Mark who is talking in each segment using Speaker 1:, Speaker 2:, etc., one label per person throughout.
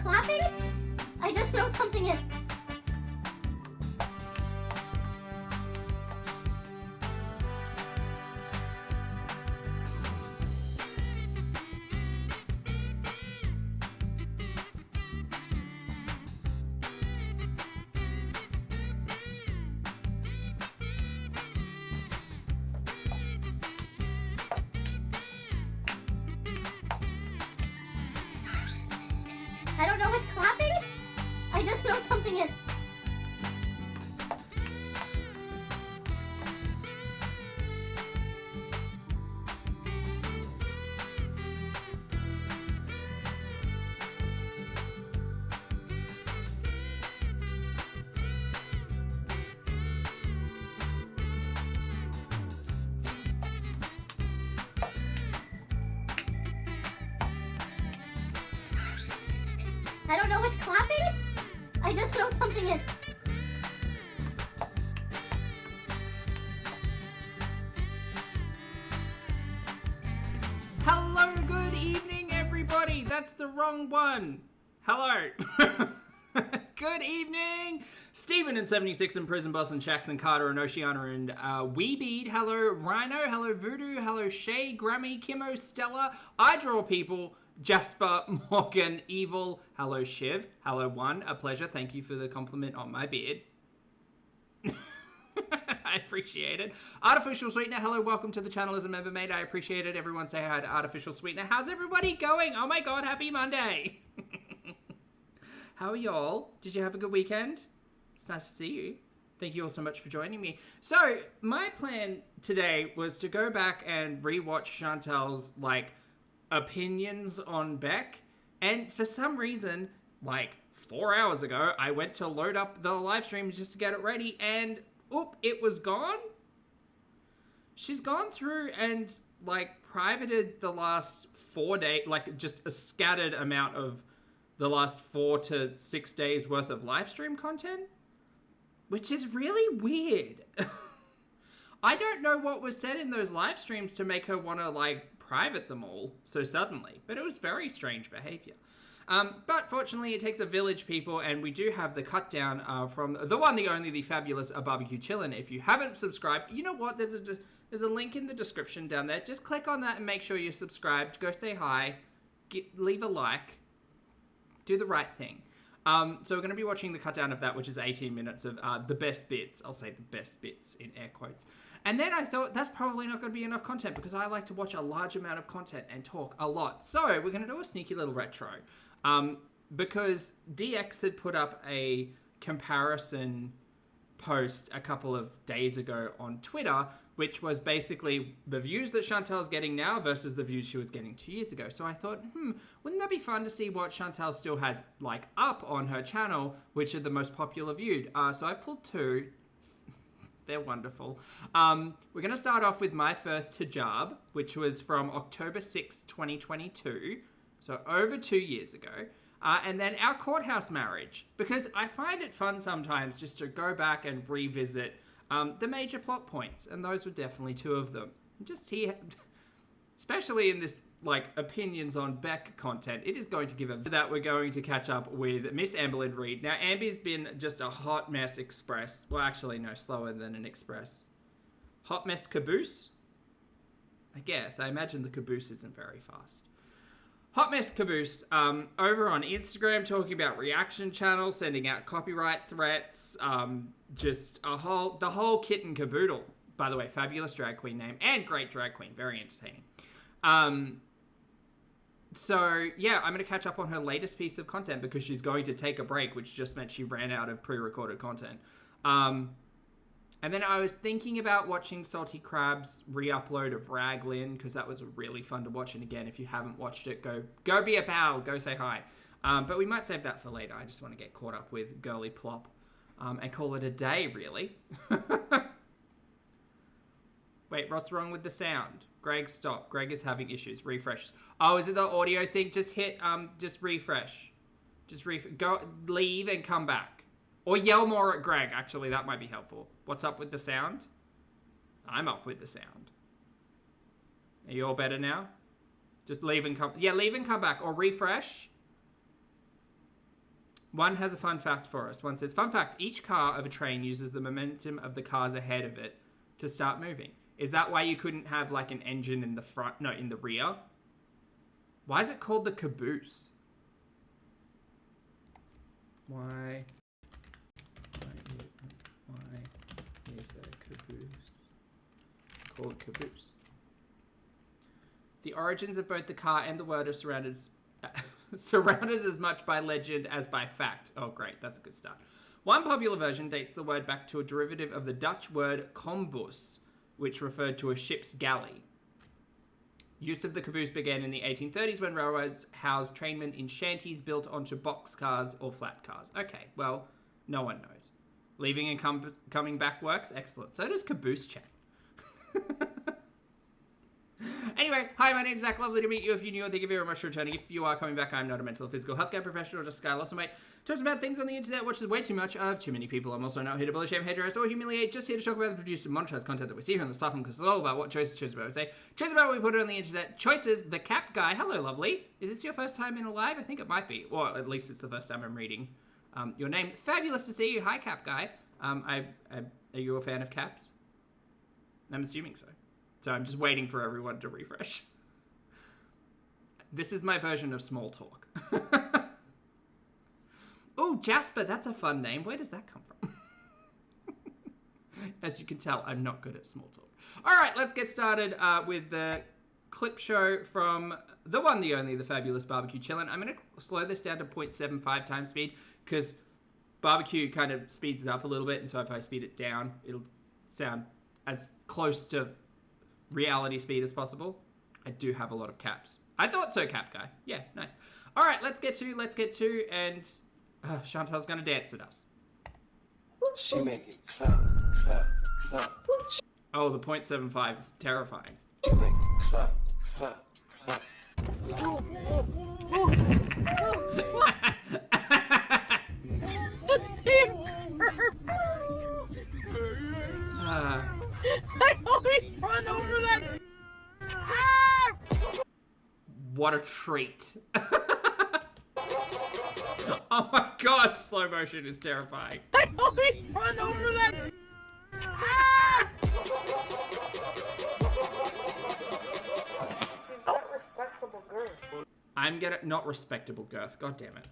Speaker 1: clapping? I just feel something is... I don't know what's clapping. I just feel something is... I don't know what's clapping. I just feel something is...
Speaker 2: Hello, good evening, everybody. That's the wrong one. Hello. Good evening. Stephen and 76 and Prison Boss and Shax and Carter and Oceana and Weebead. Hello, Rhino. Hello, Voodoo. Hello, Shay, Grammy, Kimmo, Stella. I Draw People. Jasper, Morgan, Evil. Hello, Shiv. Hello, One. A pleasure. Thank you for the compliment on my beard. I appreciate it. Artificial Sweetener. Hello, welcome to the channel as a member, mate. I appreciate it. Everyone say hi to Artificial Sweetener. How's everybody going? Oh my god, happy Monday. How are y'all? Did you have a good weekend? It's nice to see you. Thank you all so much for joining me. So, my plan today was to go back and rewatch Shantel's, opinions on Beck. And for some reason, 4 hours ago, I went to load up the live stream just to get it ready, and, oop, it was gone. She's gone through and, privated the last 4 days, just a scattered amount of the last 4 to 6 days worth of live stream content, which is really weird. I don't know what was said in those live streams to make her want to, private them all so suddenly, but it was very strange behavior. But fortunately, it takes a village, people, and we do have the cut down from the one, the only, the fabulous Barbecue Chillin'. If you haven't subscribed, you know what? There's a link in the description down there. Just click on that and make sure you're subscribed. Go say hi, leave a like, do the right thing. So we're going to be watching the cut down of that, which is 18 minutes of the best bits. I'll say the best bits in air quotes. And then I thought that's probably not going to be enough content because I like to watch a large amount of content and talk a lot. So we're going to do a sneaky little retro. Because DX had put up a comparison post a couple of days ago on Twitter, which was basically the views that Shantel's getting now versus the views she was getting 2 years ago. So I thought, wouldn't that be fun to see what Shantel still has up on her channel, which are the most popular viewed. So I pulled 2. They're wonderful. We're going to start off with my first hijab, which was from October 6, 2022. So over 2 years ago. And then our courthouse marriage, because I find it fun sometimes just to go back and revisit the major plot points, and those were definitely 2 of them. Just here, especially in this opinions on Beck content, it is going to give that we're going to catch up with Miss Amberlynn Reid. Now, Amber's been just a hot mess express. Well, actually, no, slower than an express. Hot mess caboose? I guess. I imagine the caboose isn't very fast. Hot Mess Caboose over on Instagram talking about reaction channels, sending out copyright threats, just the whole kit and caboodle. By the way, fabulous drag queen name and great drag queen, very entertaining. So yeah, I'm going to catch up on her latest piece of content because she's going to take a break, which just meant she ran out of pre-recorded content. And then I was thinking about watching Salty Crab's re-upload of Raglin because that was really fun to watch. And again, if you haven't watched it, go be a pal, go say hi. But we might save that for later. I just want to get caught up with Girly Plop and call it a day, really. Wait, what's wrong with the sound? Greg, stop. Greg is having issues. Refresh. Oh, is it the audio thing? Just hit, just refresh. Go, leave and come back. Or yell more at Greg, actually, that might be helpful. What's up with the sound? I'm up with the sound. Are you all better now? Just leave and come, yeah, leave and come back, or refresh. One has a fun fact for us. One says, fun fact, each car of a train uses the momentum of the cars ahead of it to start moving. Is that why you couldn't have like an engine in the front? No, in the rear. Why is it called the caboose? Why is a caboose called caboose? The origins of both the car and the word are surrounded as much by legend as by fact. Oh, great. That's a good start. One popular version dates the word back to a derivative of the Dutch word kombus, which referred to a ship's galley. Use of the caboose began in the 1830s when railroads housed trainmen in shanties built onto boxcars or flat cars. Okay, well, no one knows. Leaving and coming back works? Excellent. So does caboose chat. Anyway, hi, my name's Zach. Lovely to meet you. If you're new, thank you very much for returning. If you are coming back, I'm not a mental or physical health care professional, just a guy lost some weight. Talks about things on the internet, watches way too much of too many people. I'm also not here to bully, shame, hate, harass, or humiliate. Just here to talk about the produced and monetized content that we see here on this platform, because it's all about what choices about what we say. Choices about what we put on the internet. Choices, the cap guy. Hello, lovely. Is this your first time in a live? I think it might be. Or at least it's the first time I'm reading your name. Fabulous to see you. Hi, cap guy. Are you a fan of caps? I'm assuming so. So I'm just waiting for everyone to refresh. This is my version of small talk. Oh, Jasper, that's a fun name. Where does that come from? As you can tell, I'm not good at small talk. All right, let's get started with the clip show from the one, the only, the fabulous Barbecue Chillin'. I'm going to slow this down to 0.75 times speed because Barbecue kind of speeds it up a little bit. And so if I speed it down, it'll sound as close to reality speed as possible. I do have a lot of caps. I thought so, cap guy. Yeah, nice. All right, let's get to, and Shantel's gonna dance at us.
Speaker 3: She make it clap, clap, clap.
Speaker 2: Oh, the 0.75 is terrifying.
Speaker 3: She make it clap, clap, clap.
Speaker 4: I always run over that.
Speaker 2: What a treat. Oh my god, slow motion is terrifying.
Speaker 4: I always run over that. Not respectable girth.
Speaker 2: I'm gonna not respectable girth. God damn it.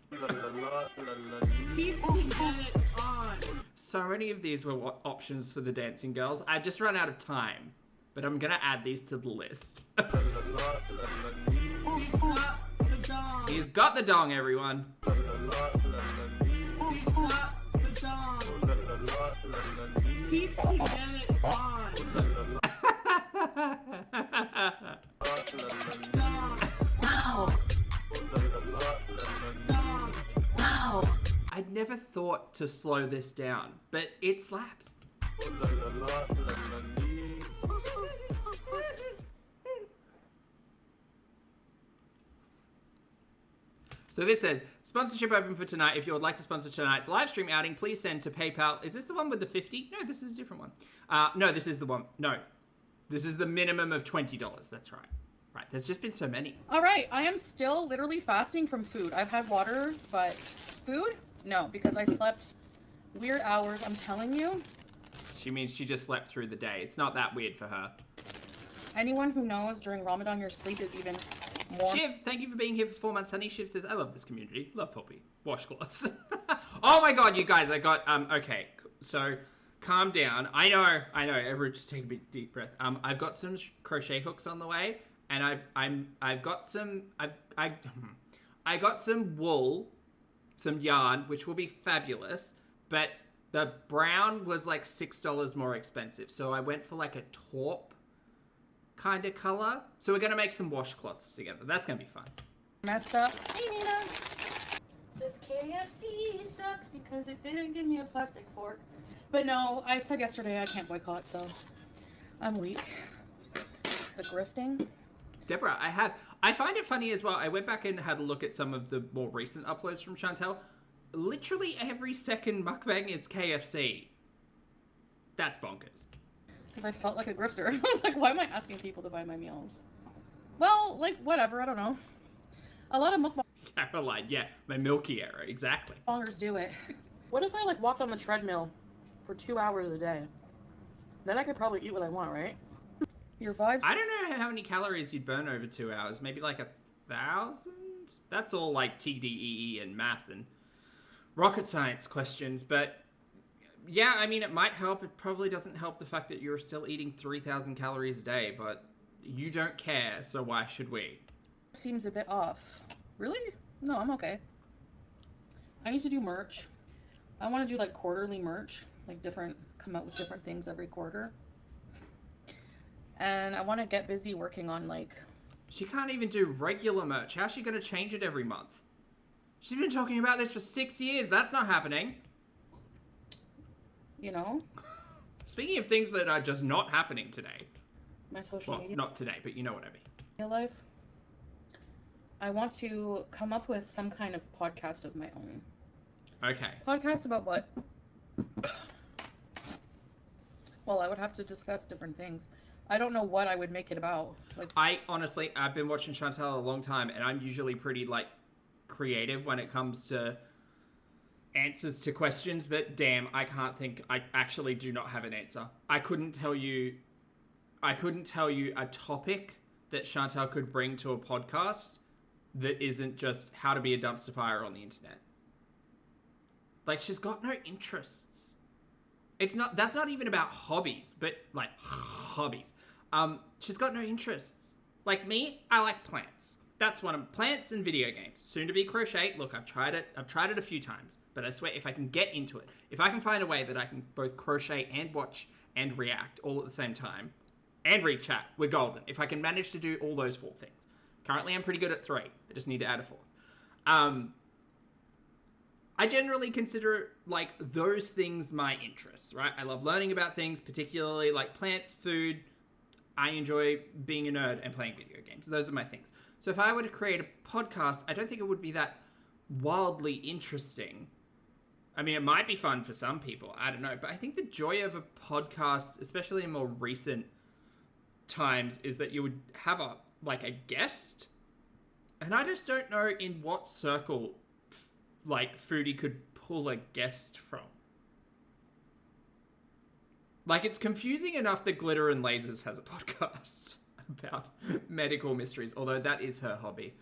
Speaker 4: People get it on.
Speaker 2: So many of these were options for the dancing girls. I've just run out of time, but I'm gonna add these to the list. He's got the dong, everyone.
Speaker 4: People get it on.
Speaker 1: Wow. Wow.
Speaker 2: I'd never thought to slow this down, but it slaps. So this says, sponsorship open for tonight. If you would like to sponsor tonight's live stream outing, please send to PayPal. Is this the one with the 50? No, this is a different one. No, this is the one. No, this is the minimum of $20. That's right. Right, there's just been so many.
Speaker 5: All right, I am still literally fasting from food. I've had water, but food? No, because I slept weird hours, I'm telling you.
Speaker 2: She means she just slept through the day. It's not that weird for her.
Speaker 5: Anyone who knows during Ramadan your sleep is even more...
Speaker 2: Shiv, thank you for being here for 4 months, honey. Shiv says, I love this community. Love Poppy. Washcloths. Oh my god, you guys, I got, okay. So, calm down. I know. Everyone just take a big deep breath. I've got some crochet hooks on the way. And I've got some, I got some wool, some yarn, which will be fabulous, but the brown was like $6 more expensive. So I went for like a taupe kind of color. So we're going to make some washcloths together. That's going to be fun.
Speaker 5: Messed up. Hey, Nina. This KFC sucks because it didn't give me a plastic fork. But no, I said yesterday I can't boycott, so I'm weak. The grifting.
Speaker 2: Deborah, I find it funny as well. I went back and had a look at some of the more recent uploads from Shantel. Literally every second mukbang is KFC. That's bonkers.
Speaker 5: Because I felt like a grifter. I was like, why am I asking people to buy my meals? Well, like, whatever, I don't know. A lot of mukbang.
Speaker 2: I Caroline, yeah, my milky era, exactly.
Speaker 5: Longers do it. What if I like walked on the treadmill for 2 hours a day? Then I could probably eat what I want, right? Your vibe?
Speaker 2: I don't know how many calories you'd burn over 2 hours. Maybe like 1,000? That's all like TDEE and math and rocket science questions. But yeah, I mean, it might help. It probably doesn't help the fact that you're still eating 3,000 calories a day, but you don't care, so why should we?
Speaker 5: Seems a bit off. Really? No, I'm okay. I need to do merch. I want to do like quarterly merch, like come out with different things every quarter. And I want to get busy working on like...
Speaker 2: She can't even do regular merch. How's she going to change it every month? She's been talking about this for 6 years. That's not happening.
Speaker 5: You know?
Speaker 2: Speaking of things that are just not happening today.
Speaker 5: My social media
Speaker 2: Not today, but you know what I mean.
Speaker 5: life. I want to come up with some kind of podcast of my own.
Speaker 2: Okay.
Speaker 5: Podcast about what? Well, I would have to discuss different things. I don't know what I would make it about. Like,
Speaker 2: I've been watching Shantel a long time, and I'm usually pretty, like, creative when it comes to answers to questions, but damn, I actually do not have an answer. I couldn't tell you a topic that Shantel could bring to a podcast that isn't just how to be a dumpster fire on the internet. Like, she's got no interests. That's not even about hobbies, but like hobbies. She's got no interests. Like me, I like plants. That's one of plants and video games. Soon to be crochet. Look, I've tried it a few times, but I swear if I can get into it, if I can find a way that I can both crochet and watch and react all at the same time and read chat, we're golden. If I can manage to do all those 4 things. Currently, I'm pretty good at 3. I just need to add a 4th. I generally consider, like, those things my interests, right? I love learning about things, particularly, like, plants, food. I enjoy being a nerd and playing video games. Those are my things. So if I were to create a podcast, I don't think it would be that wildly interesting. I mean, it might be fun for some people. I don't know. But I think the joy of a podcast, especially in more recent times, is that you would have a guest. And I just don't know in what circle... like, Foodie could pull a guest from. Like, it's confusing enough that Glitter and Lasers has a podcast about medical mysteries, although that is her hobby.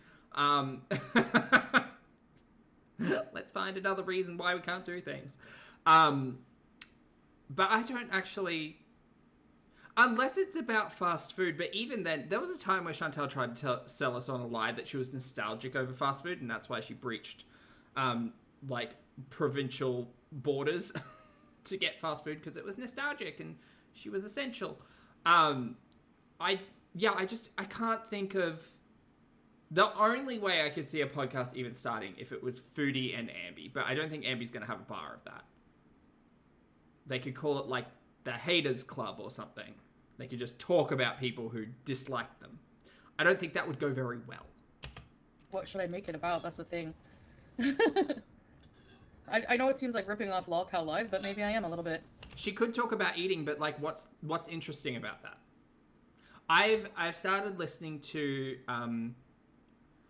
Speaker 2: Let's find another reason why we can't do things. But I don't actually... Unless it's about fast food, but even then, there was a time where Shantel tried to sell us on a lie that she was nostalgic over fast food, and that's why she breached... like provincial borders to get fast food because it was nostalgic and she was essential. I can't think of the only way I could see a podcast even starting if it was Foodie and Amby, but I don't think Amby's going to have a bar of that. They could call it like the Haters Club or something. They could just talk about people who dislike them. I don't think that would go very well.
Speaker 5: what should I make it about? That's the thing. I know it seems like ripping off Lol Cow Live, but maybe I am a little bit.
Speaker 2: She could talk about eating, but like, what's interesting about that? I've started listening to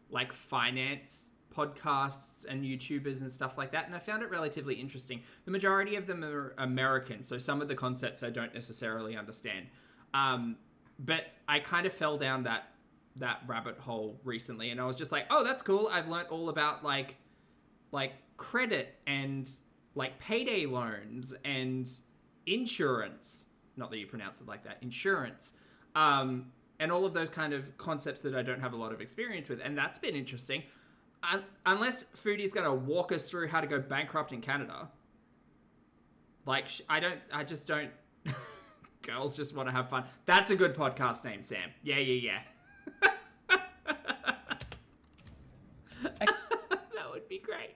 Speaker 2: like finance podcasts and YouTubers and stuff like that, and I found it relatively interesting. The majority of them are American, so some of the concepts I don't necessarily understand. But I kind of fell down that rabbit hole recently, and I was just like, oh, that's cool. I've learned all about like credit and like payday loans and insurance. Not that you pronounce it like that. Insurance. And all of those kind of concepts that I don't have a lot of experience with. And that's been interesting. Unless Foodie's going to walk us through how to go bankrupt in Canada. Like, I just don't... Girls just want to have fun. That's a good podcast name, Sam. Yeah. That would be great.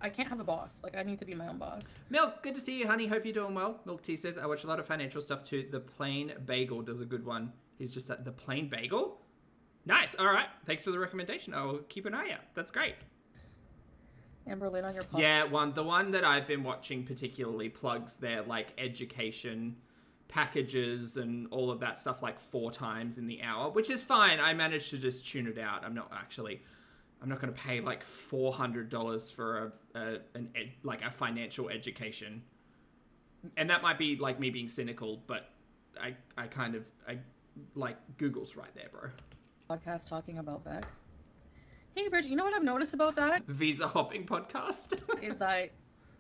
Speaker 5: I can't have a boss. Like, I need to be my own boss.
Speaker 2: Milk, good to see you, honey. Hope you're doing well. Milk T says, I watch a lot of financial stuff too. The Plain Bagel does a good one. He's just at The Plain Bagel? Nice. All right. Thanks for the recommendation. I'll keep an eye out. That's great.
Speaker 5: Amberlynn on your podcast.
Speaker 2: Yeah, the one that I've been watching particularly plugs their like education packages and all of that stuff like 4 times in the hour, which is fine. I managed to just tune it out. I'm not actually I'm not going to pay like $400 for a financial education. And that might be like me being cynical, but I like Google's right there, bro.
Speaker 5: Podcast talking about Beck. Hey, Bridget, you know what I've noticed about that?
Speaker 2: Visa hopping podcast.
Speaker 5: Is that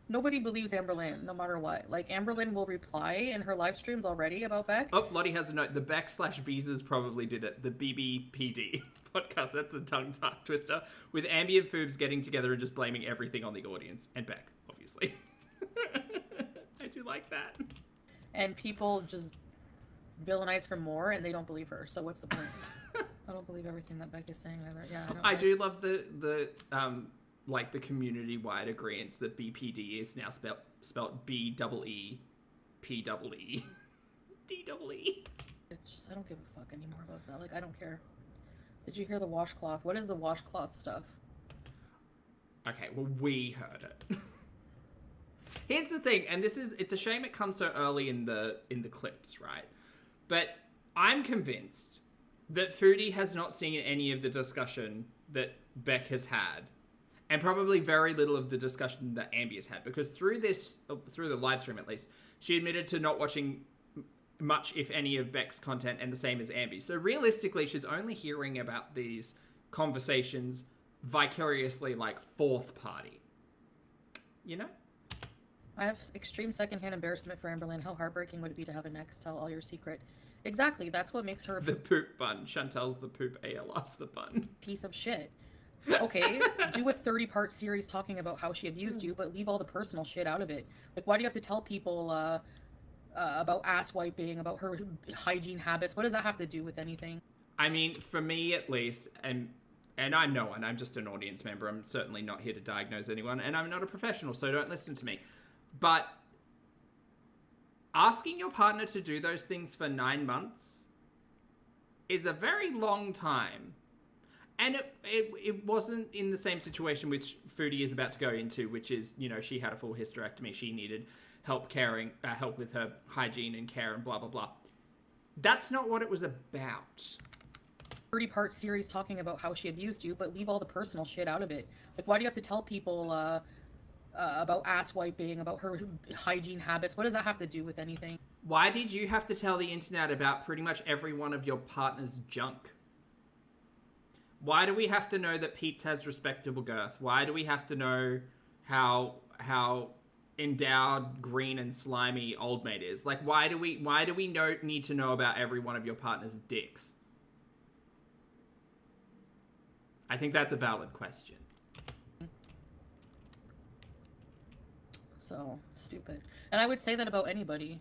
Speaker 5: nobody believes Amberlynn, no matter what. Like, Amberlynn will reply in her live streams already about Beck.
Speaker 2: Oh, Lottie has a note. The Beck/Beezers probably did it. The BBPD podcast. That's a tongue twister. With Ambi and Foobs getting together and just blaming everything on the audience. And Beck, obviously. I do like that.
Speaker 5: And people just villainize her more and they don't believe her. So what's the point? I don't believe everything that Beck is saying either. Yeah,
Speaker 2: I do love the like the community-wide agreement that BPD is now spelt BEEPEE DEE.
Speaker 5: It's just, I don't give a fuck anymore about that. Like, I don't care. Did you hear the washcloth? What is the washcloth stuff?
Speaker 2: Okay, well, we heard it. Here's the thing, and it's a shame it comes so early in the clips, right? But I'm convinced that Foodie has not seen any of the discussion that Beck has had, and probably very little of the discussion that Ambi has had, because through the live stream at least, she admitted to not watching much, if any, of Beck's content, and the same as Ambi. So realistically, she's only hearing about these conversations vicariously, like fourth party. You know?
Speaker 5: I have extreme secondhand embarrassment for Amberlynn. How heartbreaking would it be to have an ex tell all your secret? Exactly, that's what makes her
Speaker 2: the poop bun. Chantel's the poop ALS the bun.
Speaker 5: Piece of shit. Okay, do a 30-part series talking about how she abused you, but leave all the personal shit out of it. Like, why do you have to tell people about ass wiping, about her hygiene habits? What does that have to do with anything?
Speaker 2: I mean, for me at least, and I'm no one, I'm just an audience member. I'm certainly not here to diagnose anyone, and I'm not a professional, so don't listen to me. But asking your partner to do those things for 9 months is a very long time. And it wasn't in the same situation which Foodie is about to go into, which is, you know, she had a full hysterectomy. She needed help with her hygiene and care and blah, blah, blah. That's not what it was about.
Speaker 5: 30-part series talking about how she abused you, but leave all the personal shit out of it. Like, why do you have to tell people about ass wiping, about her hygiene habits? What does that have to do with anything?
Speaker 2: Why did you have to tell the internet about pretty much every one of your partner's junk? Why do we have to know that Pete's has respectable girth? Why do we have to know how endowed, green, and slimy old mate is? Like, why do we need to know about every one of your partner's dicks? I think that's a valid question.
Speaker 5: So stupid. And I would say that about anybody.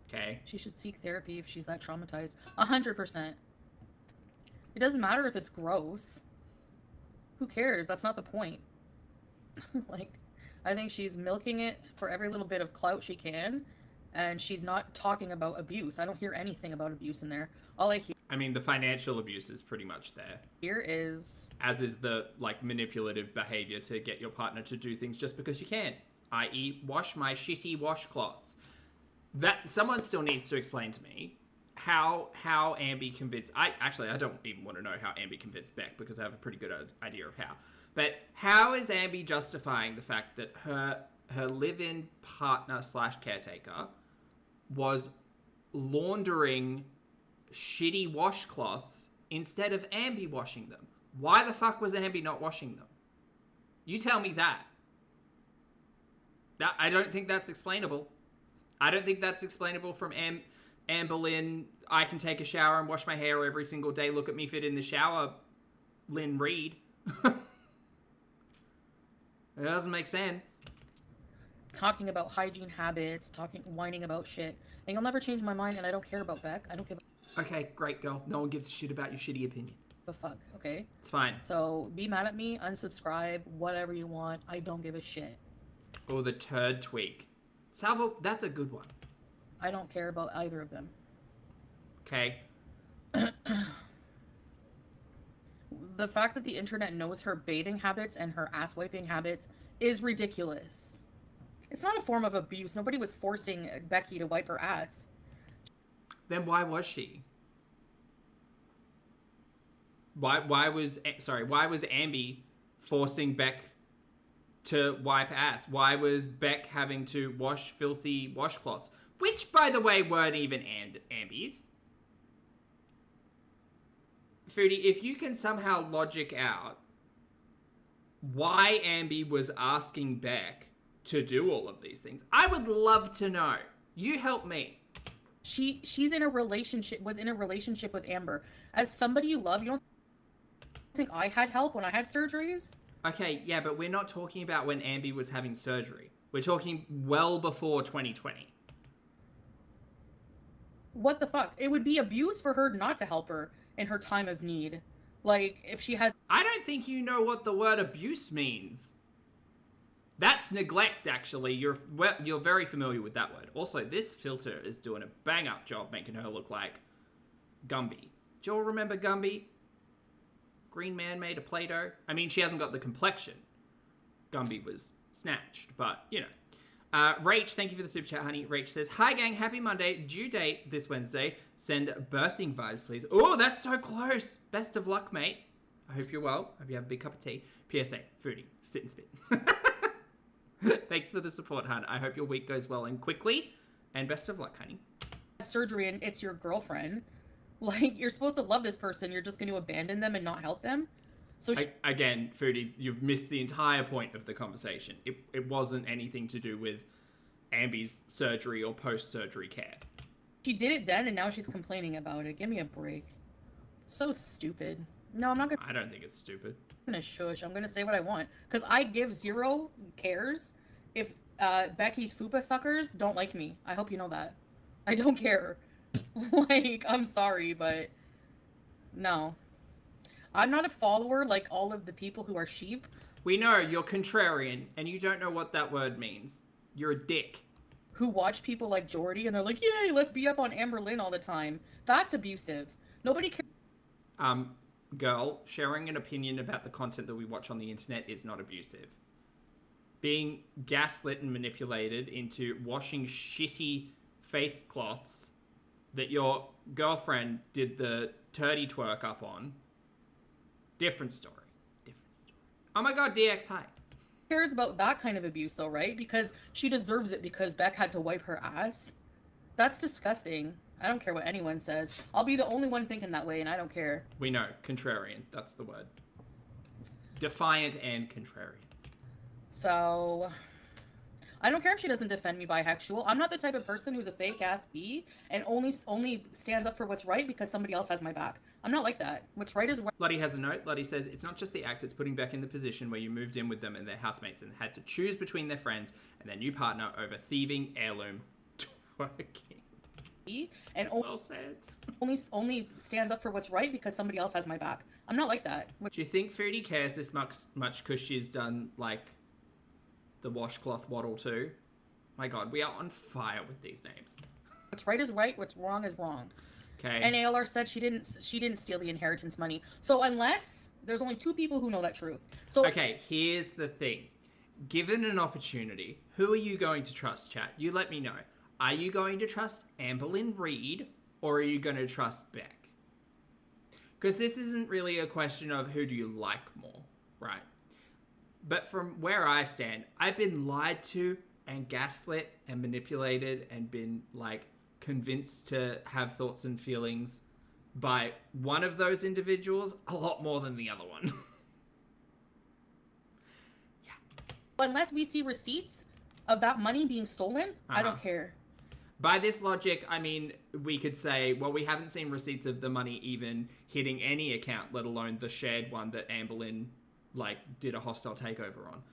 Speaker 2: Okay.
Speaker 5: She should seek therapy if she's that traumatized. 100%. It doesn't matter if it's gross. Who cares? That's not the point. Like, I think she's milking it for every little bit of clout she can, and she's not talking about abuse. I don't hear anything about abuse in there. All I hear...
Speaker 2: I mean, the financial abuse is pretty much there.
Speaker 5: Here is...
Speaker 2: As is the, like, manipulative behavior to get your partner to do things just because you can. I.e., wash my shitty washcloths. That someone still needs to explain to me how Ambi convinced... I don't even want to know how Ambi convinced Beck, because I have a pretty good idea of how. But how is Ambi justifying the fact that her live-in partner / caretaker was laundering shitty washcloths instead of Ambi washing them? Why the fuck was Ambi not washing them? You tell me that. I don't think that's explainable. I don't think that's explainable from Amberlynn. I can take a shower and wash my hair every single day. Look at me fit in the shower, Lynn Reid. It doesn't make sense.
Speaker 5: Talking about hygiene habits, whining about shit. And you'll never change my mind, and I don't care about Beck. I don't give
Speaker 2: Okay, great, girl. No one gives a shit about your shitty opinion.
Speaker 5: a fuck, okay?
Speaker 2: It's fine.
Speaker 5: So be mad at me, unsubscribe, whatever you want. I don't give a shit.
Speaker 2: Oh, the turd tweak. Salvo, that's a good one.
Speaker 5: I don't care about either of them.
Speaker 2: Okay.
Speaker 5: The fact that the internet knows her bathing habits and her ass wiping habits is ridiculous. It's not a form of abuse. Nobody was forcing Becky to wipe her ass.
Speaker 2: Then why was she? Why was Ambi forcing Beck to wipe ass? Why was Beck having to wash filthy washcloths? Which, by the way, weren't even Ambies. Foodie, if you can somehow logic out why Ambi was asking Beck to do all of these things, I would love to know. You help me.
Speaker 5: She's in a relationship, was in a relationship with Amber. As somebody you love, you don't think I had help when I had surgeries?
Speaker 2: Okay, yeah, but we're not talking about when Ambi was having surgery. We're talking well before 2020.
Speaker 5: What the fuck? It would be abuse for her not to help her in her time of need. Like, if she has...
Speaker 2: I don't think you know what the word abuse means. That's neglect, actually. You're very familiar with that word. Also, this filter is doing a bang-up job making her look like Gumby. Do you all remember Gumby? Green man made of Play-Doh. I mean, she hasn't got the complexion. Gumby was snatched, but, you know. Rach, thank you for the super chat, honey. Rach says, hi, gang. Happy Monday. Due date this Wednesday. Send birthing vibes, please. Oh, that's so close. Best of luck, mate. I hope you're well. Hope you have a big cup of tea. PSA, Foodie, sit and spit. Thanks for the support, hon. I hope your week goes well and quickly. And best of luck, honey.
Speaker 5: Surgery and it's your girlfriend. Like, you're supposed to love this person. You're just going to abandon them and not help them? So
Speaker 2: again, Foodie, you've missed the entire point of the conversation. It wasn't anything to do with Ambi's surgery or post-surgery care.
Speaker 5: She did it then, and now she's complaining about it. Give me a break. So stupid. No, I'm not gonna...
Speaker 2: I don't think it's stupid.
Speaker 5: I'm gonna shush. I'm gonna say what I want. Because I give zero cares if Becky's fupa suckers don't like me. I hope you know that. I don't care. Like, I'm sorry, but... No. I'm not a follower like all of the people who are sheep.
Speaker 2: We know you're contrarian, and you don't know what that word means. You're a dick.
Speaker 5: Who watch people like Jordy, and they're like, yay, let's beat up on Amberlynn all the time. That's abusive. Nobody cares.
Speaker 2: Girl, sharing an opinion about the content that we watch on the internet is not abusive. Being gaslit and manipulated into washing shitty face cloths that your girlfriend did the turdy twerk up on, different story. Different story. Oh my god, DX, hi.
Speaker 5: Cares about that kind of abuse though, right? Because she deserves it because Beck had to wipe her ass. That's disgusting. I don't care what anyone says. I'll be the only one thinking that way, and I don't care.
Speaker 2: We know. Contrarian. That's the word. Defiant and contrarian.
Speaker 5: So... I don't care if she doesn't defend me bisexual. I'm not the type of person who's a fake-ass bee and only stands up for what's right because somebody else has my back. I'm not like that. What's right is right.
Speaker 2: Lottie has a note. Lottie says, it's not just the act, it's putting Beck in the position where you moved in with them and their housemates and had to choose between their friends and their new partner over thieving heirloom twerking.
Speaker 5: And
Speaker 2: well said.
Speaker 5: only stands up for what's right because somebody else has my back. I'm not like that.
Speaker 2: Do you think Foodie cares this much because she's done, like, the washcloth waddle too? My god, we are on fire with these names.
Speaker 5: What's right is right, what's wrong is wrong.
Speaker 2: Okay.
Speaker 5: And ALR said she didn't steal the inheritance money. So unless there's only 2 people who know that truth. So
Speaker 2: okay, here's the thing. Given an opportunity, who are you going to trust, chat? You let me know. Are you going to trust Amberlynn Reid or are you going to trust Beck? Because this isn't really a question of who do you like more, right? But from where I stand, I've been lied to and gaslit and manipulated and been, like, convinced to have thoughts and feelings by one of those individuals a lot more than the other one. Yeah.
Speaker 5: Unless we see receipts of that money being stolen, I don't care.
Speaker 2: By this logic, I mean, we could say, well, we haven't seen receipts of the money even hitting any account, let alone the shared one that Amberlynn, like, did a hostile takeover on.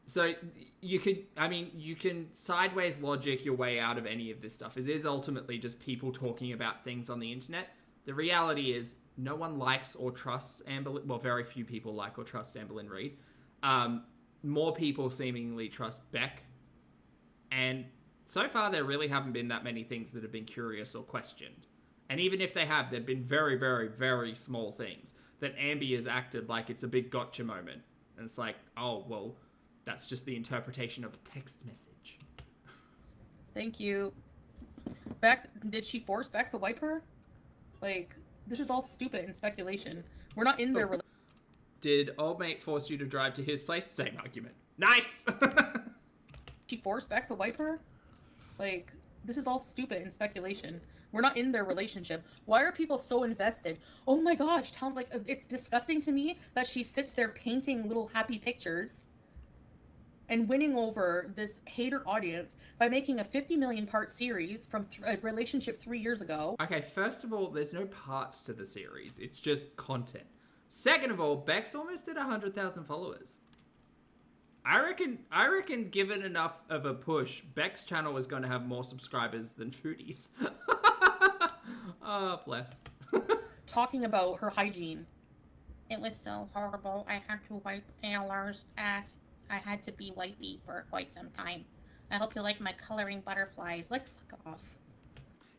Speaker 2: So you can sideways logic your way out of any of this stuff. It is ultimately just people talking about things on the internet. The reality is no one likes or trusts Amberlynn. Well, very few people like or trust Amberlynn Reid. More people seemingly trust Beck. And so far, there really haven't been that many things that have been curious or questioned. And even if they have, they've been very, very, very small things that Ambi has acted like it's a big gotcha moment. And it's like, oh, well, that's just the interpretation of a text message.
Speaker 5: Thank you. Beck, did she force Beck to wipe her? Like, this is all stupid and speculation. We're not in their relationship.
Speaker 2: Did old mate force you to drive to his place? Same argument. Nice!
Speaker 5: She forced Beck to wipe her? Like, this is all stupid and speculation. We're not in their relationship. Why are people so invested? Oh my gosh, it's disgusting to me that she sits there painting little happy pictures and winning over this hater audience by making a 50 million part series from a relationship 3 years ago.
Speaker 2: Okay, first of all, there's no parts to the series. It's just content. Second of all, Beck's almost at 100,000 followers. I reckon given enough of a push, Beck's channel is going to have more subscribers than Foodie's. Oh, bless.
Speaker 5: Talking about her hygiene.
Speaker 1: It was so horrible. I had to wipe ALR's ass. I had to be wipey for quite some time. I hope you like my coloring butterflies. Like, fuck off.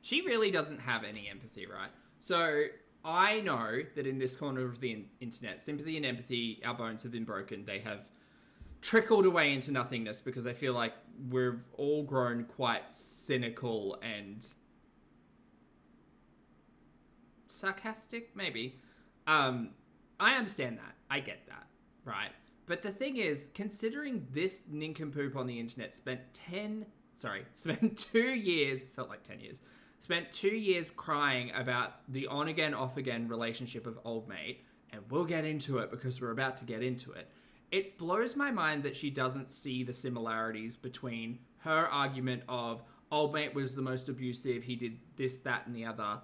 Speaker 2: She really doesn't have any empathy, right? So I know that in this corner of the internet, sympathy and empathy, our bones have been broken. They have trickled away into nothingness because I feel like we've all grown quite cynical and sarcastic, maybe. I understand that. I get that, right? But the thing is, considering this nincompoop on the internet spent 2 years, felt like 10 years, spent 2 years crying about the on-again, off-again relationship of old mate, and we'll get into it because we're about to get into it. It blows my mind that she doesn't see the similarities between her argument of old mate was the most abusive, he did this, that, and the other,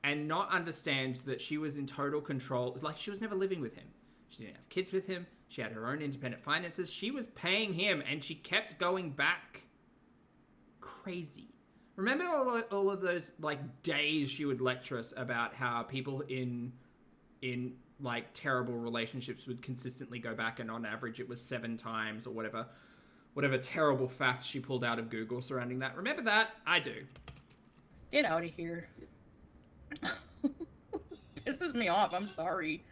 Speaker 2: and not understand that she was in total control. Like, she was never living with him. She didn't have kids with him. She had her own independent finances. She was paying him, and she kept going back. Crazy. Remember all of those, like, days she would lecture us about how people in like, terrible relationships would consistently go back, and on average it was 7 times, or whatever terrible fact she pulled out of Google surrounding that. Remember that? I do.
Speaker 5: Get out of here. Pisses me off, I'm sorry.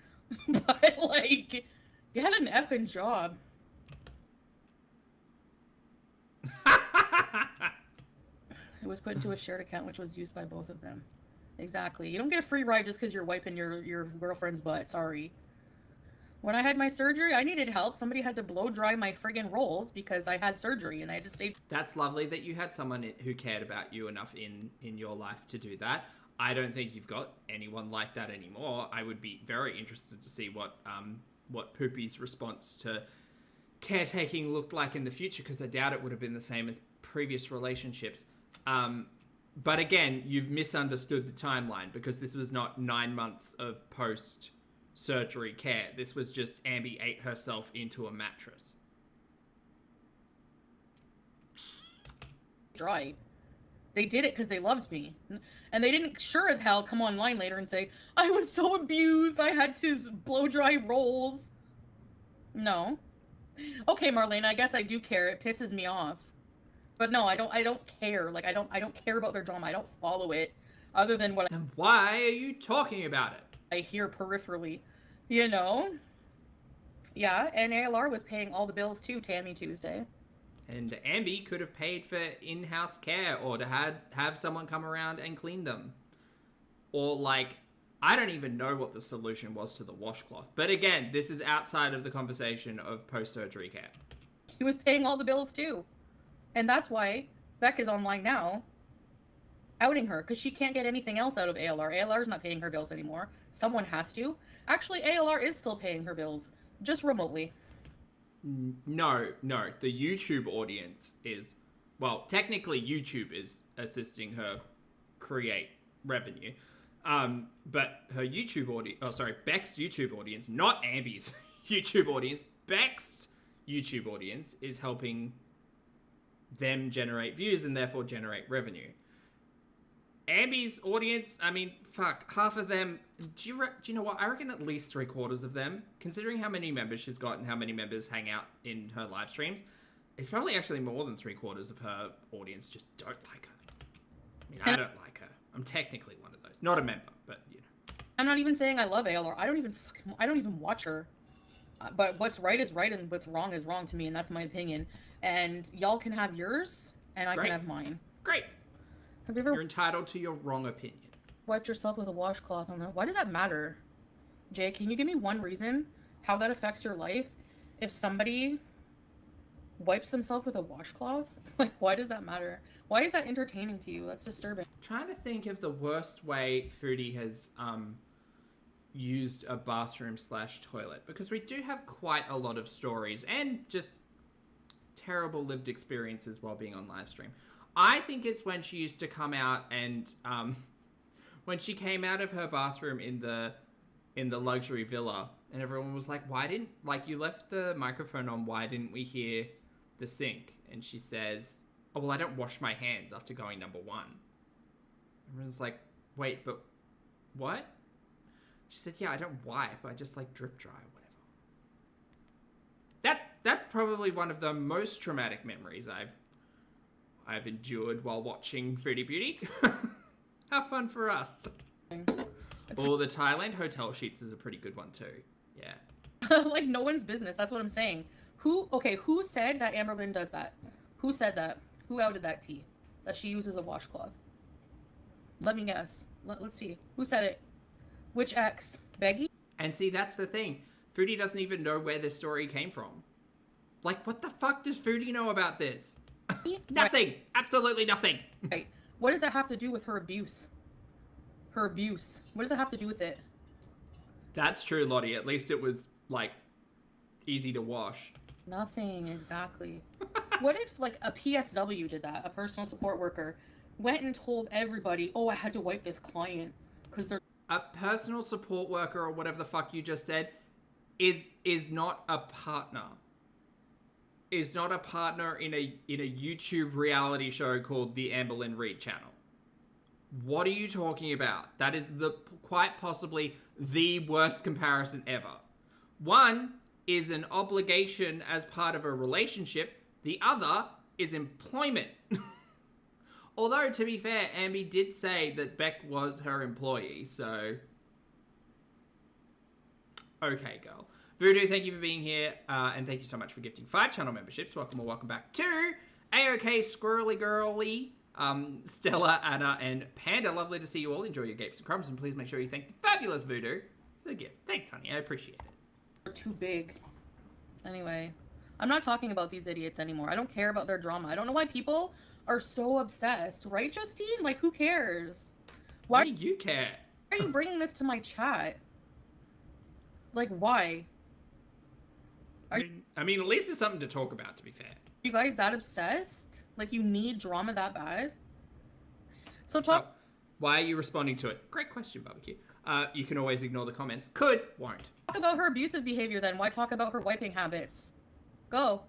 Speaker 5: But, like, get an effing job. It was put into a shared account, which was used by both of them. Exactly. You don't get a free ride just because you're wiping your girlfriend's butt. Sorry. When I had my surgery, I needed help. Somebody had to blow dry my friggin' rolls because I had surgery and I had to stay.
Speaker 2: That's lovely that you had someone who cared about you enough in your life to do that. I don't think you've got anyone like that anymore. I would be very interested to see what Poopy's response to caretaking looked like in the future, because I doubt it would have been the same as previous relationships. But again, you've misunderstood the timeline, because this was not 9 months of post-surgery care. This was just Ambi ate herself into a mattress.
Speaker 5: Dry. They did it because they loved me. And they didn't sure as hell come online later and say, I was so abused, I had to blow dry rolls. No. Okay, Marlene, I guess I do care. It pisses me off. But no, I don't care. Like, I don't care about their drama. I don't follow it other than what
Speaker 2: Then why are you talking about it?
Speaker 5: I hear peripherally. You know? Yeah, and ALR was paying all the bills too, Tammy Tuesday.
Speaker 2: And Ambi could have paid for in-house care, or to have someone come around and clean them. Or, like, I don't even know what the solution was to the washcloth. But again, this is outside of the conversation of post-surgery care.
Speaker 5: He was paying all the bills too. And that's why Beck is online now, outing her, because she can't get anything else out of ALR. ALR's not paying her bills anymore. Someone has to. Actually, ALR is still paying her bills, just remotely.
Speaker 2: No. The YouTube audience is, well, technically YouTube is assisting her create revenue. But her YouTube audience, Beck's YouTube audience, not Ambi's YouTube audience, Beck's YouTube audience is helping them generate views and therefore generate revenue. Ambi's audience, I mean, fuck, half of them, do you know what? I reckon at least 3/4 of them, considering how many members she's got and how many members hang out in her live streams, it's probably actually more than 3/4 of her audience just don't like her. I mean, I don't like her. I'm technically one of those. Not a member, but, you know. I'm
Speaker 5: not even saying I love ALR. I don't even watch her. But what's right is right and what's wrong is wrong to me, and that's my opinion. And y'all can have yours, and I can have mine.
Speaker 2: Great.
Speaker 5: Have you ever
Speaker 2: You're entitled to your wrong opinion.
Speaker 5: wiped yourself with a washcloth on that? Why does that matter? Jay, can you give me one reason how that affects your life if somebody wipes themselves with a washcloth? Like, why does that matter? Why is that entertaining to you? That's disturbing.
Speaker 2: Trying to think of the worst way Foodie has used a bathroom / toilet, because we do have quite a lot of stories and just terrible lived experiences while being on live stream. I think it's when she used to come out and when she came out of her bathroom in the luxury villa, and everyone was like, why didn't, like, you left the microphone on, why didn't we hear the sink? And she says, oh, well, I don't wash my hands after going number 1. Everyone's like, wait, but what? She said, yeah, I don't wipe, I just like drip dry or whatever. That's probably one of the most traumatic memories I've endured while watching Foodie Beauty. How fun for us. Or the Thailand hotel sheets is a pretty good one too. Yeah.
Speaker 5: Like, no one's business. That's what I'm saying. Who said that Amberlynn does that? Who said that? Who outed that tea? That she uses a washcloth? Let me guess. Let's see. Who said it? Which ex? Beggy?
Speaker 2: And see, that's the thing. Foodie doesn't even know where this story came from. Like, what the fuck does Foodie know about this? Nothing. Absolutely nothing.
Speaker 5: Right. What does that have to do with her abuse? Her abuse. What does that have to do with it?
Speaker 2: That's true, Lottie. At least it was, like, easy to wash.
Speaker 5: Nothing, exactly. What if, like, a PSW did that? A personal support worker went and told everybody, oh, I had to wipe this client because they're...
Speaker 2: A personal support worker, or whatever the fuck you just said, is not a partner. Is not a partner in a YouTube reality show called the Amberlynn Reid channel. What are you talking about? That is quite possibly the worst comparison ever. One is an obligation as part of a relationship. The other is employment. Although, to be fair, Ambi did say that Beck was her employee, so... Okay, girl. Voodoo, thank you for being here, and thank you so much for gifting 5 channel memberships. Welcome or welcome back to AOK, Squirrely Girly, Stella, Anna, and Panda. Lovely to see you all. Enjoy your gapes and crumbs, and please make sure you thank the fabulous Voodoo for the gift. Thanks, honey. I appreciate it.
Speaker 5: They're too big. Anyway, I'm not talking about these idiots anymore. I don't care about their drama. I don't know why people are so obsessed. Right, Justine? Like, who cares?
Speaker 2: Why do you care?
Speaker 5: Why are you bringing this to my chat? Like, why?
Speaker 2: I mean, at least there's something to talk about, to be fair.
Speaker 5: You guys that obsessed? Like, you need drama that bad? So talk...
Speaker 2: Oh, why are you responding to it? Great question, Barbecue. You can always ignore the comments. Could, won't.
Speaker 5: Talk about her abusive behavior then. Why talk about her wiping habits? Go.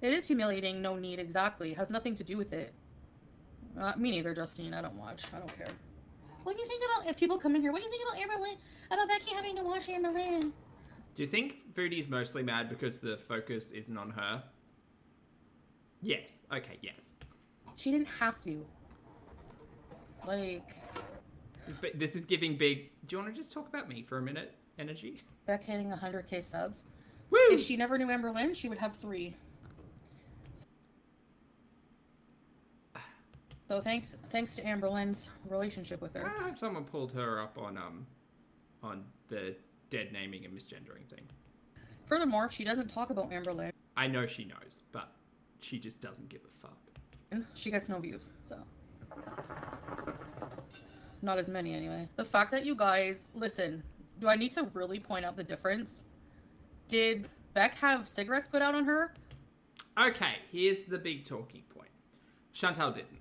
Speaker 5: It is humiliating, no need, exactly. It has nothing to do with it. Me neither, Justine. I don't watch. I don't care. What do you think about... If people come in here, what do you think about Amberlynn? About Becky having to watch Amberlynn?
Speaker 2: Do you think Foodie's mostly mad because the focus isn't on her? Yes. Okay, yes.
Speaker 5: She didn't have to. Like...
Speaker 2: This is giving big... Do you want to just talk about me for a minute? Energy?
Speaker 5: Beck hitting 100k subs.
Speaker 2: Woo!
Speaker 5: If she never knew Amberlynn, she would have 3. So thanks to Amberlynn's relationship with her.
Speaker 2: I hope someone pulled her up on the dead naming and misgendering thing.
Speaker 5: Furthermore, if she doesn't talk about Amberlynn,
Speaker 2: I know she knows, but she just doesn't give a fuck.
Speaker 5: she gets no views, so. Not as many anyway. The fact that you guys, listen, do I need to really point out the difference? Did Beck have cigarettes put out on her?
Speaker 2: Okay, here's the big talking point. Shantel didn't.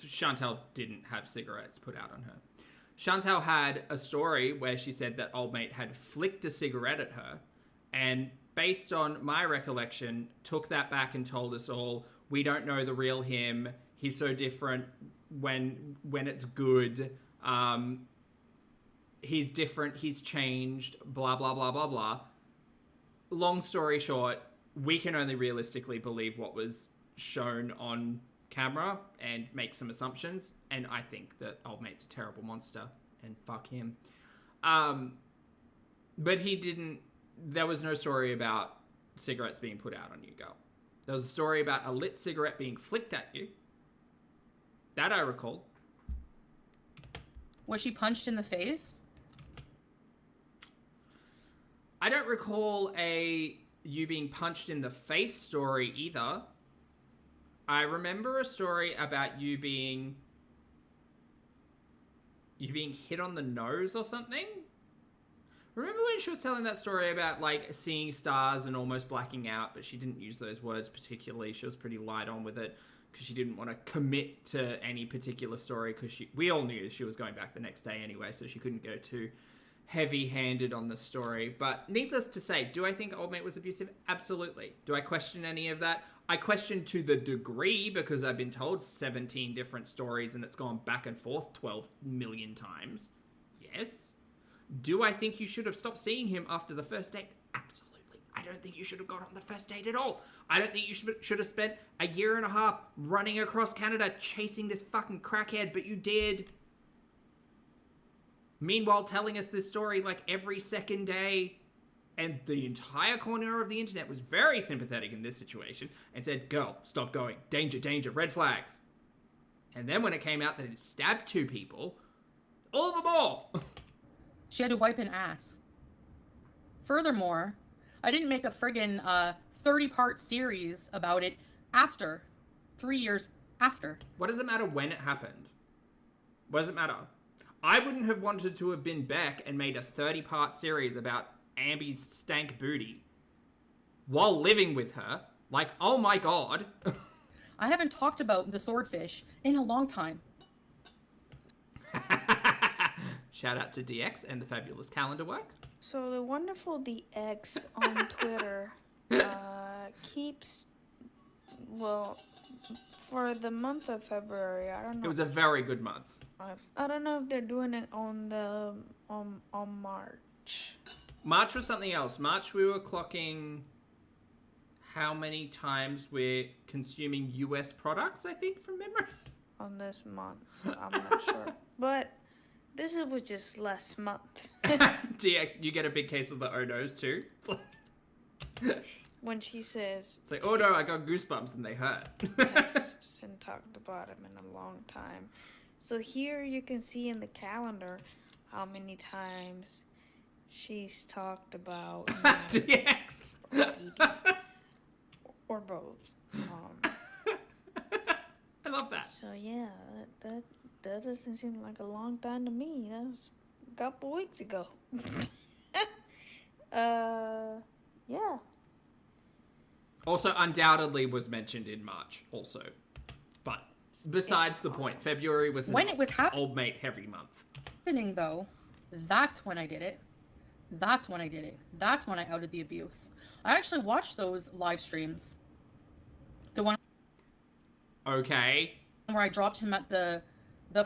Speaker 2: Shantel didn't have cigarettes put out on her. Shantel had a story where she said that old mate had flicked a cigarette at her, and based on my recollection, took that back and told us all, we don't know the real him. He's so different when it's good. He's different. He's changed. Blah, blah, blah, blah, blah. Long story short, we can only realistically believe what was shown on camera and make some assumptions. And I think that old mate's a terrible monster and fuck him. But he didn't... There was no story about cigarettes being put out on you, girl. There was a story about a lit cigarette being flicked at you. That I recall.
Speaker 5: Was she punched in the face?
Speaker 2: I don't recall you being punched in the face story either. I remember a story about you being hit on the nose or something. Remember when she was telling that story about, like, seeing stars and almost blacking out, but she didn't use those words particularly. She was pretty light on with it because she didn't want to commit to any particular story because we all knew she was going back the next day anyway, so she couldn't go too heavy-handed on the story. But needless to say, do I think Old Mate was abusive? Absolutely. Do I question any of that? I question to the degree because I've been told 17 different stories and it's gone back and forth 12 million times. Yes. Do I think you should have stopped seeing him after the first date? Absolutely. I don't think you should have gone on the first date at all. I don't think you should have spent a year and a half running across Canada chasing this fucking crackhead, but you did. Meanwhile, telling us this story like every second day. And the entire corner of the internet was very sympathetic in this situation and said, girl, stop going. Danger, danger, red flags. And then when it came out that it stabbed 2 people, all the more.
Speaker 5: She had to wipe an ass. Furthermore, I didn't make a friggin' 30-part series about it after. 3 years after.
Speaker 2: What does it matter when it happened? What does it matter? I wouldn't have wanted to have been Beck and made a 30-part series about Amby's stank booty while living with her. Like, oh my god.
Speaker 5: I haven't talked about the swordfish in a long time.
Speaker 2: Shout out to DX and the fabulous calendar work.
Speaker 6: So the wonderful DX on Twitter keeps, well, for the month of February, I don't know.
Speaker 2: It was a very good month.
Speaker 6: I don't know if they're doing it on the on March.
Speaker 2: March was something else. March we were clocking how many times we're consuming US products, I think, from memory.
Speaker 6: On this month, so I'm not sure. But this was just last month.
Speaker 2: DX, you get a big case of the oh no's too.
Speaker 6: When she says...
Speaker 2: It's like, oh no, I got goosebumps and they hurt.
Speaker 6: Hasn't talked about him in a long time. So here you can see in the calendar how many times she's talked about
Speaker 2: DX.
Speaker 6: or both.
Speaker 2: I love that.
Speaker 6: So yeah, that doesn't seem like a long time to me. That was a couple weeks ago. Yeah.
Speaker 2: Also, undoubtedly was mentioned in March also. But besides the point, February was
Speaker 5: When it was
Speaker 2: Old Mate heavy month.
Speaker 5: Happening though, that's when I did it. That's when I did it. That's when I outed the abuse. I actually watched those live streams. The one
Speaker 2: Okay.
Speaker 5: where I dropped him at the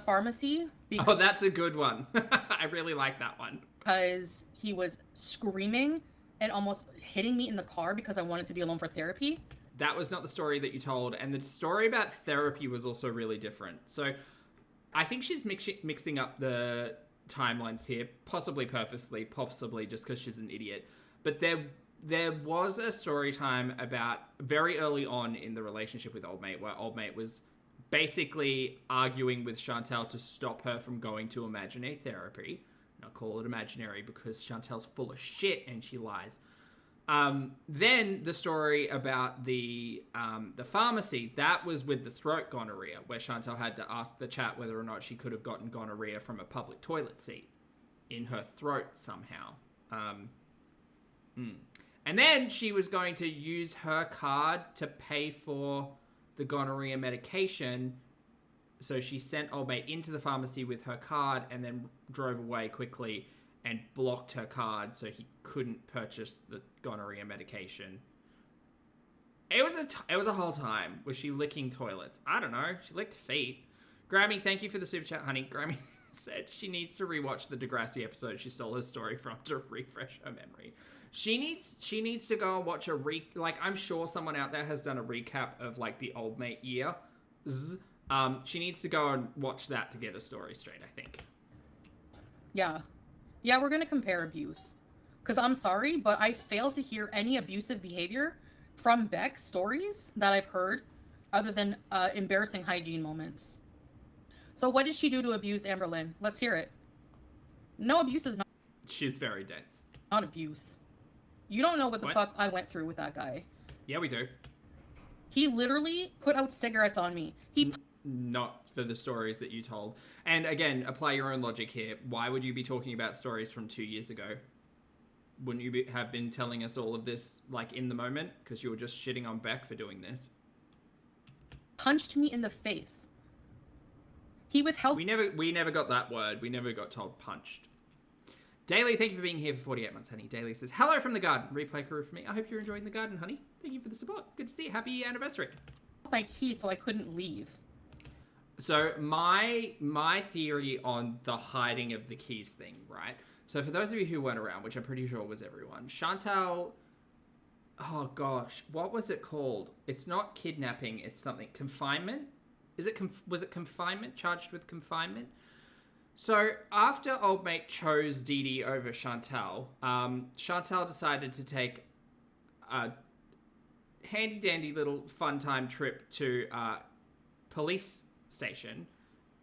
Speaker 5: pharmacy
Speaker 2: Oh, that's a good one. I really like that one.
Speaker 5: because he was screaming and almost hitting me in the car because I wanted to be alone for therapy.
Speaker 2: That was not the story that you told, and the story about therapy was also really different. So I think she's mixing up the timelines here, possibly purposely, possibly just because she's an idiot. But there was a story time about very early on in the relationship with Old Mate where Old Mate was basically arguing with Shantel to stop her from going to imaginary therapy. I'll call it imaginary because Chantel's full of shit and she lies. Then the story about the pharmacy, that was with the throat gonorrhea, where Shantel had to ask the chat whether or not she could have gotten gonorrhea from a public toilet seat in her throat somehow. And then she was going to use her card to pay for the gonorrhea medication. So she sent Old Mate into the pharmacy with her card and then drove away quickly and blocked her card so he couldn't purchase the gonorrhea medication. It was a whole time. Was she licking toilets? I don't know. She licked feet. Grammy, thank you for the super chat, honey. Grammy said she needs to rewatch the Degrassi episode she stole her story from to refresh her memory. She needs to go and watch I'm sure someone out there has done a recap of like the Old Mate year. She needs to go and watch that to get her story straight, I think.
Speaker 5: Yeah. Yeah, we're going to compare abuse. Because I'm sorry, but I fail to hear any abusive behavior from Beck's stories that I've heard other than embarrassing hygiene moments. So what did she do to abuse Amberlynn? Let's hear it. No, abuse is
Speaker 2: She's very dense.
Speaker 5: not abuse. You don't know what the
Speaker 2: What?
Speaker 5: fuck I went through with that guy.
Speaker 2: Yeah, we do.
Speaker 5: He literally put out cigarettes on me. He
Speaker 2: Not for the stories that you told. And again, apply your own logic here. Why would you be talking about stories from 2 years ago? Wouldn't you have been telling us all of this, like, in the moment? Because you were just shitting on Beck for doing this.
Speaker 5: punched me in the face. He withheld.
Speaker 2: We never got that word. We never got told punched. Daily, thank you for being here for 48 months, honey. Daily says, hello from the garden. Replay crew for me. I hope you're enjoying the garden, honey. Thank you for the support. Good to see you. Happy anniversary.
Speaker 5: my key so I couldn't leave.
Speaker 2: So my theory on the hiding of the keys thing, right? So for those of you who weren't around, which I'm pretty sure was everyone, Shantel, oh gosh, what was it called? It's not kidnapping, it's something, confinement? Was it confinement? Charged with confinement? So after old mate chose Dee Dee over Shantel, Shantel decided to take a handy dandy little fun time trip to police station.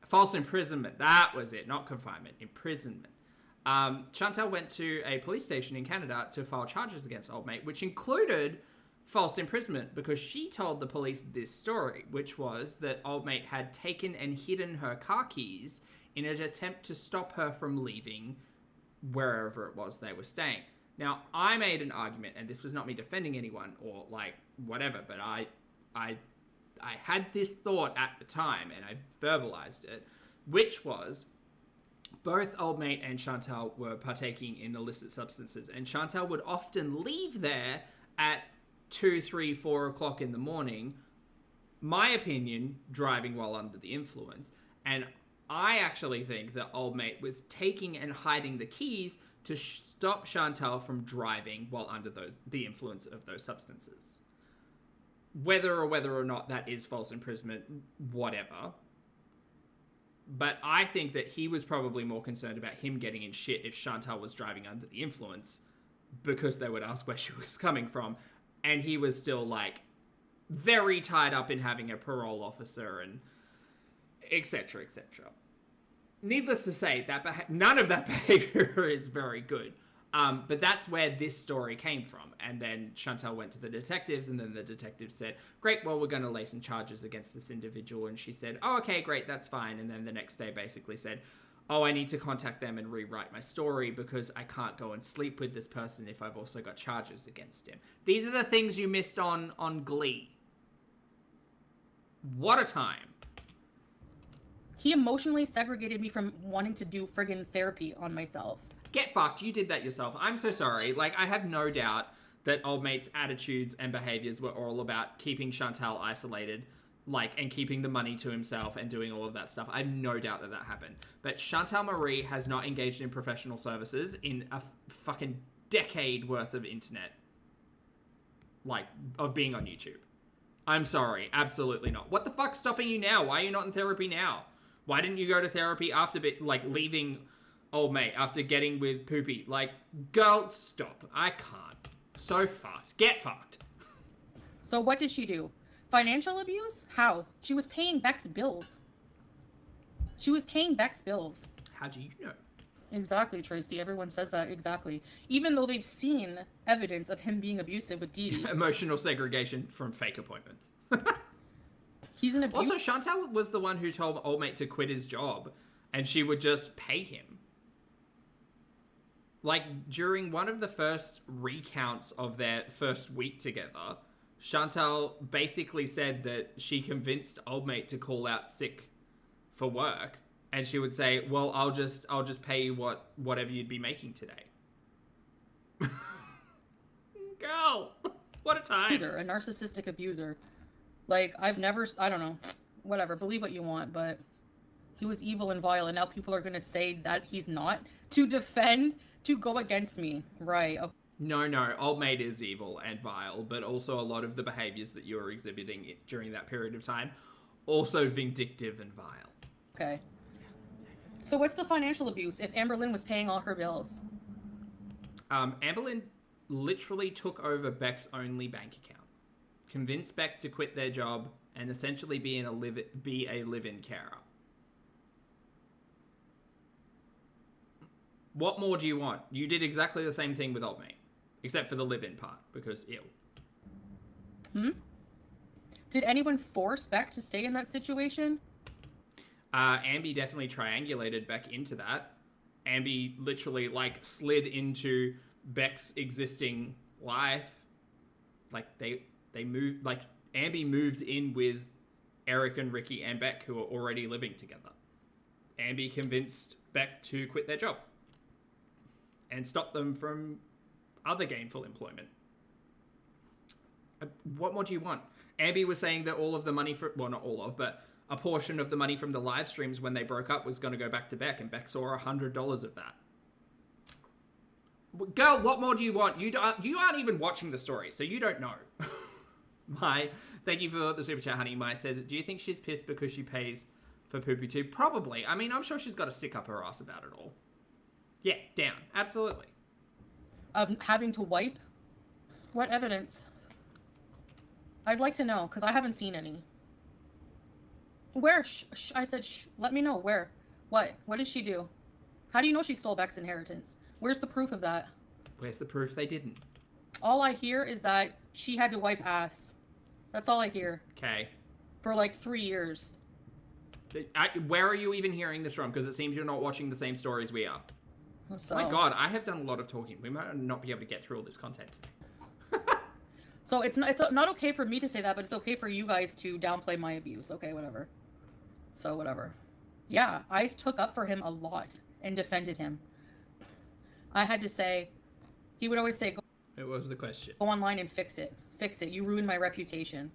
Speaker 2: False imprisonment, that was it, not confinement, imprisonment. Shantel went to a police station in Canada to file charges against old mate, which included false imprisonment, because she told the police this story, which was that old mate had taken and hidden her car keys in an attempt to stop her from leaving wherever it was they were staying. Now, I made an argument, and this was not me defending anyone or like whatever, but I had this thought at the time, and I verbalized it, which was both old mate and Shantel were partaking in illicit substances, and Shantel would often leave there at 2, 3, 4 o'clock in the morning, my opinion, driving while under the influence. And I actually think that old mate was taking and hiding the keys to stop Shantel from driving while under the influence of those substances. Whether or not that is false imprisonment, whatever. But I think that he was probably more concerned about him getting in shit if Shantel was driving under the influence, because they would ask where she was coming from. And he was still, like, very tied up in having a parole officer and etc., etc. Needless to say, none of that behavior is very good. But that's where this story came from. And then Shantel went to the detectives, and then the detectives said, great, well, we're going to lay some charges against this individual. And she said, oh, okay, great, that's fine. And then the next day basically said, oh, I need to contact them and rewrite my story because I can't go and sleep with this person if I've also got charges against him. These are the things you missed on Glee. What a time.
Speaker 5: He emotionally segregated me from wanting to do friggin' therapy on myself.
Speaker 2: Get fucked. You did that yourself. I'm so sorry. Like, I have no doubt that old mate's attitudes and behaviors were all about keeping Shantel isolated, like, and keeping the money to himself and doing all of that stuff. I have no doubt that that happened. But Shantel Marie has not engaged in professional services in a fucking decade worth of internet, like, of being on YouTube. I'm sorry. Absolutely not. What the fuck's stopping you now? Why are you not in therapy now? Why didn't you go to therapy after, leaving old mate, after getting with Poopy? Like, girl, stop. I can't. So fucked. Get fucked.
Speaker 5: So what did she do? Financial abuse? How? She was paying Beck's bills.
Speaker 2: How do you know?
Speaker 5: Exactly, Tracy. Everyone says that. Exactly. Even though they've seen evidence of him being abusive with Dee Dee.
Speaker 2: Emotional segregation from fake appointments.
Speaker 5: He's an abuser.
Speaker 2: Also, Shantel was the one who told old mate to quit his job, and she would just pay him. Like, during one of the first recounts of their first week together, Shantel basically said that she convinced old mate to call out sick for work, and she would say, well, I'll just pay you whatever you'd be making today. Girl, what a time.
Speaker 5: A narcissistic abuser. Like, I don't know, whatever, believe what you want, but he was evil and vile, and now people are going to say that he's not, to go against me. Right. Okay.
Speaker 2: No, old mate is evil and vile, but also a lot of the behaviors that you were exhibiting during that period of time, also vindictive and vile.
Speaker 5: Okay. So what's the financial abuse if Amberlynn was paying all her bills?
Speaker 2: Amberlynn literally took over Beck's only bank account, convinced Beck to quit their job, and essentially be a live-in carer. What more do you want? You did exactly the same thing with old mate, except for the live-in part, because ew.
Speaker 5: Did anyone force Beck to stay in that situation?
Speaker 2: Ambi definitely triangulated Beck into that. Ambi literally, like, slid into Beck's existing life. Like, they moved, like, Ambi moved in with Eric and Ricky and Beck, who are already living together. Ambi convinced Beck to quit their job and stop them from other gainful employment. What more do you want? Ambi was saying that all of the money for, well, not all of, but a portion of the money from the live streams when they broke up was going to go back to Beck, and Beck saw $100 of that. Girl, what more do you want? You aren't even watching the story, so you don't know. Thank you for the super chat, honey. Mai says, do you think she's pissed because she pays for Poopy Tube? Probably. I mean, I'm sure she's got a stick up her ass about it all. Yeah, down. Absolutely.
Speaker 5: Of having to wipe? What evidence? I'd like to know, because I haven't seen any. Where? I said, let me know. Where? What? What did she do? How do you know she stole Beck's inheritance? Where's the proof of that?
Speaker 2: Where's the proof they didn't?
Speaker 5: All I hear is that she had to wipe ass. That's all I hear.
Speaker 2: Okay.
Speaker 5: For like 3 years.
Speaker 2: Where are you even hearing this from? Because it seems you're not watching the same stories we are.
Speaker 5: So,
Speaker 2: My God, I have done a lot of talking. We might not be able to get through all this content today.
Speaker 5: So it's not okay for me to say that, but it's okay for you guys to downplay my abuse. Okay, whatever. So whatever. Yeah, I took up for him a lot and defended him. I had to say, he would always say,
Speaker 2: What was the question?
Speaker 5: go online and fix it. Fix it. You ruined my reputation.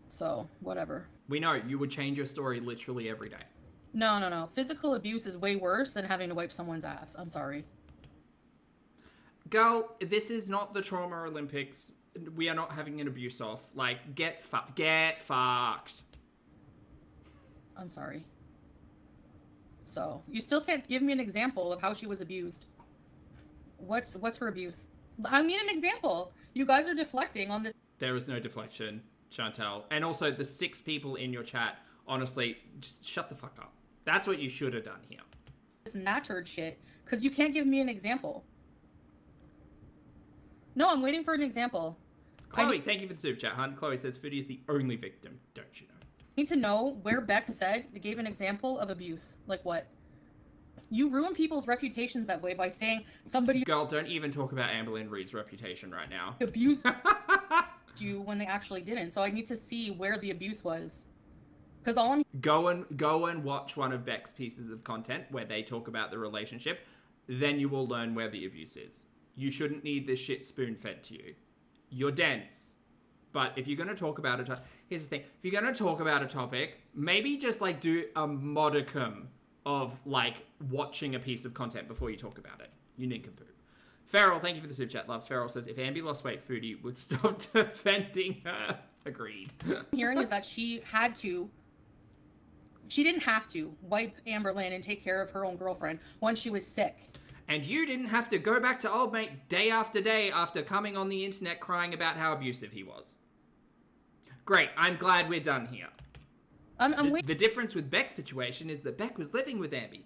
Speaker 5: So, whatever.
Speaker 2: We know you would change your story literally every day.
Speaker 5: No. Physical abuse is way worse than having to wipe someone's ass. I'm sorry.
Speaker 2: Girl, this is not the Trauma Olympics. We are not having an abuse off. Like, get fucked.
Speaker 5: I'm sorry. So, you still can't give me an example of how she was abused. What's her abuse? I mean an example. You guys are deflecting on this.
Speaker 2: There was no deflection, Shantel. And also, the 6 people in your chat, honestly, just shut the fuck up. That's what you should have done here.
Speaker 5: This nattered shit, because you can't give me an example. No, I'm waiting for an example.
Speaker 2: Chloe, thank you for the super chat, hun. Chloe says, Foodie is the only victim, don't you know?
Speaker 5: I need to know where Beck gave an example of abuse. Like what? You ruin people's reputations that way by saying somebody
Speaker 2: Girl, don't even talk about Amberlynn Reid's reputation right now.
Speaker 5: abused you when they actually didn't. So I need to see where the abuse was. Because all I'm
Speaker 2: Go and watch one of Beck's pieces of content where they talk about the relationship. Then you will learn where the abuse is. You shouldn't need this shit spoon-fed to you. You're dense. But if you're going to talk about it, here's the thing. If you're going to talk about a topic, maybe just like do a modicum of like watching a piece of content before you talk about it. You nincompoop. Farrell, thank you for the super chat, love. Farrell says, if Ambi lost weight, Foodie would stop defending her. Agreed.
Speaker 5: hearing is that she didn't have to wipe Amberlynn and take care of her own girlfriend when she was sick.
Speaker 2: And you didn't have to go back to old mate day after day after coming on the internet crying about how abusive he was. Great, I'm glad we're done here. The difference with Beck's situation is that Beck was living with Ambi.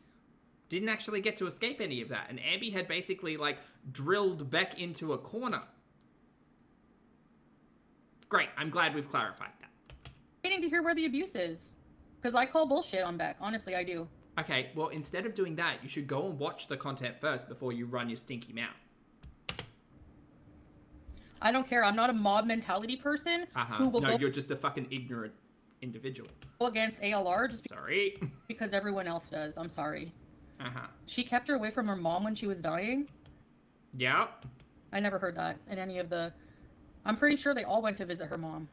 Speaker 2: Didn't actually get to escape any of that. And Ambi had basically, like, drilled Beck into a corner. Great, I'm glad we've clarified that.
Speaker 5: Waiting to hear where the abuse is. Because I call bullshit on Beck. Honestly, I do.
Speaker 2: Okay, well, instead of doing that, you should go and watch the content first before you run your stinky mouth.
Speaker 5: I don't care. I'm not a mob mentality person who will
Speaker 2: No, you're just a fucking ignorant individual.
Speaker 5: go against ALR just
Speaker 2: Sorry.
Speaker 5: because everyone else does. I'm sorry.
Speaker 2: Uh-huh.
Speaker 5: She kept her away from her mom when she was dying?
Speaker 2: Yep.
Speaker 5: I never heard that in any of the... I'm pretty sure they all went to visit her mom.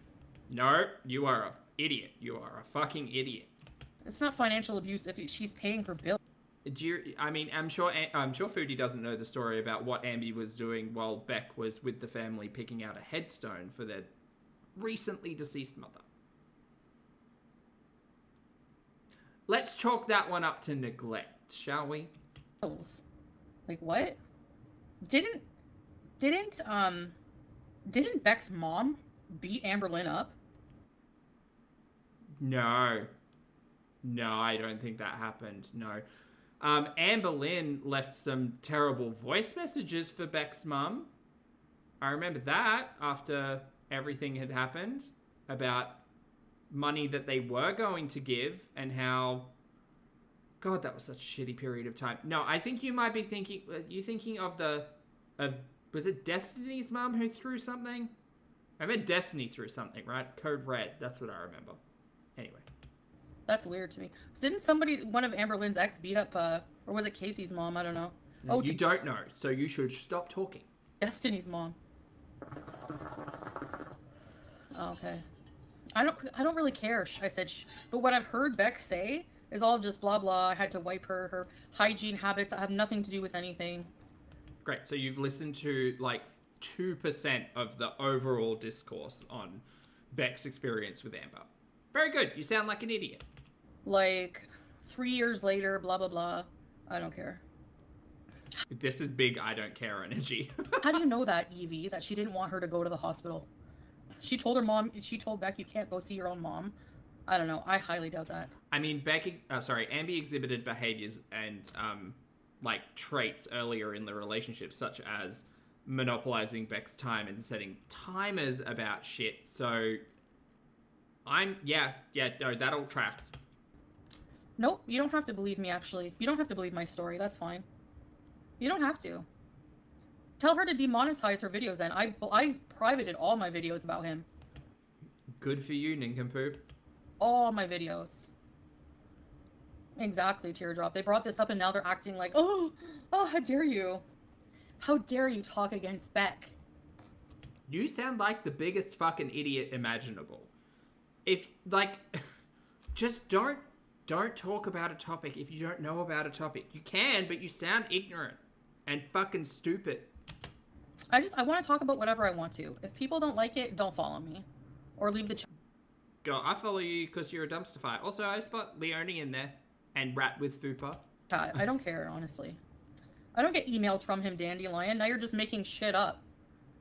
Speaker 2: No, you are a idiot. You are a fucking idiot.
Speaker 5: It's not financial abuse if she's paying her bill.
Speaker 2: I'm sure Foodie doesn't know the story about what Ambi was doing while Beck was with the family picking out a headstone for their recently deceased mother. Let's chalk that one up to neglect, shall we?
Speaker 5: Like what? Didn't Beck's mom beat Amberlynn up?
Speaker 2: No, I don't think that happened. No. Amberlynn left some terrible voice messages for Beck's mum. I remember that after everything had happened about money that they were going to give and how... God, that was such a shitty period of time. No, I think you might be thinking... you thinking of was it Destiny's mum who threw something? I meant Destiny threw something, right? Code Red. That's what I remember. Anyway.
Speaker 5: That's weird to me. Didn't one of Amberlynn's ex beat up, or was it Casey's mom? I don't know.
Speaker 2: No, you don't know, so you should stop talking.
Speaker 5: Destiny's mom. Oh, okay. I don't really care. I said, but what I've heard Beck say is all just blah blah. I had to wipe her hygiene habits that have nothing to do with anything.
Speaker 2: Great. So you've listened to like 2% of the overall discourse on Beck's experience with Amber. Very good. You sound like an idiot.
Speaker 5: Like 3 years later, blah blah blah. I don't care.
Speaker 2: This is big I don't care energy.
Speaker 5: How do you know that, Evie, that she didn't want her to go to the hospital? She told Beck you can't go see your own mom. I don't know. I highly doubt that.
Speaker 2: I mean, Amber exhibited behaviors and like traits earlier in the relationship, such as monopolizing Beck's time and setting timers about shit. So no, that all tracks.
Speaker 5: Nope, you don't have to believe me, actually. You don't have to believe my story. That's fine. You don't have to. Tell her to demonetize her videos then. I privated all my videos about him.
Speaker 2: Good for you, nincompoop.
Speaker 5: All my videos. Exactly, Teardrop. They brought this up and now they're acting like, oh, how dare you? How dare you talk against Beck?
Speaker 2: You sound like the biggest fucking idiot imaginable. If, like, just don't talk about a topic if you don't know about a topic. You can, but you sound ignorant and fucking stupid.
Speaker 5: I want to talk about whatever I want to. If people don't like it, don't follow me. Or leave the chat.
Speaker 2: Go, I follow you because you're a dumpster fire. Also, I spot Leone in there and Rat with Fupa.
Speaker 5: I don't care, honestly. I don't get emails from him, Dandelion. Now you're just making shit up.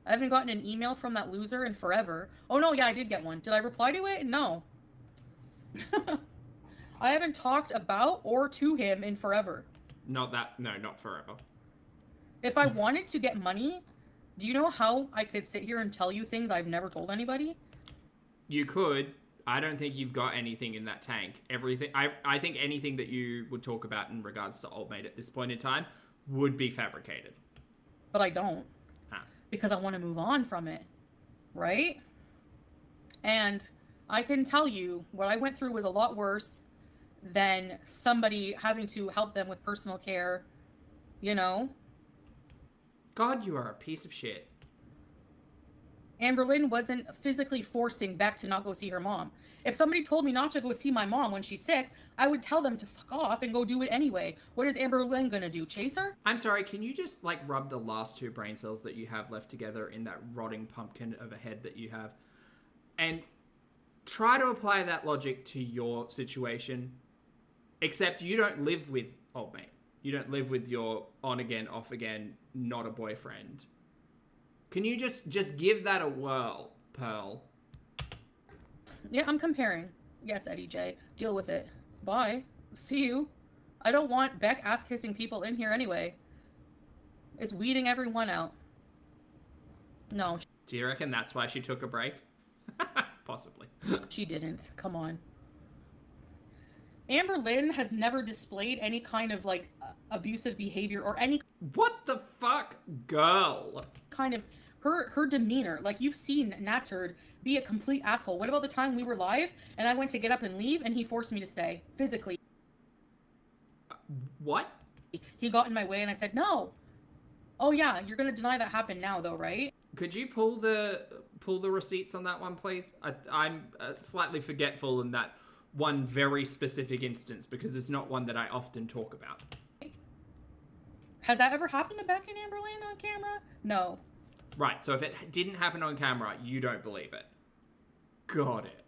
Speaker 5: I haven't gotten an email from that loser in forever. Oh no, yeah, I did get one. Did I reply to it? No. I haven't talked about or to him in forever.
Speaker 2: Not forever.
Speaker 5: If I wanted to get money, do you know how I could sit here and tell you things I've never told anybody?
Speaker 2: You could. I don't think you've got anything in that tank. Everything. I think anything that you would talk about in regards to Old Maid at this point in time would be fabricated.
Speaker 5: But I don't.
Speaker 2: Ah.
Speaker 5: Because I want to move on from it. Right? And I can tell you what I went through was a lot worse than somebody having to help them with personal care, you know?
Speaker 2: God, you are a piece of shit.
Speaker 5: Amberlynn wasn't physically forcing Beck to not go see her mom. If somebody told me not to go see my mom when she's sick, I would tell them to fuck off and go do it anyway. What is Amberlynn gonna do? Chase her?
Speaker 2: I'm sorry, can you just, like, rub the last 2 brain cells that you have left together in that rotting pumpkin of a head that you have? And try to apply that logic to your situation. Except you don't live with Old Mate. You don't live with your on-again, off-again, not a boyfriend. Can you just give that a whirl, Pearl?
Speaker 5: Yeah, I'm comparing. Yes, Eddie J. Deal with it. Bye. See you. I don't want Beck ass-kissing people in here anyway. It's weeding everyone out. No.
Speaker 2: Do you reckon that's why she took a break? Possibly.
Speaker 5: She didn't. Come on. Amberlynn has never displayed any kind of, like, abusive behavior or any...
Speaker 2: What the fuck, girl?
Speaker 5: ...kind of... Her demeanor. Like, you've seen Natturd be a complete asshole. What about the time we were live and I went to get up and leave and he forced me to stay? Physically.
Speaker 2: What?
Speaker 5: He got in my way and I said, no. Oh, yeah, you're going to deny that happened now, though, right?
Speaker 2: Could you pull the receipts on that one, please? I'm slightly forgetful in that one very specific instance because it's not one that I often talk about.
Speaker 5: Has that ever happened to Beck and Amberlynn on camera? No.
Speaker 2: Right, so if it didn't happen on camera, you don't believe it. Got it.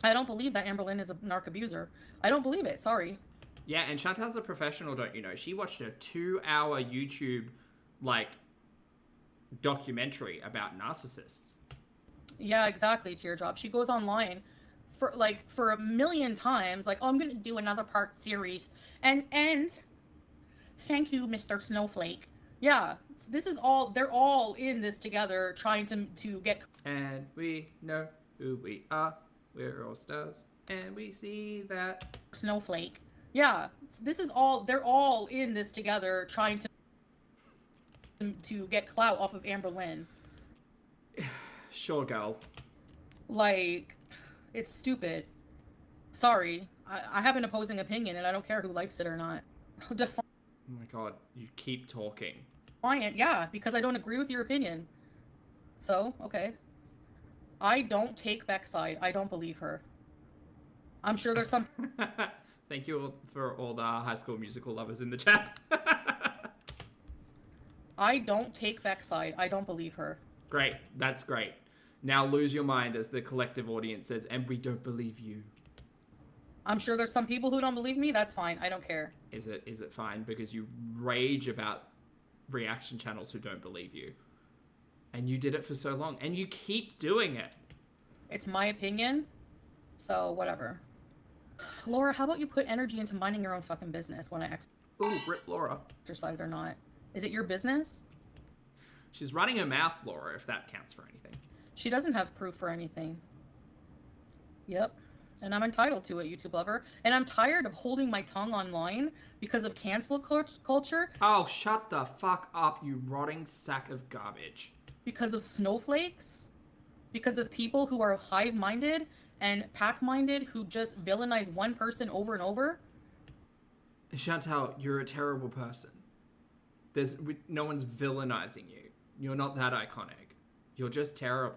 Speaker 5: I don't believe that Amberlynn is a narc abuser. I don't believe it, sorry.
Speaker 2: Yeah, and Chantel's a professional, don't you know? She watched a 2-hour YouTube, like, documentary about narcissists.
Speaker 5: Yeah, exactly, Teardrop. She goes online for a million times, like, oh, I'm gonna do another part series. And Thank you, Mr. Snowflake. Yeah, this is all, they're all in this together trying to get
Speaker 2: And we know who we are. We're all stars. And we see that.
Speaker 5: Snowflake. Yeah, this is all, they're all in this together trying to get clout off of Amberlynn.
Speaker 2: Sure, girl.
Speaker 5: Like, it's stupid. Sorry. I have an opposing opinion and I don't care who likes it or not.
Speaker 2: Oh my god, you keep talking.
Speaker 5: Defiant, yeah, because I don't agree with your opinion. So, okay. I don't take Beck's side. I don't believe her. I'm sure there's some...
Speaker 2: Thank you all for all the High School Musical lovers in the chat.
Speaker 5: I don't take Beck's side. I don't believe her.
Speaker 2: Great, that's great. Now lose your mind as the collective audience says, and we don't believe you.
Speaker 5: I'm sure there's some people who don't believe me. That's fine. I don't care.
Speaker 2: Is it fine because you rage about reaction channels who don't believe you? And you did it for so long, and you keep doing it.
Speaker 5: It's my opinion, so whatever. Laura, how about you put energy into minding your own fucking business when I
Speaker 2: Ooh, rip Laura.
Speaker 5: exercise or not? Is it your business?
Speaker 2: She's running her mouth, Laura, if that counts for anything.
Speaker 5: She doesn't have proof for anything. Yep. And I'm entitled to it, YouTube lover. And I'm tired of holding my tongue online because of cancel culture.
Speaker 2: Oh, shut the fuck up, you rotting sack of garbage.
Speaker 5: Because of snowflakes. Because of people who are hive-minded and pack-minded who just villainize one person over and over.
Speaker 2: Shantel, you're a terrible person. No one's villainizing you. You're not that iconic. You're just terrible.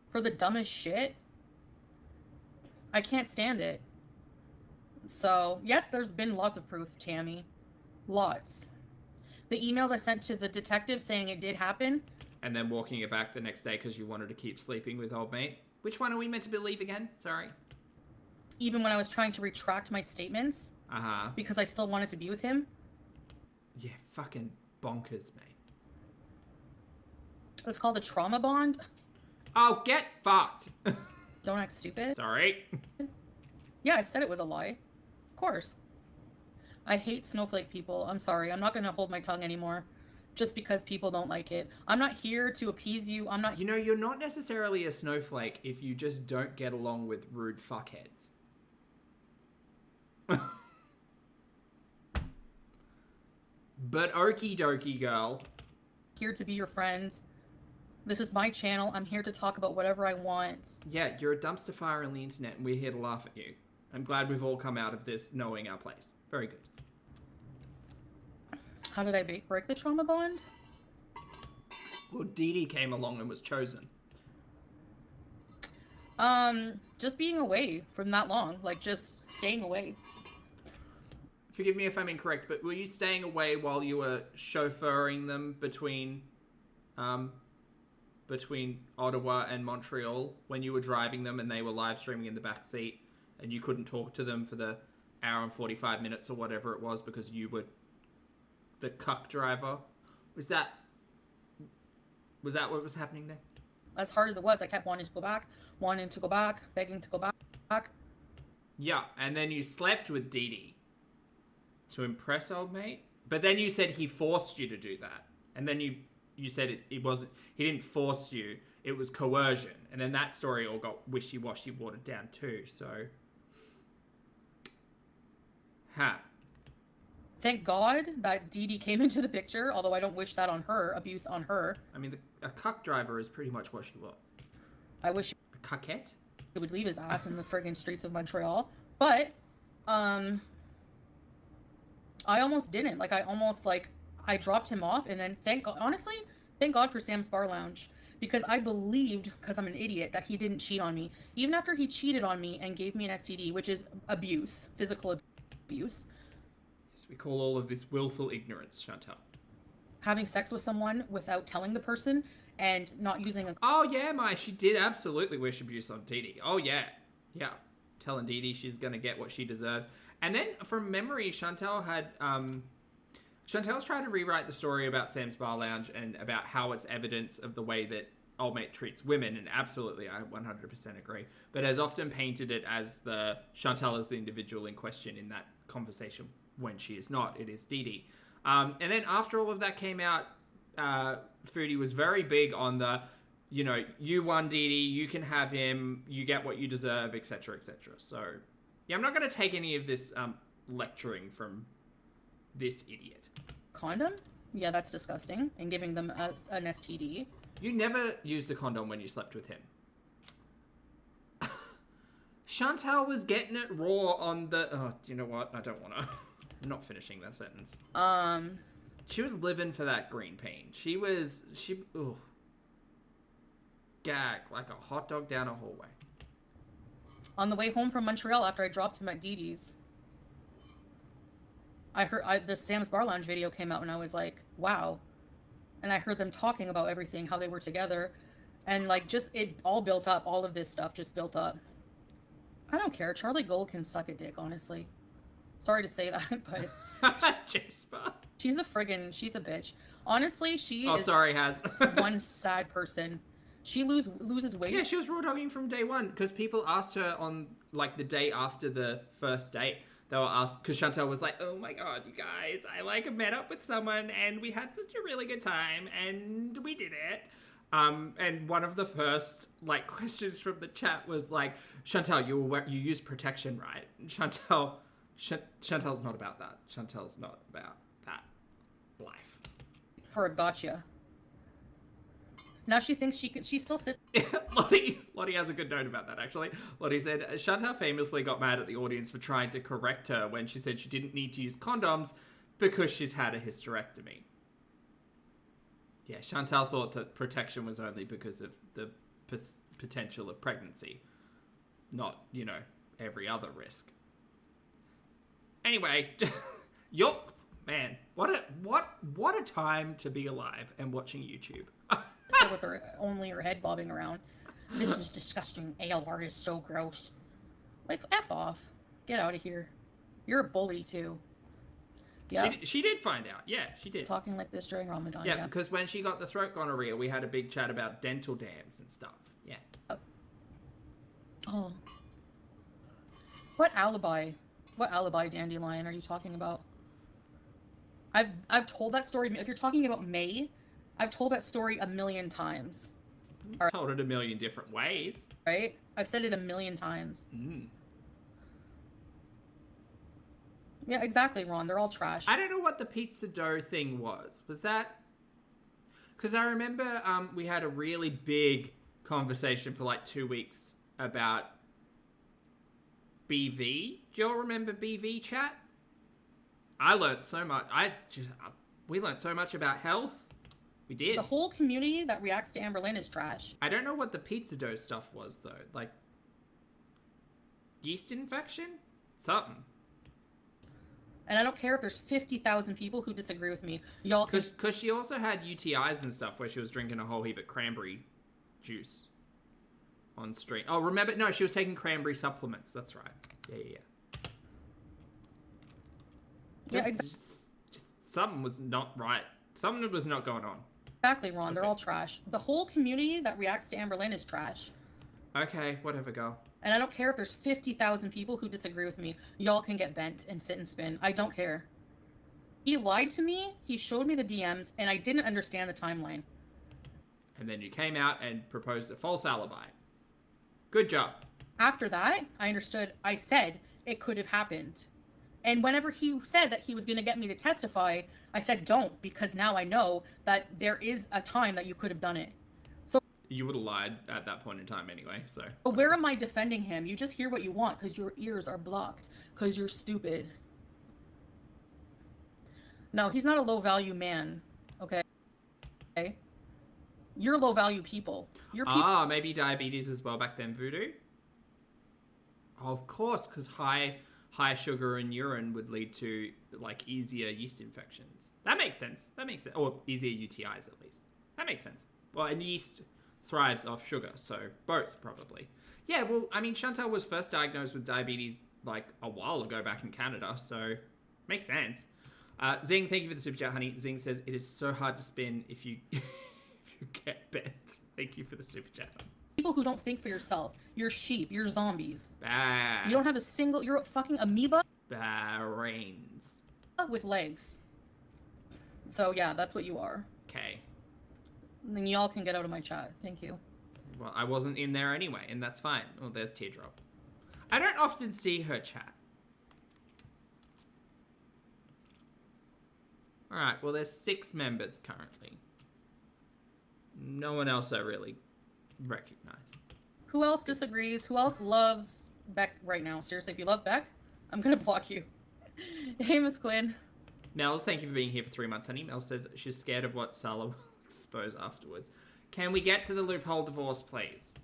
Speaker 5: For the dumbest shit. I can't stand it. So, yes, there's been lots of proof, Tammy. Lots. The emails I sent to the detective saying it did happen.
Speaker 2: And then walking it back the next day because you wanted to keep sleeping with old mate. Which one are we meant to believe again? Sorry.
Speaker 5: Even when I was trying to retract my statements.
Speaker 2: Uh-huh.
Speaker 5: Because I still wanted to be with him.
Speaker 2: Yeah, fucking bonkers, mate.
Speaker 5: It's called a trauma bond.
Speaker 2: Oh, get fucked.
Speaker 5: Don't act stupid.
Speaker 2: Sorry.
Speaker 5: Yeah, I said it was a lie. Of course. I hate snowflake people. I'm sorry. I'm not going to hold my tongue anymore. Just because people don't like it. I'm not here to appease you. I'm not...
Speaker 2: You know, you're not necessarily a snowflake if you just don't get along with rude fuckheads. But okie dokie, girl.
Speaker 5: Here to be your friend. This is my channel. I'm here to talk about whatever I want.
Speaker 2: Yeah, you're a dumpster fire on the internet and we're here to laugh at you. I'm glad we've all come out of this knowing our place. Very good.
Speaker 5: How did I break the trauma bond?
Speaker 2: Well, Dee Dee came along and was chosen.
Speaker 5: Just being away from that long. Like, just staying away.
Speaker 2: Forgive me if I'm incorrect, but were you staying away while you were chauffeuring them between Ottawa and Montreal when you were driving them and they were live streaming in the back seat and you couldn't talk to them for the hour and 45 minutes or whatever it was because you were the cuck driver? Was that what was happening there?
Speaker 5: As hard as it was, I kept wanting to go back, begging to go back.
Speaker 2: Yeah, and then you slept with Dee Dee to impress old mate, but then you said he forced you to do that, and then you said it wasn't, he didn't force you, it was coercion, and then that story all got wishy-washy watered down too, so...
Speaker 5: Thank God that Dee Dee came into the picture, although I don't wish that on her, abuse on her.
Speaker 2: I mean, a cuck driver is pretty much what she was.
Speaker 5: I wish
Speaker 2: A cuckette?
Speaker 5: he would leave his ass in the friggin' streets of Montreal, but, I almost didn't. Like, I dropped him off, and then thank God for Sam's Bar Lounge. Because I believed, because I'm an idiot, that he didn't cheat on me. Even after he cheated on me and gave me an STD, which is abuse, physical abuse.
Speaker 2: Yes, we call all of this willful ignorance, Shantel.
Speaker 5: Having sex with someone without telling the person and not using a...
Speaker 2: Oh, yeah, she did absolutely wish abuse on Dee Dee. Oh, yeah. Yeah. Telling Dee Dee she's going to get what she deserves. And then, from memory, Shantel's tried to rewrite the story about Sam's Bar Lounge and about how it's evidence of the way that old mate treats women, and absolutely, I 100% agree. But has often painted it as Shantel as the individual in question in that conversation when she is not. It is Dee Dee. And then after all of that came out, Foodie was very big on the, you know, you won Dee Dee, you can have him, you get what you deserve, etc., etc. So, yeah, I'm not going to take any of this lecturing from this idiot.
Speaker 5: Condom? Yeah, that's disgusting. And giving them an STD.
Speaker 2: You never used a condom when you slept with him. Shantel was getting it raw on the... Oh, you know what? I don't want to... I'm not finishing that sentence. She was living for that green pain. She... Ugh. Gagged like a hot dog down a hallway.
Speaker 5: On the way home from Montreal after I dropped him at Dee Dee's, I heard the Sam's Bar Lounge video came out and I was like, wow. And I heard them talking about everything, how they were together. And like, just, it all built up. All of this stuff just built up. I don't care. Charlie Gold can suck a dick, honestly. Sorry to say that, but...
Speaker 2: Jasper.
Speaker 5: She's a bitch. Honestly, she is
Speaker 2: sorry, Has.
Speaker 5: one sad person. She loses weight.
Speaker 2: Yeah, she was raw dogging from day one because people asked her on like the day after the first date. They were asked because Shantel was like, "Oh my god, you guys! I like met up with someone and we had such a really good time and we did it." And one of the first like questions from the chat was like, "Shantel, you use protection, right?" And Shantel's not about that. Shantel's not about that life.
Speaker 5: For a gotcha. Now she thinks she still sits.
Speaker 2: Lottie has a good note about that, actually. Lottie said, Shantel famously got mad at the audience for trying to correct her when she said she didn't need to use condoms because she's had a hysterectomy. Yeah, Shantel thought that protection was only because of the potential of pregnancy, not, you know, every other risk. Anyway, man, what a time to be alive and watching YouTube.
Speaker 5: with her head bobbing around. This is disgusting. ALR is so gross. Like, F off. Get out of here. You're a bully, too. Yeah.
Speaker 2: She did find out. Yeah, she did.
Speaker 5: Talking like this during Ramadan.
Speaker 2: Yeah, because when she got the throat gonorrhea, we had a big chat about dental dams and stuff. Yeah.
Speaker 5: Oh. What alibi, Dandelion, are you talking about? I've told that story. If you're talking about May, I've told that story a million times.
Speaker 2: I've told it a million different ways.
Speaker 5: Right? I've said it a million times.
Speaker 2: Mm.
Speaker 5: Yeah, exactly, Ron. They're all trash.
Speaker 2: I don't know what the pizza dough thing was. Was that... Because I remember we had a really big conversation for like 2 weeks about BV. Do you all remember BV chat? I learned so much. We learned so much about health. We did.
Speaker 5: The whole community that reacts to Amberlynn is trash.
Speaker 2: I don't know what the pizza dough stuff was, though. Like, yeast infection? Something.
Speaker 5: And I don't care if there's 50,000 people who disagree with me. Y'all can...
Speaker 2: Because she also had UTIs and stuff where she was drinking a whole heap of cranberry juice on stream. Oh, remember? No, she was taking cranberry supplements. That's right. Yeah. Just something was not right. Something was not going on.
Speaker 5: Exactly, Ron. Okay. They're all trash. The whole community that reacts to Amberlynn is trash.
Speaker 2: Okay, whatever, go.
Speaker 5: And I don't care if there's 50,000 people who disagree with me. Y'all can get bent and sit and spin. I don't care. He lied to me, he showed me the DMs, and I didn't understand the timeline.
Speaker 2: And then you came out and proposed a false alibi. Good job.
Speaker 5: After that, I understood. I said it could have happened. And whenever he said that he was going to get me to testify, I said don't, because now I know that there is a time that you could have done it. So
Speaker 2: you would have lied at that point in time anyway, so.
Speaker 5: But where am I defending him? You just hear what you want because your ears are blocked, because you're stupid. No, he's not a low-value man, okay? You're low-value people. You're people.
Speaker 2: Ah, maybe diabetes as well back then, Voodoo? Oh, of course, because high sugar in urine would lead to, like, easier yeast infections. That makes sense. Or easier UTIs, at least. That makes sense. Well, and yeast thrives off sugar, so both, probably. Yeah, well, I mean, Shantel was first diagnosed with diabetes, like, a while ago back in Canada, so makes sense. Zing, thank you for the super chat, honey. Zing says, it is so hard to spin if you if you get bent. Thank you for the super chat.
Speaker 5: People who don't think for yourself. You're sheep. You're zombies.
Speaker 2: Bah.
Speaker 5: You don't have a single... You're a fucking amoeba.
Speaker 2: Brains.
Speaker 5: With legs. So yeah, that's what you are.
Speaker 2: Okay.
Speaker 5: And then y'all can get out of my chat. Thank you.
Speaker 2: Well, I wasn't in there anyway, and that's fine. Oh, there's Teardrop. I don't often see her chat. Alright, well, there's 6 members currently. No one else I really recognize.
Speaker 5: Who else disagrees? Who else loves Beck right now? Seriously, if you love Beck, I'm gonna block you. Hey, Miss Quinn.
Speaker 2: Mel's, thank you for being here for 3 months, honey. Mel says she's scared of what Salah will expose afterwards. Can we get to the loophole divorce, please?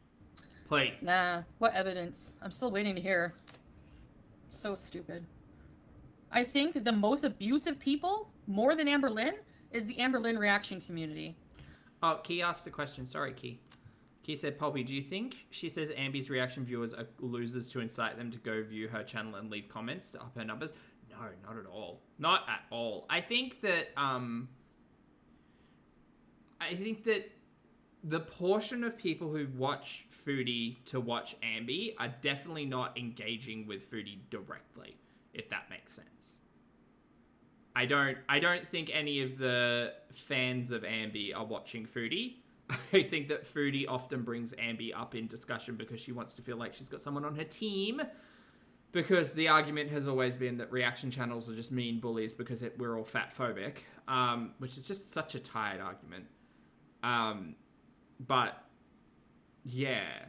Speaker 2: Please.
Speaker 5: Nah, what evidence? I'm still waiting to hear. So stupid. I think the most abusive people, more than Amberlynn, is the Amberlynn reaction community.
Speaker 2: Oh, Key asked a question. Sorry, Key. Key said, Poppy, do you think she says Ambi's reaction viewers are losers to incite them to go view her channel and leave comments to up her numbers? No, not at all. Not at all. I think that the portion of people who watch Foodie to watch Ambi are definitely not engaging with Foodie directly, if that makes sense. I don't think any of the fans of Ambi are watching Foodie. I think that Foodie often brings Ambi up in discussion because she wants to feel like she's got someone on her team. Because the argument has always been that reaction channels are just mean bullies because we're all fat phobic, which is just such a tired argument. But yeah,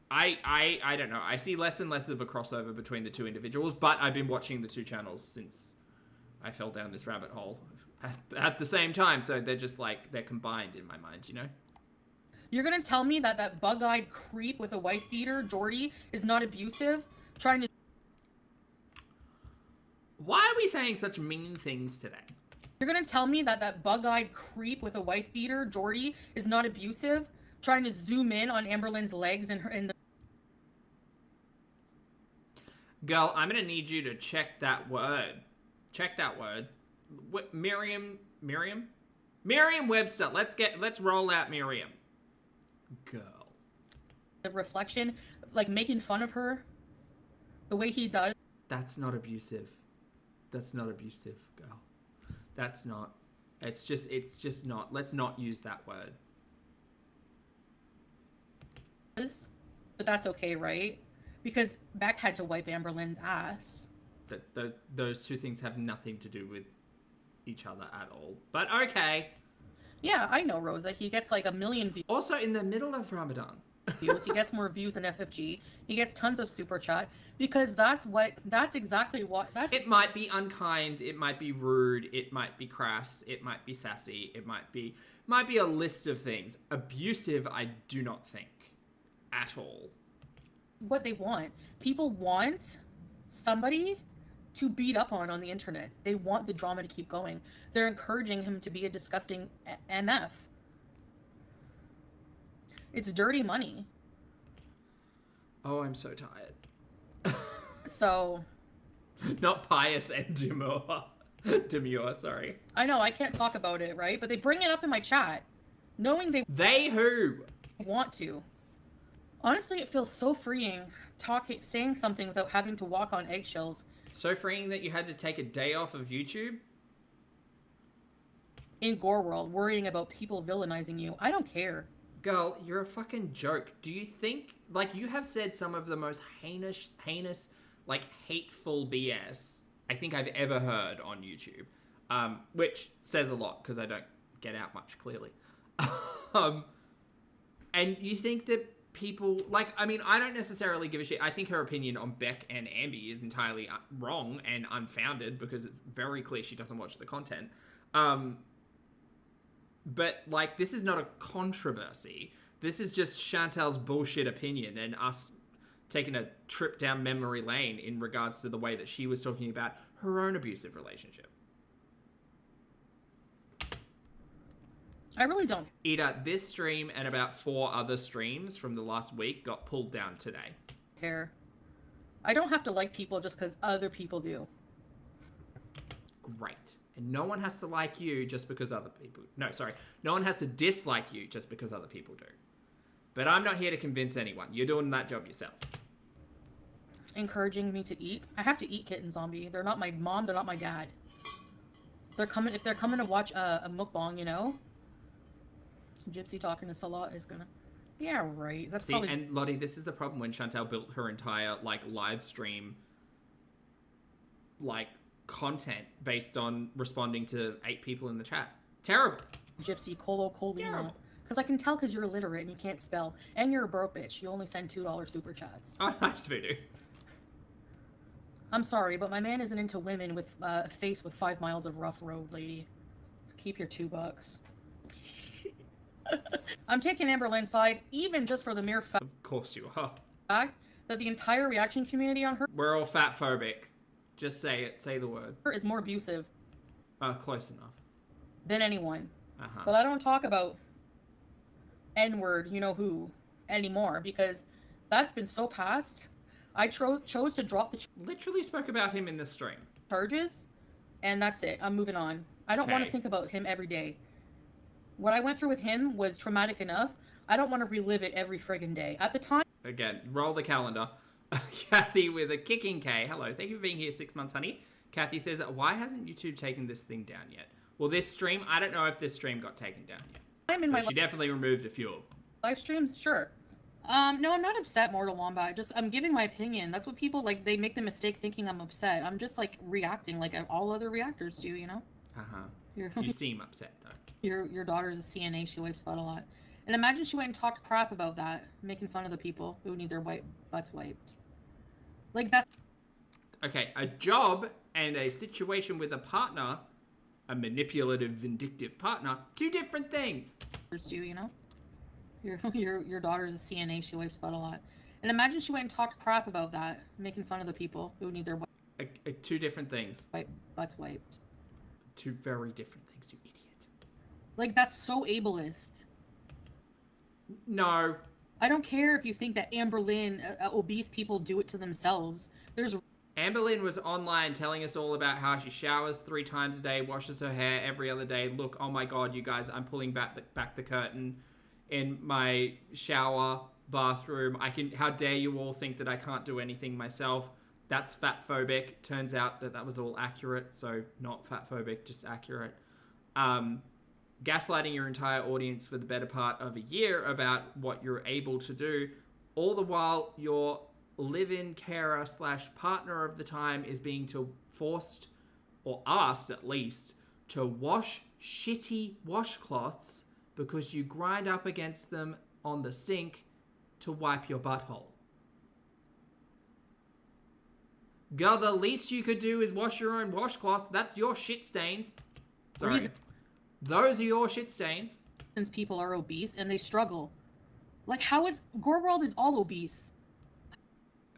Speaker 2: I don't know. I see less and less of a crossover between the two individuals, but I've been watching the two channels since I fell down this rabbit hole at the same time. So they're just like, they're combined in my mind, you know?
Speaker 5: You're gonna tell me that that bug-eyed creep with a wife beater, Jordy, is not abusive? Trying to...
Speaker 2: Why are we saying such mean things today?
Speaker 5: You're gonna tell me that that bug-eyed creep with a wife beater, Jordy, is not abusive? Trying to zoom in on Amberlynn's legs and her in the...
Speaker 2: Girl, I'm gonna need you to check that word. Check that word. What, Merriam-Webster. Let's roll out Merriam. Girl.
Speaker 5: the reflection, like making fun of her, the way he does.
Speaker 2: That's not abusive. That's not abusive, girl. That's not. It's just not. Let's not use that word.
Speaker 5: But that's okay, right? Because Beck had to wipe Amberlynn's ass.
Speaker 2: Those two things have nothing to do with each other at all. But okay.
Speaker 5: Yeah, I know, Rosa. He gets like 1 million views.
Speaker 2: Also, in the middle of Ramadan.
Speaker 5: He gets more views than FFG. He gets tons of super chat because that's exactly what.
Speaker 2: It might be unkind. It might be rude. It might be crass. It might be sassy. It might be a list of things. Abusive, I do not think at all.
Speaker 5: What they want. People want somebody to beat up on the internet. They want the drama to keep going. They're encouraging him to be a disgusting MF. It's dirty money.
Speaker 2: Oh, I'm so tired.
Speaker 5: So.
Speaker 2: Not pious and demure. Demure, sorry.
Speaker 5: I know, I can't talk about it, right? But they bring it up in my chat. Knowing
Speaker 2: They who?
Speaker 5: want to. Honestly, it feels so freeing saying something without having to walk on eggshells.
Speaker 2: So freeing that you had to take a day off of YouTube?
Speaker 5: In Gore World, worrying about people villainizing you. I don't care.
Speaker 2: Girl, you're a fucking joke. Do you think, like, you have said some of the most heinous, like, hateful BS I think I've ever heard on YouTube, which says a lot because I don't get out much, clearly. And you think that people, like, I mean, I don't necessarily give a shit. I think her opinion on Beck and Ambi is entirely wrong and unfounded because it's very clear she doesn't watch the content. But, like, this is not a controversy. This is just Shantel's bullshit opinion and us taking a trip down memory lane in regards to the way that she was talking about her own abusive relationship.
Speaker 5: I really don't
Speaker 2: Ida, this stream and about 4 other streams from the last week got pulled down today.
Speaker 5: care. I don't have to like people just because other people do.
Speaker 2: Great. And no one has to like you just because other people... No, sorry. No one has to dislike you just because other people do. But I'm not here to convince anyone. You're doing that job yourself. Encouraging
Speaker 5: Me to eat. I have to eat Kitten Zombie. They're not my mom. They're not my dad. If they're coming to watch a mukbang, you know, Gypsy talking to Salah is gonna. Yeah, right. That's
Speaker 2: See,
Speaker 5: probably.
Speaker 2: and Lottie, this is the problem when Shantel built her entire like live stream like content based on responding to 8 people in the chat. Terrible.
Speaker 5: Gypsy Colo Colina.
Speaker 2: Terrible.
Speaker 5: Because I can tell because you're illiterate and you can't spell. And you're a broke bitch. You only send $2 super chats.
Speaker 2: Oh, nice Voodoo.
Speaker 5: I'm sorry, but my man isn't into women with a face with 5 miles of rough road, lady. Keep your $2. I'm taking Amberlynn's side, even just for the mere fact
Speaker 2: Of course you are.
Speaker 5: that the entire reaction community on her
Speaker 2: We're all fat phobic. Just say it. Say the word.
Speaker 5: is more abusive
Speaker 2: Close enough.
Speaker 5: than anyone.
Speaker 2: Uh-huh.
Speaker 5: But I don't talk about N-word, you know who, anymore, because that's been so past. I chose to drop the
Speaker 2: Literally spoke about him in the stream.
Speaker 5: charges, and that's it. I'm moving on. I don't want to
Speaker 2: Okay.
Speaker 5: think about him every day. What I went through with him was traumatic enough. I don't want to relive it every friggin' day. At the time,
Speaker 2: Again, roll the calendar. Kathy with a kicking K. Hello, thank you for being here 6 months, honey. Kathy says, why hasn't YouTube taken this thing down yet? Well, this stream, I don't know if this stream got taken down yet.
Speaker 5: I'm in my
Speaker 2: But she definitely removed a few of them.
Speaker 5: live streams, sure. No, I'm not upset, Mortal Wombat. I'm giving my opinion. That's what people, like, they make the mistake thinking I'm upset. I'm just, like, reacting like all other reactors do, you know?
Speaker 2: Uh-huh.
Speaker 5: Your,
Speaker 2: You seem upset, though.
Speaker 5: your daughter's a CNA. She wipes butt a lot. And imagine she went and talked crap about that, making fun of the people who need their butts wiped. Like, that.
Speaker 2: Okay, a job and a situation with a partner, a manipulative, vindictive partner, 2 different things.
Speaker 5: Do you know? Your daughter's a CNA. She wipes butt a lot. And imagine she went and talked crap about that, making fun of the people who need their
Speaker 2: 2 different things.
Speaker 5: butts wiped.
Speaker 2: 2 very different things, you idiot.
Speaker 5: Like, that's so ableist.
Speaker 2: No.
Speaker 5: I don't care if you think that Amberlynn, obese people do it to themselves. There's
Speaker 2: Amberlynn was online telling us all about how she showers 3 times a day, washes her hair every other day. Look, oh my god, you guys, I'm pulling back the curtain in my shower bathroom. How dare you all think that I can't do anything myself? That's fat phobic. Turns out that was all accurate, so not fat phobic, just accurate. Gaslighting your entire audience for the better part of a year about what you're able to do, all the while your live-in carer / partner of the time is being forced, or asked at least, to wash shitty washcloths because you grind up against them on the sink to wipe your butthole. Girl, the least you could do is wash your own washcloths. That's your shit stains. Sorry. Those are your shit stains.
Speaker 5: since people are obese and they struggle. Like, how is Gore World is all obese?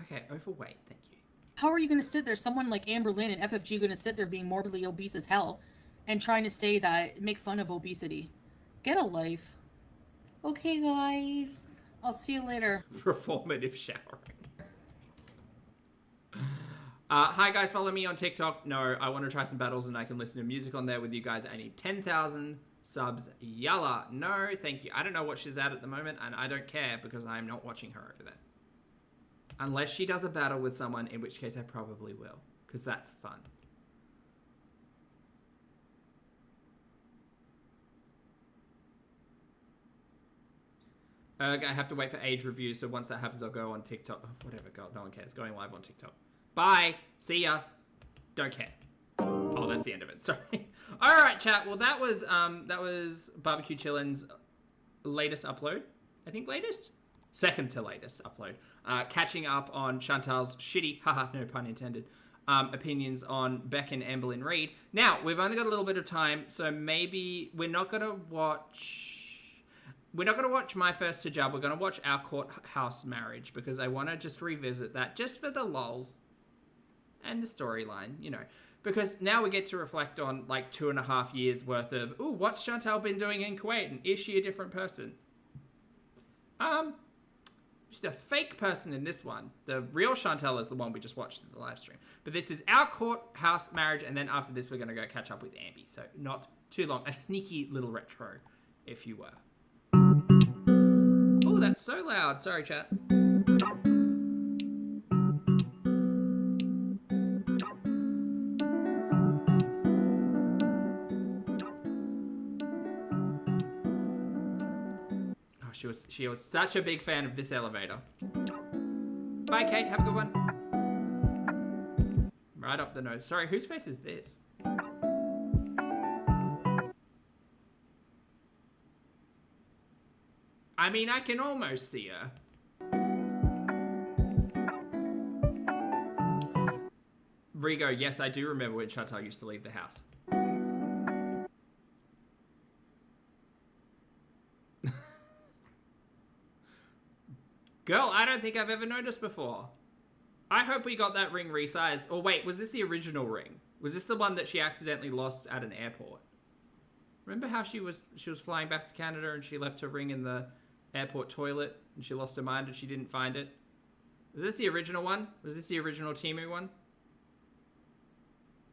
Speaker 2: Okay, overweight, thank you.
Speaker 5: How are you gonna sit there, someone like Amberlynn and FFG gonna sit there being morbidly obese as hell and trying to say that, make fun of obesity? Get a life. Okay, guys. I'll see you later.
Speaker 2: Performative showering. Hi guys, follow me on TikTok. No, I want to try some battles and I can listen to music on there with you guys. I need 10,000 subs. Yalla. No, thank you. I don't know what she's at the moment and I don't care because I'm not watching her over there. Unless she does a battle with someone, in which case I probably will. Because that's fun. I have to wait for age review, so once that happens, I'll go on TikTok. Oh, whatever, God, no one cares. Going live on TikTok. Bye. See ya. Don't care. Oh, that's the end of it. Sorry. All right, chat. Well, that was Barbecue Chillin's latest upload. I think latest? Second to latest upload. Catching up on Shantel's shitty, haha, no pun intended, opinions on Beck and Amberlynn Reid. Now, we've only got a little bit of time, so maybe we're not going to watch My First Hijab. We're going to watch Our Courthouse Marriage because I want to just revisit that just for the lols and the storyline, you know. Because now we get to reflect on like 2.5 years worth of, ooh, what's Shantel been doing in Kuwait? And is she a different person? She's a fake person in this one. The real Shantel is the one we just watched in the live stream. But this is Our Courthouse Marriage, and then after this we're going to go catch up with Ambi. So not too long. A sneaky little retro, if you were. Oh, that's so loud. Sorry, chat. She was such a big fan of this elevator. Bye, Kate. Have a good one. Right up the nose. Sorry, whose face is this? I mean, I can almost see her. Rigo, yes, I do remember when Shantel used to leave the house. Girl, I don't think I've ever noticed before. I hope we got that ring resized. Or wait, was this the original ring? Was this the one that she accidentally lost at an airport? Remember how she was flying back to Canada and she left her ring in the airport toilet and she lost her mind and she didn't find it? Was this the original one? Was this the original Temu one?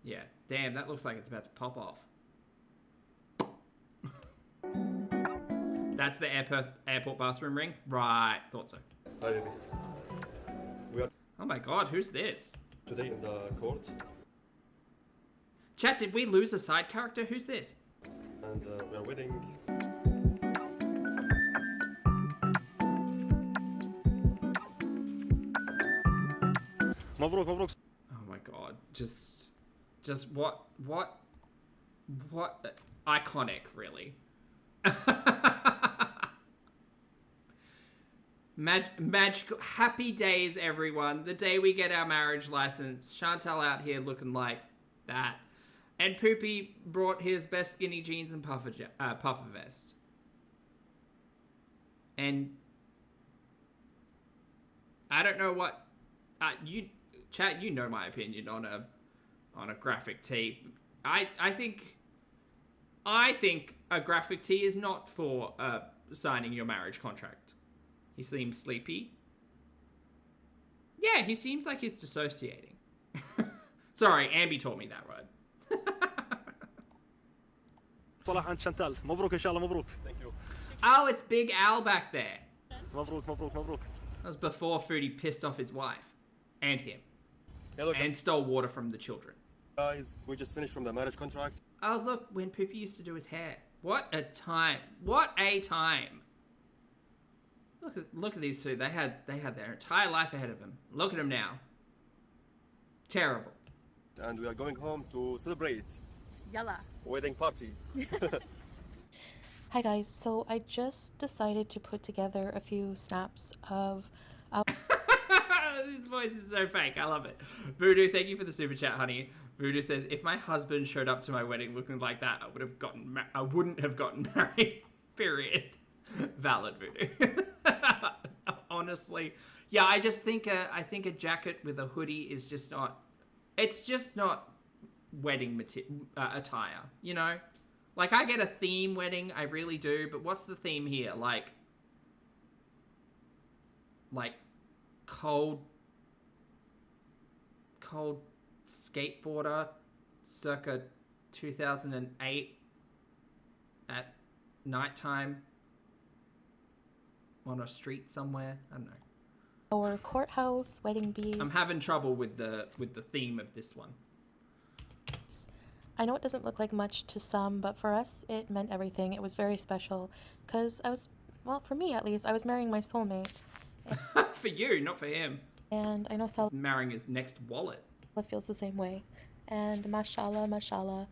Speaker 2: Yeah, damn, that looks like it's about to pop off. That's the airport bathroom ring? Right, thought so.
Speaker 7: Hi, Ruby. We are
Speaker 2: Oh my god, who's this?
Speaker 7: today in the court,
Speaker 2: Chat, did we lose a side character? Who's this?
Speaker 7: and we are waiting. مبروك مبروك.
Speaker 2: Oh my god, just what iconic, really. Magical, happy days, everyone. The day we get our marriage license. Shantel out here looking like that. And Poopy brought his best skinny jeans and puffer vest. And I don't know what chat, you know my opinion on a graphic tee. I think a graphic tee is not for signing your marriage contract. He seems sleepy. Yeah, he seems like he's dissociating. Sorry, Ambi taught me that word.
Speaker 7: صلاح عند شانتال. مبروك إن شاء الله مبروك. Thank you.
Speaker 2: Oh, it's Big Al back there.
Speaker 7: مبروك مبروك مبروك.
Speaker 2: That was before Foodie pissed off his wife. And him.
Speaker 7: Hello
Speaker 2: And stole water from the children.
Speaker 7: guys, we just finished from the marriage contract.
Speaker 2: Oh, look, when Poopy used to do his hair. What a time. What a time. Look at these two. They had their entire life ahead of them. Look at them now. Terrible.
Speaker 7: And we are going home to celebrate
Speaker 8: Yalla.
Speaker 7: wedding party.
Speaker 9: Hi guys, so I just decided to put together a few snaps of
Speaker 2: His voice is so fake. I love it. Voodoo, thank you for the super chat, honey. Voodoo says, if my husband showed up to my wedding looking like that, I wouldn't have gotten married. Period. Valid, Voodoo. Honestly, yeah, I just think a jacket with a hoodie is just not. It's just not wedding attire, you know? Like, I get a theme wedding, I really do, but what's the theme here? Like cold skateboarder circa 2008 at nighttime on a street somewhere. I don't know.
Speaker 9: our courthouse wedding bees.
Speaker 2: I'm having trouble with the theme of this one.
Speaker 9: I know it doesn't look like much to some, but for us, it meant everything. It was very special because for me at least, I was marrying my soulmate.
Speaker 2: For you, not for him.
Speaker 9: And I know
Speaker 2: He's
Speaker 9: Sal
Speaker 2: marrying his next wallet.
Speaker 9: feels the same way. And mashallah, mashallah,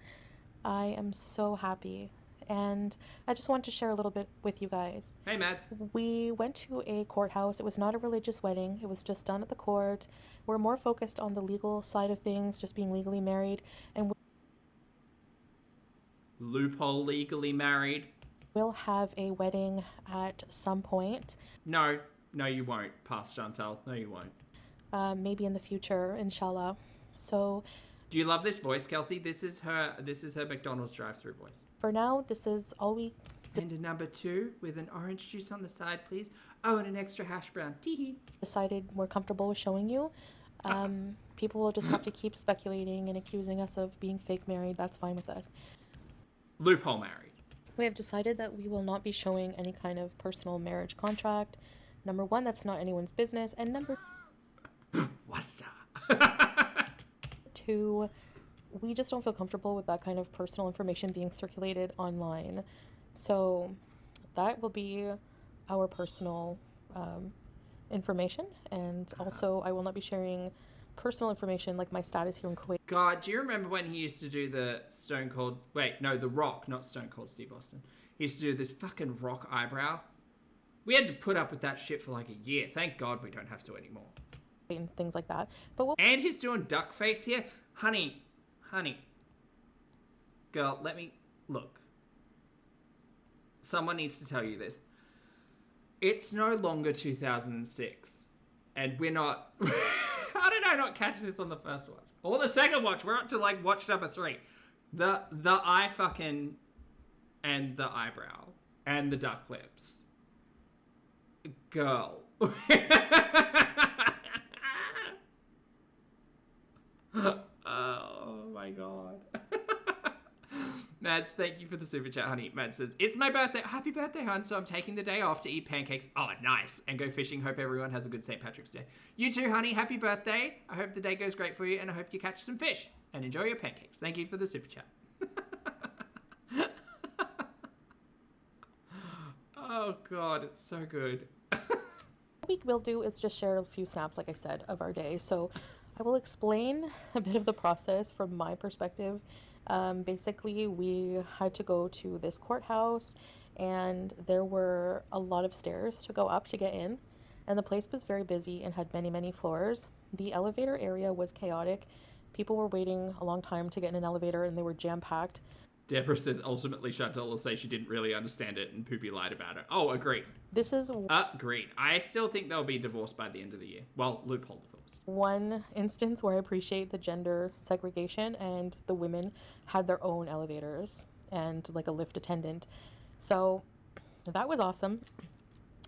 Speaker 9: I am so happy. And I just want to share a little bit with you guys.
Speaker 2: Hey, Mads.
Speaker 9: We went to a courthouse. It was not a religious wedding. It was just done at the court. We're more focused on the legal side of things, just being legally married. And
Speaker 2: Loophole legally married.
Speaker 9: we'll have a wedding at some point.
Speaker 2: No, you won't. Pass, Shantel. No, you won't.
Speaker 9: Maybe in the future, inshallah. So
Speaker 2: Do you love this voice, Kelsey? This is her McDonald's drive-through voice.
Speaker 9: for now, this is all we
Speaker 2: And a number 2 with an orange juice on the side, please. Oh, and an extra hash brown. Tee-hee.
Speaker 9: decided we're comfortable with showing you. People will just have to keep speculating and accusing us of being fake married. That's fine with us.
Speaker 2: Loophole married.
Speaker 9: We have decided that we will not be showing any kind of personal marriage contract. Number one, that's not anyone's business. And number
Speaker 2: Wasta.
Speaker 9: two, we just don't feel comfortable with that kind of personal information being circulated online. So that will be our personal information, and also I will not be sharing personal information like my status here in Kuwait.
Speaker 2: God, do you remember when he used to do the Stone Cold... Wait, no, The Rock, not Stone Cold Steve Austin. He used to do this fucking rock eyebrow. We had to put up with that shit for like a year. Thank God we don't have to anymore.
Speaker 9: And things like that. But
Speaker 2: and he's doing duck face here. Honey. Girl, let me... Look. Someone needs to tell you this. It's no longer 2006. And we're not... How did I not catch this on the first watch? Or the second watch. We're up to like watch number 3. The eye fucking... And the eyebrow. And the duck lips. Girl. Oh my God. Mads, thank you for the super chat, honey. Mads says, it's my birthday. Happy birthday, hon. So I'm taking the day off to eat pancakes. Oh, nice. And go fishing. Hope everyone has a good St. Patrick's Day. You too, honey. Happy birthday. I hope the day goes great for you, and I hope you catch some fish and enjoy your pancakes. Thank you for the super chat. Oh God, it's so good.
Speaker 9: What we'll do is just share a few snaps, like I said, of our day. So I will explain a bit of the process from my perspective. Basically, we had to go to this courthouse, and there were a lot of stairs to go up to get in, and the place was very busy and had many floors. The elevator area was chaotic. People were waiting a long time to get in an elevator, and they were jam-packed.
Speaker 2: Deborah says, ultimately, Shantel will say she didn't really understand it and Poopy lied about it. Oh, agreed.
Speaker 9: This is...
Speaker 2: Agreed. I still think they'll be divorced by the end of the year. Well, loophole divorce.
Speaker 9: One instance where I appreciate the gender segregation, and the women had their own elevators and like a lift attendant. So that was awesome.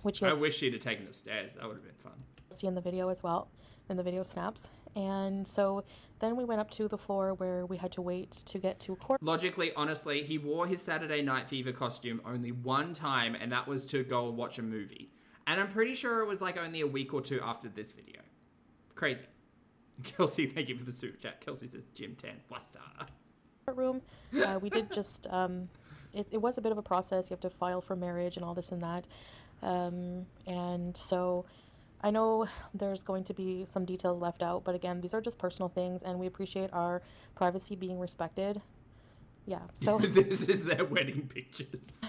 Speaker 9: Which
Speaker 2: I wish she'd have taken the stairs. That would have been fun.
Speaker 9: See in the video as well, in the video snaps. And so then we went up to the floor where we had to wait to get to court.
Speaker 2: Logically, honestly, he wore his Saturday Night Fever costume only one time, and that was to go and watch a movie. And I'm pretty sure it was like only a week or 2 after this video. Crazy. Kelsey, thank you for the super chat. Kelsey says, Gym 10, Wasta.
Speaker 9: Courtroom. We did just, it was a bit of a process. You have to file for marriage and all this and that. And so I know there's going to be some details left out, but again, these are just personal things, and we appreciate our privacy being respected. Yeah, so...
Speaker 2: This is their wedding pictures.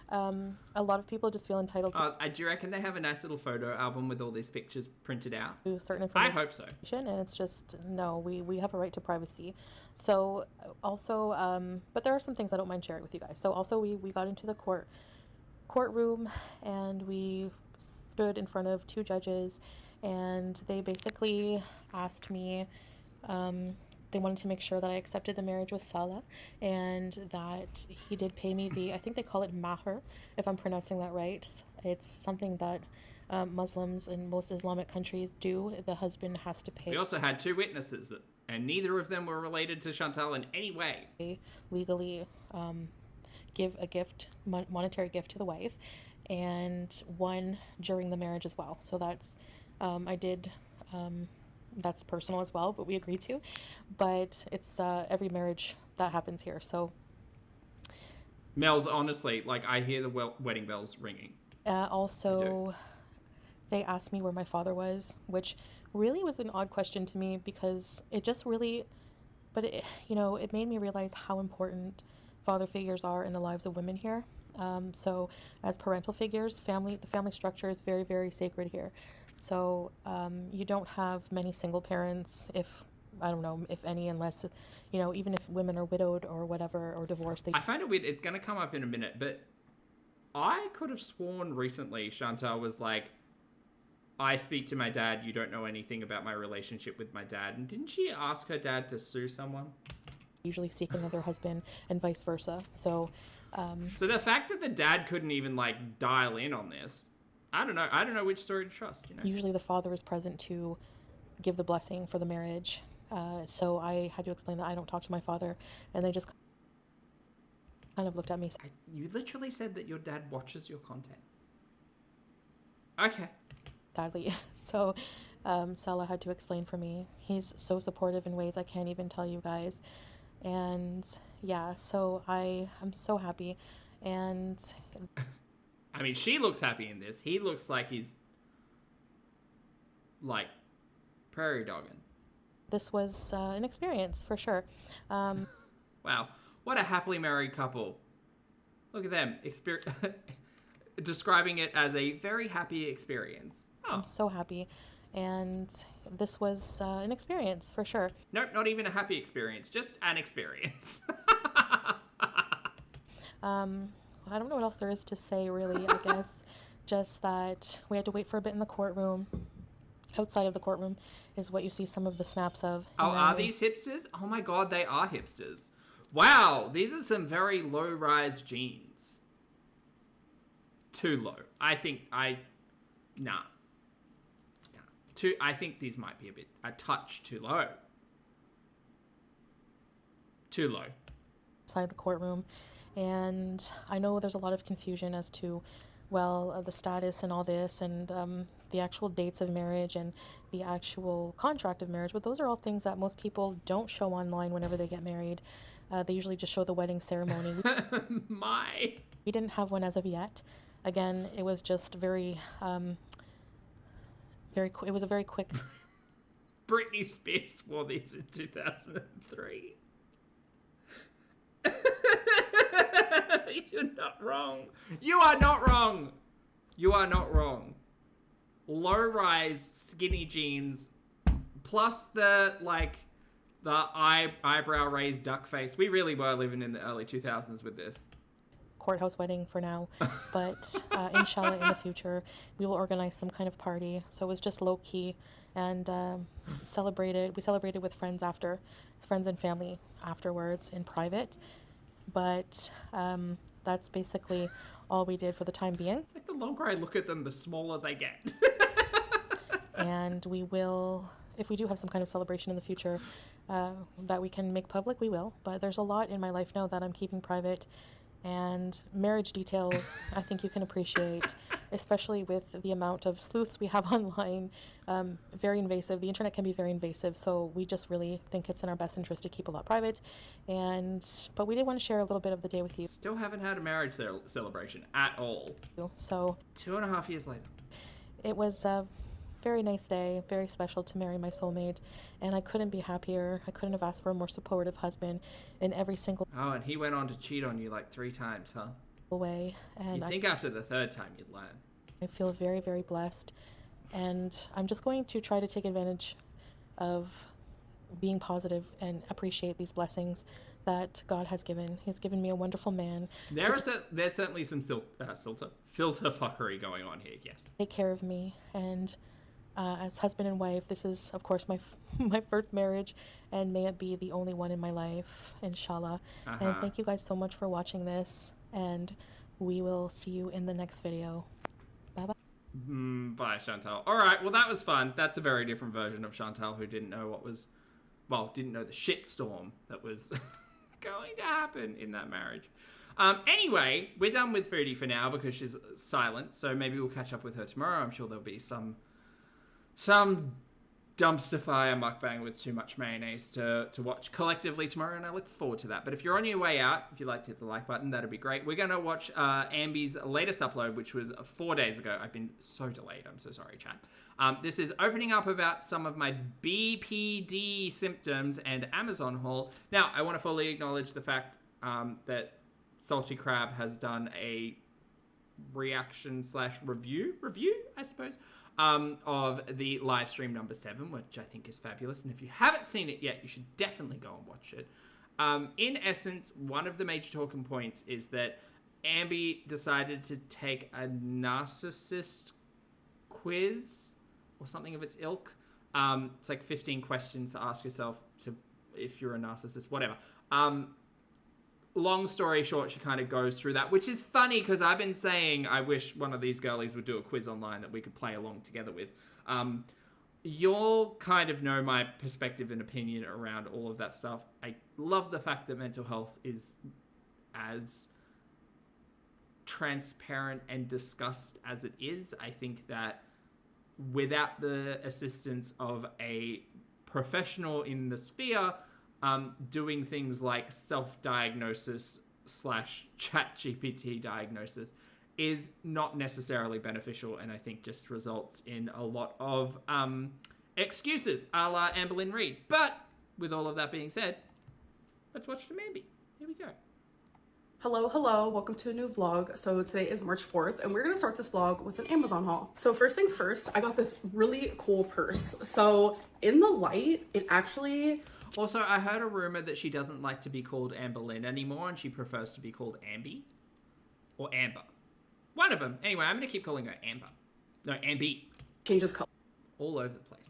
Speaker 9: A lot of people just feel entitled to...
Speaker 2: do you reckon they have a nice little photo album with all these pictures printed out?
Speaker 9: Certain information.
Speaker 2: I hope so.
Speaker 9: And it's just, no, we have a right to privacy. So, also, but there are some things I don't mind sharing with you guys. So, also, we got into the courtroom, and we stood in front of 2 judges, and they basically asked me, they wanted to make sure that I accepted the marriage with Salah, and that he did pay me the, I think they call it mahr, if I'm pronouncing that right. It's something that Muslims in most Islamic countries do. The husband has to pay.
Speaker 2: We also had 2 witnesses, and neither of them were related to Shantel in any way.
Speaker 9: Legally give a gift, monetary gift to the wife, and one during the marriage as well. So that's, I did, that's personal as well, but we agreed to. But it's every marriage that happens here, so.
Speaker 2: Mel's, honestly, like, I hear the wedding bells ringing.
Speaker 9: Also, they asked me where my father was, which really was an odd question to me, because it just really, but it, you know, it made me realize how important father figures are in the lives of women here. So as parental figures, the family structure is very, very sacred here. So you don't have many single parents, if, I don't know, if any, unless, you know, even if women are widowed or whatever, or divorced.
Speaker 2: I find it weird, it's going to come up in a minute, but I could have sworn recently Shantel was like, I speak to my dad, you don't know anything about my relationship with my dad. And didn't she ask her dad to sue someone?
Speaker 9: Usually seek another husband and vice versa. So
Speaker 2: so the fact that the dad couldn't even like dial in on this, I don't know which story to trust, you know.
Speaker 9: Usually the father is present to give the blessing for the marriage. So I had to explain that I don't talk to my father, and they just kind of looked at me.
Speaker 2: You literally said that your dad watches your content. Okay.
Speaker 9: Sadly. So Salah had to explain for me. He's so supportive in ways I can't even tell you guys. And yeah, so I'm so happy. And
Speaker 2: I mean, she looks happy in this. He looks like he's, like, prairie dogging.
Speaker 9: This was an experience for sure.
Speaker 2: Wow, what a happily married couple. Look at them, describing it as a very happy experience. Oh.
Speaker 9: I'm so happy. And this was an experience for sure.
Speaker 2: Nope, not even a happy experience, just an experience.
Speaker 9: I don't know what else there is to say, really, I guess. Just that we had to wait for a bit in the courtroom. Outside of the courtroom is what you see some of the snaps of.
Speaker 2: Oh, are these hipsters? Oh my god, they are hipsters. Wow, these are some very low-rise jeans. Too low. I think I think these might be a touch too low. Too low.
Speaker 9: Inside the courtroom. And I know there's a lot of confusion as to, well, the status and all this, and the actual dates of marriage and the actual contract of marriage. But those are all things that most people don't show online whenever they get married. They usually just show the wedding ceremony. We didn't have one as of yet. Again, it was just very, it was a very quick.
Speaker 2: Britney Spears wore these in 2003. You're not wrong. You are not wrong. You are not wrong. Low-rise skinny jeans plus the eyebrow raised duck face. We really were living in the early 2000s with this.
Speaker 9: Courthouse wedding for now, but inshallah in the future we will organize some kind of party. So it was just low-key, and we celebrated with friends and family afterwards in private. But that's basically all we did for the time being.
Speaker 2: It's like the longer I look at them, the smaller they get.
Speaker 9: And we will, if we do have some kind of celebration in the future that we can make public, we will. But there's a lot in my life now that I'm keeping private. And marriage details, I think you can appreciate, especially with the amount of sleuths we have online. Very invasive. The internet can be very invasive, so we just really think it's in our best interest to keep a lot private. But we did want to share a little bit of the day with you.
Speaker 2: Still haven't had a marriage celebration at all.
Speaker 9: So
Speaker 2: 2.5 years later.
Speaker 9: It was a very nice day, very special to marry my soulmate, and I couldn't be happier. I couldn't have asked for a more supportive husband in every single
Speaker 2: and he went on to cheat on you like 3 times, huh?
Speaker 9: way. And
Speaker 2: You'd think after the 3rd time you'd learn.
Speaker 9: I feel very, very blessed, and I'm just going to try to take advantage of being positive and appreciate these blessings that God has given. He's given me a wonderful man.
Speaker 2: There's certainly some filter fuckery going on here, yes.
Speaker 9: Take care of me, and as husband and wife, this is, of course, my first marriage, and may it be the only one in my life, inshallah. And thank you guys so much for watching this, and we will see you in the next video. Bye-bye.
Speaker 2: Bye, Shantel. All right, well, that was fun. That's a very different version of Shantel, who didn't know didn't know the shitstorm that was going to happen in that marriage. Anyway, we're done with Foodie for now because she's silent, so maybe we'll catch up with her tomorrow. I'm sure there'll be some dumpster fire mukbang with too much mayonnaise to watch collectively tomorrow, and I look forward to that. But if you're on your way out, if you'd like to hit the like button, that'd be great. We're going to watch Ambi's latest upload, which was 4 days ago. I've been so delayed. I'm so sorry, chat. This is opening up about some of my BPD symptoms and Amazon haul. Now, I want to fully acknowledge the fact that Salty Crab has done a reaction/review, I suppose, of the live stream number 7, which I think is fabulous. And if you haven't seen it yet, you should definitely go and watch it. In essence, one of the major talking points is that Ambi decided to take a narcissist quiz or something of its ilk. It's like 15 questions to ask yourself if you're a narcissist, whatever. Long story short, she kind of goes through that, which is funny because I've been saying I wish one of these girlies would do a quiz online that we could play along together with. You'll kind of know my perspective and opinion around all of that stuff. I love the fact that mental health is as transparent and discussed as it is. I think that without the assistance of a professional in the sphere, doing things like self-diagnosis / chat GPT diagnosis is not necessarily beneficial, and I think just results in a lot of excuses, a la Amberlynn Reid. But with all of that being said, let's watch some Ambi. Here we go.
Speaker 8: Hello, hello, welcome to a new vlog. So today is March 4th and we're gonna start this vlog with an Amazon haul. So first things first, I got this really cool purse. So in the light, it actually...
Speaker 2: Also, I heard a rumor that she doesn't like to be called Amberlynn anymore and she prefers to be called Ambi. Or Amber. One of them. Anyway, I'm gonna keep calling her Amber. No, Ambi.
Speaker 8: Changes color.
Speaker 2: All over the place.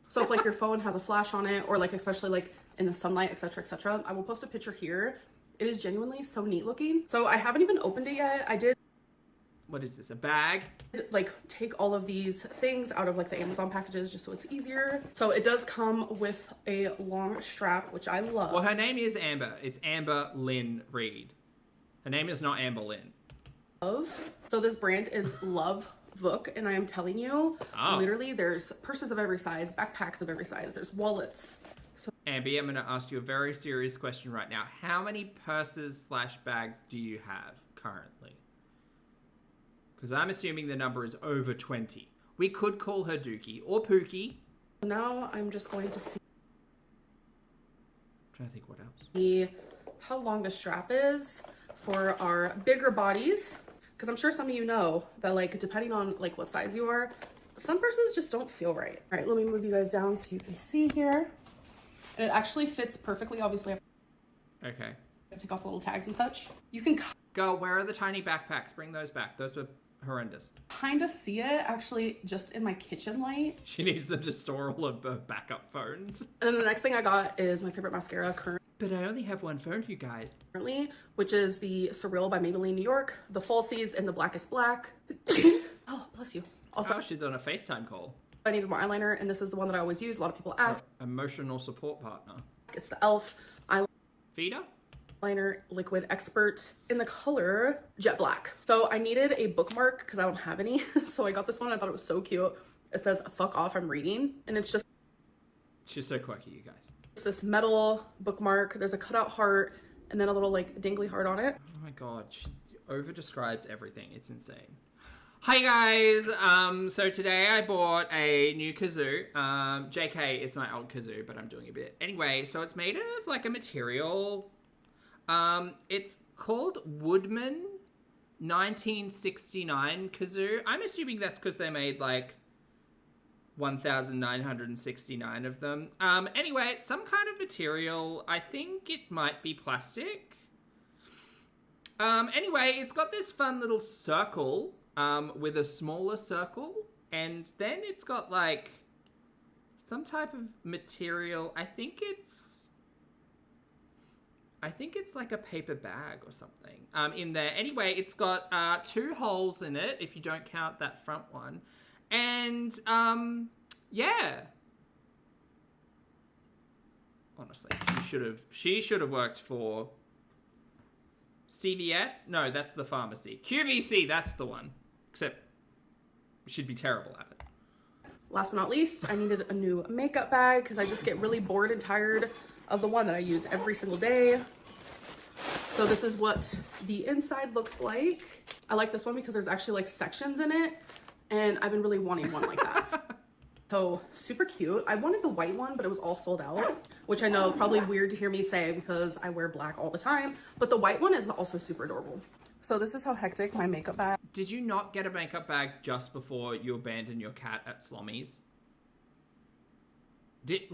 Speaker 8: So if like your phone has a flash on it or like especially like in the sunlight, etc., I will post a picture here. It is genuinely so neat looking. So I haven't even opened it yet. I did...
Speaker 2: What is this, a bag?
Speaker 8: Like take all of these things out of like the Amazon packages just so it's easier. So it does come with a long strap, which I love.
Speaker 2: Well, her name is Amber. It's Amberlynn Reid. Her name is not Amberlynn.
Speaker 8: So this brand is Love Book, and I am telling you,
Speaker 2: Oh.
Speaker 8: literally there's purses of every size, backpacks of every size, there's wallets. So
Speaker 2: Ambi, I'm going to ask you a very serious question right now. How many purses / bags do you have currently? Because I'm assuming the number is over 20. We could call her Dookie or Pookie.
Speaker 8: now I'm just going to see
Speaker 2: I'm trying to think what else.
Speaker 8: how long the strap is for our bigger bodies. Because I'm sure some of you know that like depending on like what size you are, some purses just don't feel right. All right, let me move you guys down so you can see here. And it actually fits perfectly, obviously.
Speaker 2: Okay.
Speaker 8: Take off the little tags and such. You can
Speaker 2: Girl, where are the tiny backpacks? Bring those back. Those were horrendous.
Speaker 8: kind of see it actually just in my kitchen light.
Speaker 2: She needs them to store all of her backup phones.
Speaker 8: And then the next thing I got is my favorite mascara
Speaker 2: But I only have one phone, you guys.
Speaker 8: currently, which is the Surreal by Maybelline New York, the Falsies, and the Blackest Black. Oh, bless you. Also,
Speaker 2: Oh, she's on a FaceTime call.
Speaker 8: I needed more eyeliner, and this is the one that I always use. A lot of people ask.
Speaker 2: Emotional support partner.
Speaker 8: It's the e.l.f.
Speaker 2: Feeder?
Speaker 8: eyeliner liquid expert in the color Jet Black. So I needed a bookmark because I don't have any. So I got this one. I thought it was so cute. It says, "Fuck off, I'm reading." And it's just
Speaker 2: She's so quirky, you guys.
Speaker 8: this metal bookmark. There's a cutout heart and then a little like dingly heart on it.
Speaker 2: Oh my god, she over describes everything. It's insane. Hi guys, so today I bought a new kazoo. JK, it's my old kazoo, but I'm doing a bit. Anyway, so it's made of like a material. It's called Woodman 1969 kazoo. I'm assuming that's because they made like 1,969 of them. Anyway, it's some kind of material. I think it might be plastic. Anyway, it's got this fun little circle with a smaller circle, and then it's got like some type of material. I think it's like a paper bag or something in there. Anyway, it's got 2 holes in it if you don't count that front one. And yeah. Honestly, she should have worked for CVS. No, that's the pharmacy. QVC, that's the one. Except she'd be terrible at it.
Speaker 8: Last but not least, I needed a new makeup bag because I just get really bored and tired of the one that I use every single day. So this is what the inside looks like. I like this one because there's actually like sections in it, and I've been really wanting one like that. So super cute. I wanted the white one, but it was all sold out, which I know probably weird to hear me say because I wear black all the time, but the white one is also super adorable. So this is how hectic my makeup bag.
Speaker 2: Did you not get a makeup bag just before you abandoned your cat at Slommy's? Did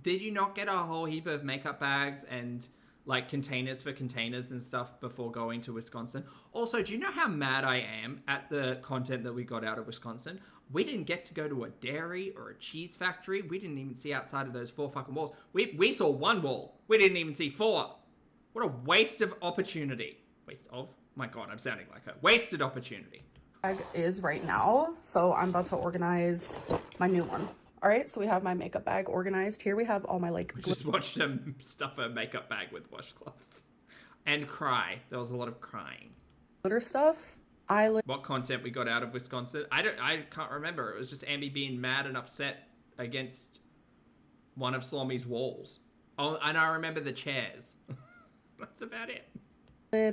Speaker 2: you not get a whole heap of makeup bags and like containers for containers and stuff before going to Wisconsin? Also, do you know how mad I am at the content that we got out of Wisconsin? We didn't get to go to a dairy or a cheese factory. We didn't even see outside of those 4 fucking walls. We saw 1 wall. We didn't even see 4. What a waste of opportunity. Waste of? My god, I'm sounding like her. Wasted opportunity.
Speaker 8: Bag is right now, so I'm about to organize my new one. All right, so we have my makeup bag organized. Here we have all my like...
Speaker 2: We just watched him stuff a makeup bag with washcloths. And cry. There was a lot of crying.
Speaker 8: glitter stuff.
Speaker 2: What content we got out of Wisconsin? I can't remember. It was just Ambi being mad and upset against one of Slommy's walls. Oh, and I remember the chairs. That's about it.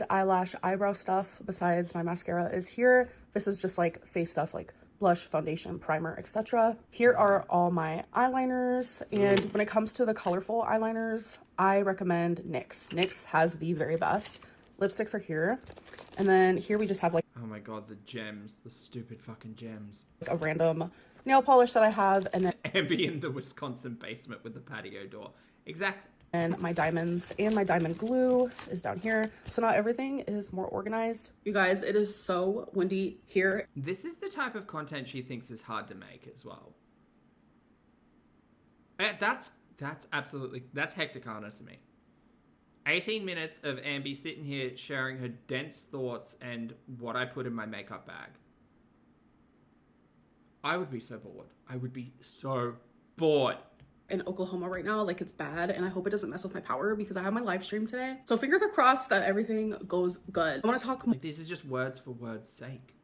Speaker 8: eyelash, eyebrow stuff besides my mascara is here. This is just like face stuff like blush, foundation, primer, etc. Here are all my eyeliners, and when it comes to the colorful eyeliners, I recommend NYX. NYX has the very best. Lipsticks are here, and then here we just have like,
Speaker 2: oh my god, the gems, the stupid fucking gems.
Speaker 8: a random nail polish that I have, and then
Speaker 2: Ambi in the Wisconsin basement with the patio door. Exactly.
Speaker 8: and my diamonds and my diamond glue is down here. So now everything is more organized. You guys, it is so windy here.
Speaker 2: This is the type of content she thinks is hard to make as well. That's absolutely, that's hecticana to me. 18 minutes of Ambi sitting here sharing her dense thoughts and what I put in my makeup bag. I would be so bored. I would be so bored.
Speaker 8: In Oklahoma right now, like, it's bad, and I hope it doesn't mess with my power because I have my live stream today. So fingers are crossed that everything goes good. I want to talk
Speaker 2: like, this is just words for words sake.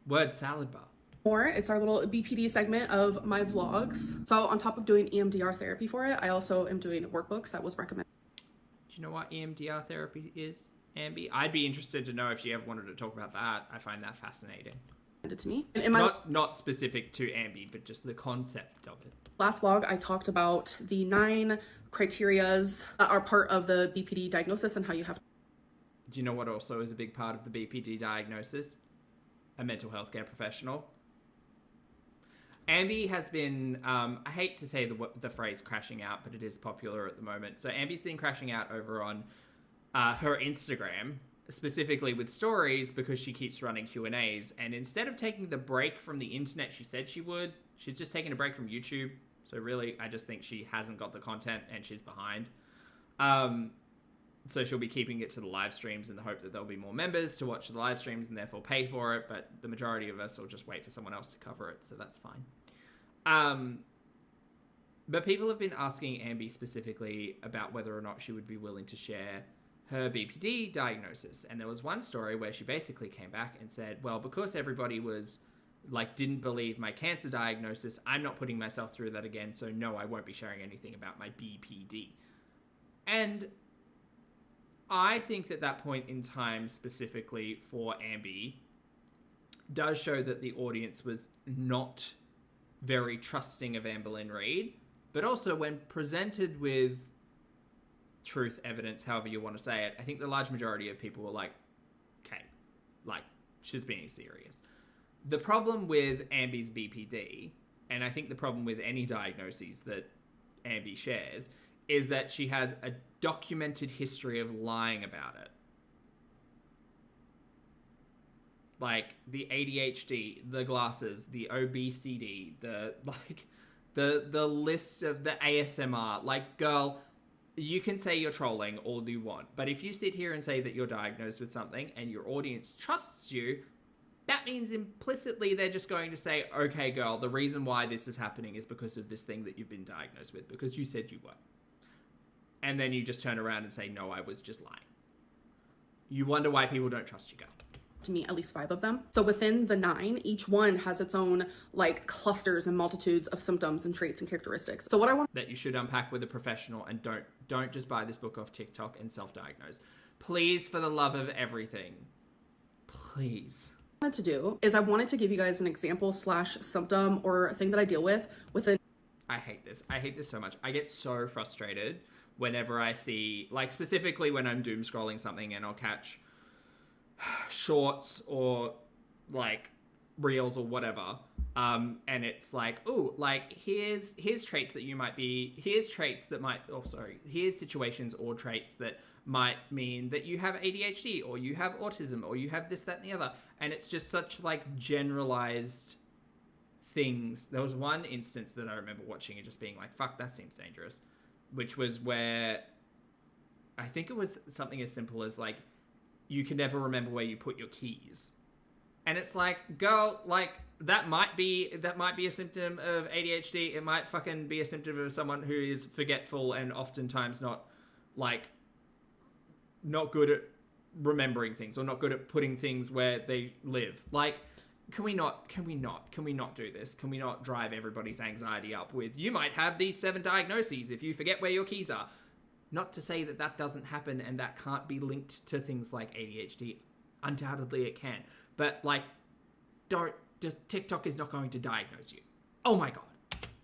Speaker 2: Word salad bar.
Speaker 8: more. It's our little BPD segment of my vlogs. So on top of doing EMDR therapy for it, I also am doing workbooks that was recommended.
Speaker 2: Do you know what EMDR therapy is, Ambi? I'd be interested to know if she ever wanted to talk about that. I find that fascinating.
Speaker 8: To me. And in my
Speaker 2: not specific to Ambi, but just the concept of it.
Speaker 8: Last vlog, I talked about the 9 criterias that are part of the BPD diagnosis and how you have.
Speaker 2: Do you know what also is a big part of the BPD diagnosis? A mental health care professional. Ambi has been, I hate to say the phrase crashing out, but it is popular at the moment. So Ambi's been crashing out over on her Instagram, specifically with stories, because she keeps running Q&As. And instead of taking the break from the internet she said she would, she's just taking a break from YouTube. So really, I just think she hasn't got the content and she's behind. So she'll be keeping it to the live streams in the hope that there'll be more members to watch the live streams and therefore pay for it. But the majority of us will just wait for someone else to cover it. So that's fine. But people have been asking Ambi specifically about whether or not she would be willing to share her BPD diagnosis. And there was one story where she basically came back and said, well, because everybody was like, didn't believe my cancer diagnosis, I'm not putting myself through that again. So no, I won't be sharing anything about my BPD. And I think that that point in time specifically for Ambi does show that the audience was not very trusting of Amberlynn Reid, but also when presented with truth, evidence, however you want to say it, I think the large majority of people were like, okay, like, she's being serious. The problem with Ambi's BPD, and I think the problem with any diagnoses that Ambi shares, is that she has a documented history of lying about it. Like, the ADHD, the glasses, the obesity, the list of the ASMR. Like, girl, you can say you're trolling all you want, but if you sit here and say that you're diagnosed with something and your audience trusts you, that means implicitly they're just going to say, okay, girl, the reason why this is happening is because of this thing that you've been diagnosed with, because you said you were. And then you just turn around and say, no, I was just lying. You wonder why people don't trust you, girl.
Speaker 8: To me, at least 5 of them. So within the 9, each one has its own like clusters and multitudes of symptoms and traits and characteristics. So what I want
Speaker 2: that you should unpack with a professional, and don't just buy this book off TikTok and self-diagnose. Please, for the love of everything, please.
Speaker 8: to do is I wanted to give you guys an example / symptom or thing that I deal with within.
Speaker 2: I hate this. I hate this so much. I get so frustrated whenever I see, like, specifically when I'm doom scrolling something and I'll catch shorts or like reels or whatever, and it's like, oh, like, here's traits that you might be, here's situations or traits that might mean that you have ADHD or you have autism or you have this, that, and the other. And it's just such like generalized things. There was one instance that I remember watching and just being like, fuck, that seems dangerous, which was where I think it was something as simple as like, you can never remember where you put your keys. And it's like, girl, like, that might be a symptom of ADHD. It might fucking be a symptom of someone who is forgetful and oftentimes not good at remembering things or not good at putting things where they live. Like, can we not do this? Can we not drive everybody's anxiety up with, you might have these 7 diagnoses if you forget where your keys are? Not to say that that doesn't happen and that can't be linked to things like ADHD. Undoubtedly it can. But, like, TikTok is not going to diagnose you. Oh my God.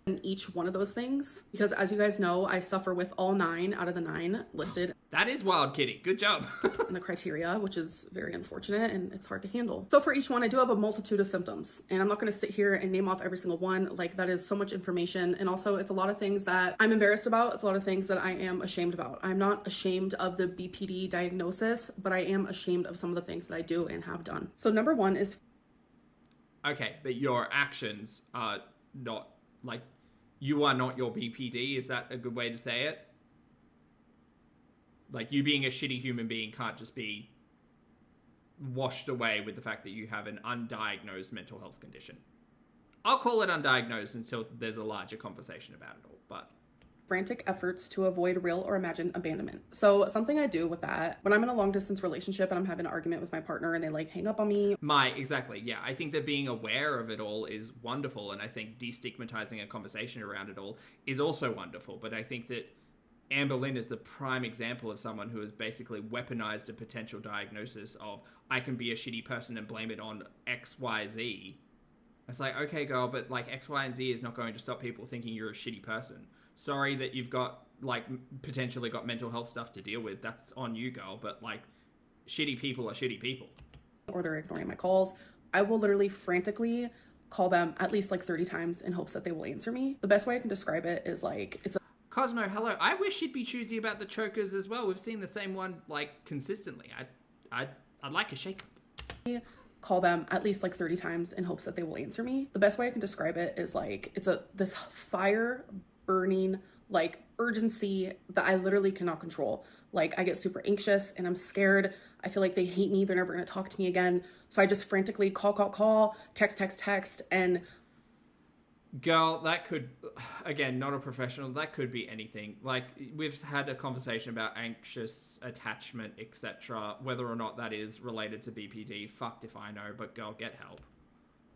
Speaker 8: In each one of those things, because as you guys know, I suffer with all 9 out of the 9 listed.
Speaker 2: That is wild, Kitty. Good job.
Speaker 8: And the criteria, which is very unfortunate and it's hard to handle. So for each one, I do have a multitude of symptoms, and I'm not going to sit here and name off every single one. Like, that is so much information. And also, it's a lot of things that I'm embarrassed about. It's a lot of things that I am ashamed about. I'm not ashamed of the BPD diagnosis, but I am ashamed of some of the things that I do and have done. So number 1 is...
Speaker 2: Okay, but your actions are not, like, you are not your BPD. Is that a good way to say it? Like, you being a shitty human being can't just be washed away with the fact that you have an undiagnosed mental health condition. I'll call it undiagnosed until there's a larger conversation about it all, but...
Speaker 8: frantic efforts to avoid real or imagined abandonment. So something I do with that, when I'm in a long distance relationship and I'm having an argument with my partner and they like hang up on me.
Speaker 2: Exactly, yeah. I think that being aware of it all is wonderful, and I think destigmatizing a conversation around it all is also wonderful, but I think that Amberlynn is the prime example of someone who has basically weaponized a potential diagnosis of, I can be a shitty person and blame it on X, Y, Z. It's like, okay, girl, but like X, Y, and Z is not going to stop people thinking you're a shitty person. Sorry that you've got, like, potentially got mental health stuff to deal with. That's on you, girl. But, like, shitty people are shitty people.
Speaker 8: Or they're ignoring my calls. I will literally frantically call them at least like 30 times in hopes that they will answer me. The best way I can describe it is like, it's a...
Speaker 2: Cosmo, hello. I wish you'd be choosy about the chokers as well. We've seen the same one, like, consistently. I'd like a shake.
Speaker 8: Call them at least like 30 times in hopes that they will answer me. The best way I can describe it is like, it's this fire burning, like, urgency that I literally cannot control. Like, I get super anxious and I'm scared. I feel like they hate me. They're never going to talk to me again. So I just frantically call, text, and...
Speaker 2: Girl, that could, again, not a professional, that could be anything. Like, we've had a conversation about anxious attachment, etc. Whether or not that is related to BPD, fucked if I know, but girl, get help.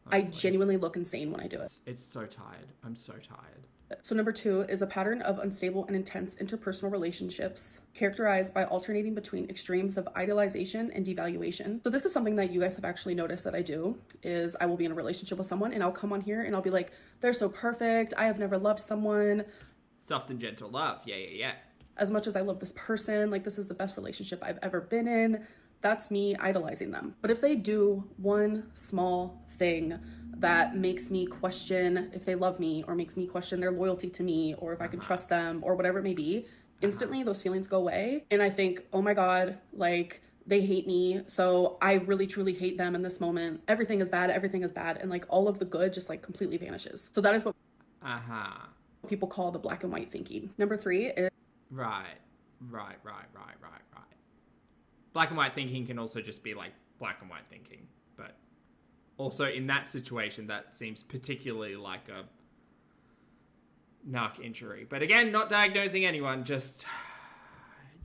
Speaker 2: Honestly.
Speaker 8: I genuinely look insane when I do it.
Speaker 2: It's so tired. I'm so tired.
Speaker 8: So number 2 is a pattern of unstable and intense interpersonal relationships characterized by alternating between extremes of idealization and devaluation. So this is something that you guys have actually noticed that I do, is I will be in a relationship with someone and I'll come on here and I'll be like, they're so perfect. I have never loved someone.
Speaker 2: Soft and gentle love. Yeah.
Speaker 8: As much as I love this person, like, this is the best relationship I've ever been in. That's me idolizing them. But if they do one small thing that makes me question if they love me, or makes me question their loyalty to me, or if I can trust them, or whatever it may be, instantly those feelings go away. And I think, oh my God, like, they hate me, so I really truly hate them in this moment. Everything is bad. And like, all of the good just like completely vanishes. So that is what people call the black and white thinking. Number 3 is...
Speaker 2: Right. Black and white thinking can also just be like black and white thinking, but also in that situation, that seems particularly like a narc injury. But again, not diagnosing anyone, just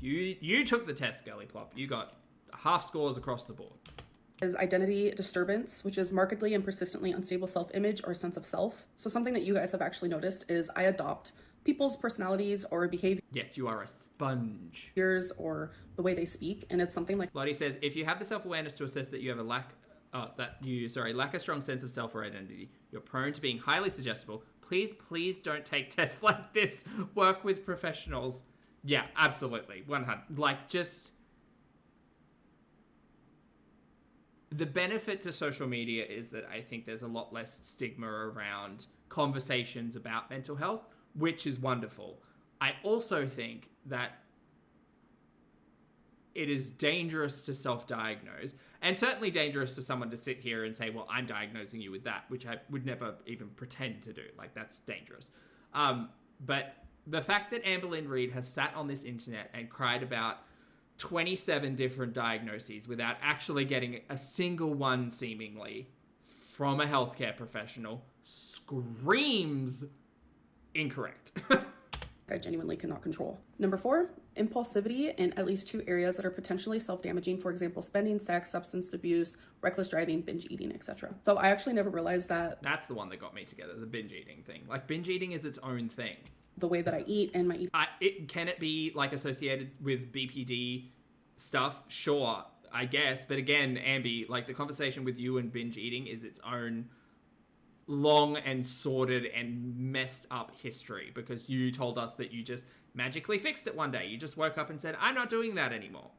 Speaker 2: you took the test, Girly Plop. You got half scores across the board.
Speaker 8: Is identity disturbance, which is markedly and persistently unstable self-image or sense of self. So something that you guys have actually noticed is I adopt people's personalities or behaviors.
Speaker 2: Yes, you are a sponge.
Speaker 8: Or the way they speak, and it's something like...
Speaker 2: Lottie says, if you have the self-awareness to assess that you have a lack a strong sense of self or identity, you're prone to being highly suggestible. Please don't take tests like this. Work with professionals. Yeah, absolutely. 100. Like, just... The benefit to social media is that I think there's a lot less stigma around conversations about mental health, which is wonderful. I also think that it is dangerous to self-diagnose, and certainly dangerous to someone to sit here and say, well, I'm diagnosing you with that, which I would never even pretend to do. Like, that's dangerous. But the fact that Amberlynn Reid has sat on this internet and cried about 27 different diagnoses without actually getting a single one, seemingly, from a healthcare professional screams incorrect.
Speaker 8: I genuinely cannot control. Number 4, impulsivity in at least 2 areas that are potentially self-damaging. For example, spending, sex, substance abuse, reckless driving, binge eating, etc. So I actually never realized that...
Speaker 2: That's the one that got me together, the binge eating thing. Like, binge eating is its own thing.
Speaker 8: the way that I eat and my eating.
Speaker 2: Can it be like associated with BPD stuff? Sure, I guess. But again, Ambi, like the conversation with you and binge eating is its own long and sordid and messed up history, because you told us that you just magically fixed it one day. You just woke up and said, I'm not doing that anymore.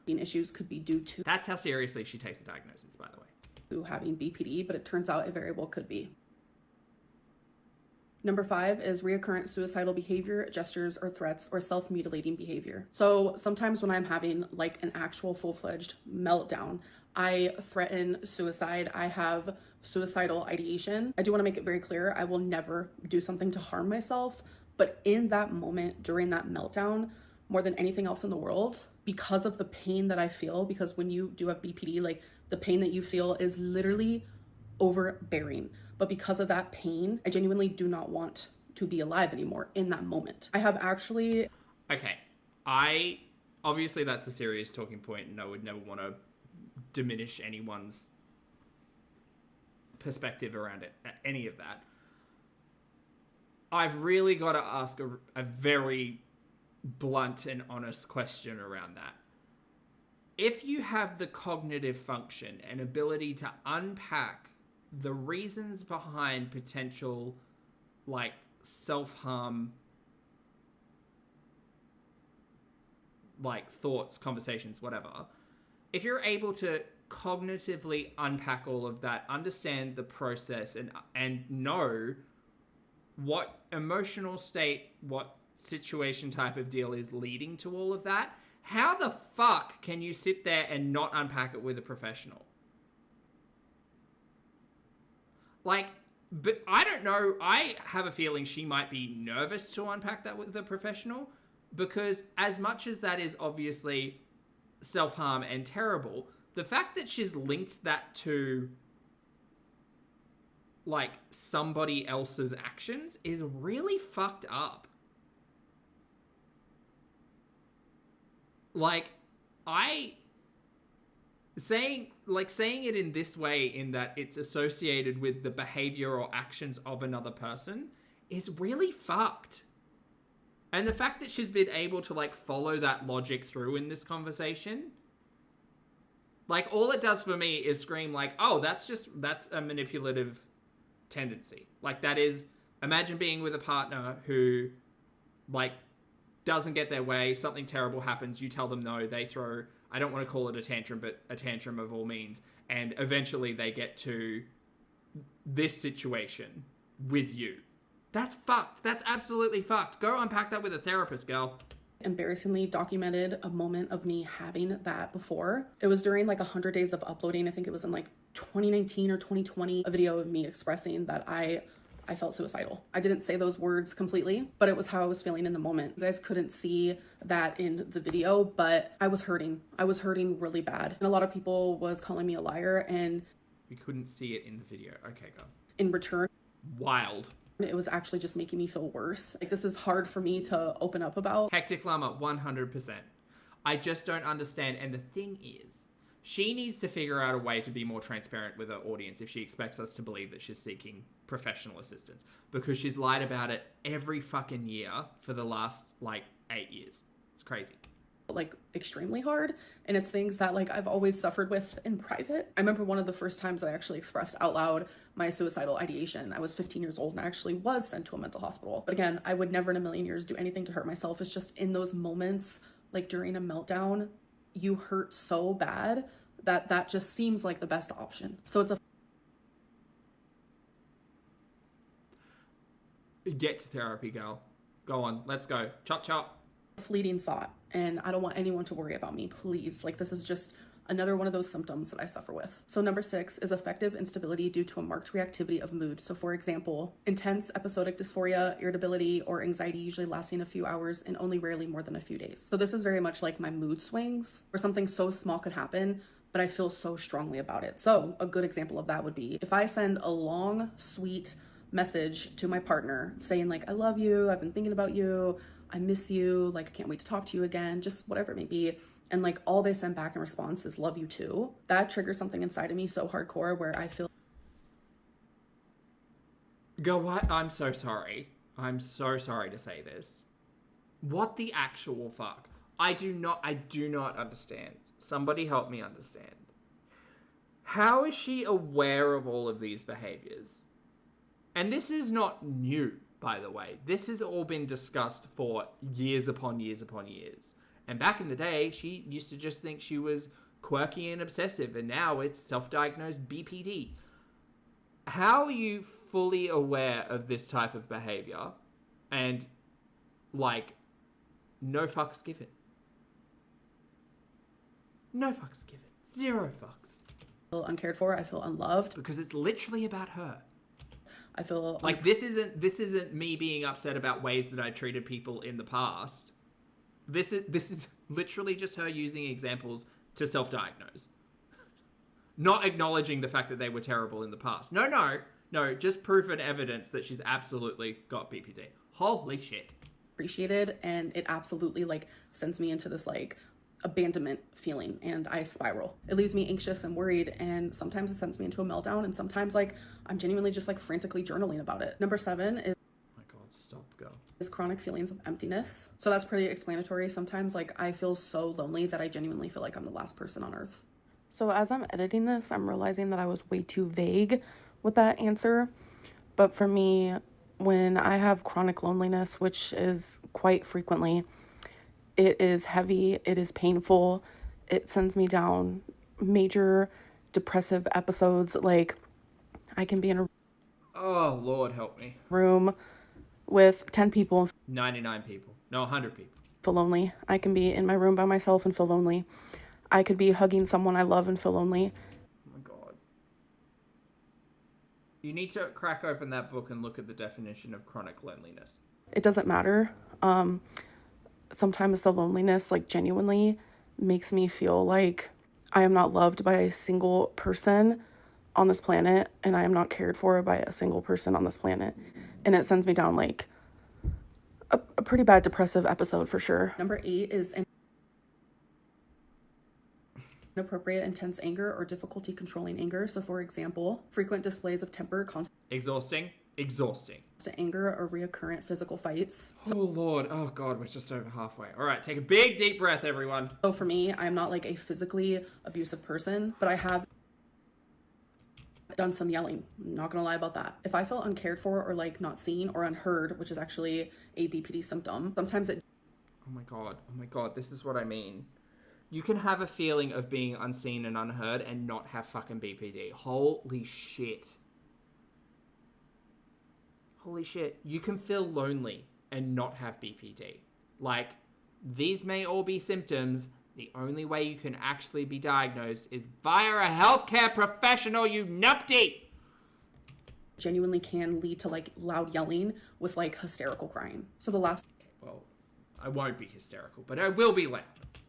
Speaker 8: Issues could be due to...
Speaker 2: That's how seriously she takes the diagnosis, by the way.
Speaker 8: To having BPD, but it turns out it very well could be. Number 5 is reoccurrent suicidal behavior, gestures, or threats, or self-mutilating behavior. So sometimes when I'm having like an actual full-fledged meltdown, I threaten suicide. I have suicidal ideation. I do want to make it very clear, I will never do something to harm myself. But in that moment, during that meltdown, more than anything else in the world, because of the pain that I feel, because when you do have BPD, like the pain that you feel is literally overbearing. But because of that pain, I genuinely do not want to be alive anymore in that moment. I have actually...
Speaker 2: Okay. Obviously that's a serious talking point, and I would never want to diminish anyone's perspective around it, any of that. I've really got to ask a very blunt and honest question around that. If you have the cognitive function and ability to unpack the reasons behind potential, like, self-harm, like, thoughts, conversations, whatever, if you're able to cognitively unpack all of that, understand the process, and know what emotional state, what situation type of deal is leading to all of that, how the fuck can you sit there and not unpack it with a professional? Like, but I don't know. I have a feeling she might be nervous to unpack that with a professional, because as much as that is obviously self-harm and terrible, the fact that she's linked that to, like, somebody else's actions is really fucked up. Like, saying it in this way, in that it's associated with the behavior or actions of another person, is really fucked. And the fact that she's been able to, like, follow that logic through in this conversation, like, all it does for me is scream, like, oh, that's a manipulative tendency. Like, that is, imagine being with a partner who, like, doesn't get their way, something terrible happens, you tell them no, they throw, I don't want to call it a tantrum, but a tantrum of all means, and eventually they get to this situation with you. That's fucked. That's absolutely fucked. Go unpack that with a therapist, girl.
Speaker 8: Embarrassingly documented a moment of me having that before. It was during like 100 days of uploading. I think it was in like 2019 or 2020, a video of me expressing that I felt suicidal. I didn't say those words completely, but it was how I was feeling in the moment. You guys couldn't see that in the video, but I was hurting. I was hurting really bad. And a lot of people was calling me a liar, and
Speaker 2: we couldn't see it in the video. Okay, go.
Speaker 8: In return,
Speaker 2: wild.
Speaker 8: It was actually just making me feel worse. Like, this is hard for me to open up about.
Speaker 2: Hectic Llama, 100%. I just don't understand. And the thing is, she needs to figure out a way to be more transparent with her audience if she expects us to believe that she's seeking professional assistance, because she's lied about it every fucking year for the last, like, 8 years. It's crazy.
Speaker 8: Like, extremely hard, and it's things that, like, I've always suffered with in private. I remember one of the first times that I actually expressed out loud my suicidal ideation. I was 15 years old and I actually was sent to a mental hospital. But again, I would never in a million years do anything to hurt myself. It's just in those moments, like during a meltdown, you hurt so bad that that just seems like the best option. So it's a
Speaker 2: get to therapy, girl. Go on, let's go. Chop chop.
Speaker 8: Fleeting thought, and I don't want anyone to worry about me, please. Like, this is just another one of those symptoms that I suffer with. So number 6 is affective instability due to a marked reactivity of mood. So for example, intense episodic dysphoria, irritability, or anxiety usually lasting a few hours and only rarely more than a few days. So this is very much like my mood swings, where something so small could happen, but I feel so strongly about it. So a good example of that would be if I send a long, sweet message to my partner saying, like, I love you, I've been thinking about you, I miss you, like, I can't wait to talk to you again, just whatever it may be. And like, all they send back in response is love you too. That triggers something inside of me so hardcore where I feel.
Speaker 2: Go what? I'm so sorry. I'm so sorry to say this. What the actual fuck? I do not understand. Somebody help me understand. How is she aware of all of these behaviors? And this is not new, by the way. This has all been discussed for years upon years upon years. And back in the day, she used to just think she was quirky and obsessive, and now it's self-diagnosed BPD. How are you fully aware of this type of behavior and, like, no fucks given? No fucks given. Zero fucks.
Speaker 8: I feel uncared for. I feel unloved.
Speaker 2: Because it's literally about her.
Speaker 8: I feel
Speaker 2: like this isn't me being upset about ways that I treated people in the past. This is literally just her using examples to self-diagnose. Not acknowledging the fact that they were terrible in the past. No, just proof and evidence that she's absolutely got BPD. Holy shit.
Speaker 8: Appreciated, and it absolutely like sends me into this like abandonment feeling, and I spiral. It leaves me anxious and worried, and sometimes it sends me into a meltdown, and sometimes like I'm genuinely just like frantically journaling about it. Number 7 is chronic feelings of emptiness. So that's pretty explanatory. Sometimes like I feel so lonely that I genuinely feel like I'm the last person on earth.
Speaker 10: So as I'm editing this, I'm realizing that I was way too vague with that answer. But for me, when I have chronic loneliness, which is quite frequently, it is heavy, it is painful, it sends me down major depressive episodes. Like I can be in a
Speaker 2: Oh, Lord help me.
Speaker 10: room with 10 people.
Speaker 2: 99 people. No, 100 people.
Speaker 10: Feel lonely. I can be in my room by myself and feel lonely. I could be hugging someone I love and feel lonely.
Speaker 2: Oh my God. You need to crack open that book and look at the definition of chronic loneliness.
Speaker 10: It doesn't matter. Sometimes the loneliness like genuinely makes me feel like I am not loved by a single person on this planet, and I am not cared for by a single person on this planet. And it sends me down like a pretty bad depressive episode for sure.
Speaker 8: Number 8 is inappropriate, intense anger or difficulty controlling anger. So for example, frequent displays of temper, constant
Speaker 2: Exhausting.
Speaker 8: anger or reoccurrent physical fights.
Speaker 2: Oh Lord. Oh God, we're just over halfway. All right, take a big deep breath, everyone.
Speaker 8: So for me, I'm not like a physically abusive person, but I have done some yelling. I'm not gonna lie about that. If I feel uncared for or like not seen or unheard, which is actually a BPD symptom, sometimes it...
Speaker 2: Oh my God, this is what I mean. You can have a feeling of being unseen and unheard and not have fucking BPD. Holy shit. Holy shit. You can feel lonely and not have BPD. Like, these may all be symptoms. The only way you can actually be diagnosed is via a healthcare professional, you numpty!
Speaker 8: Genuinely can lead to like loud yelling with like hysterical crying. So the last
Speaker 2: Well, I won't be hysterical, but I will be loud.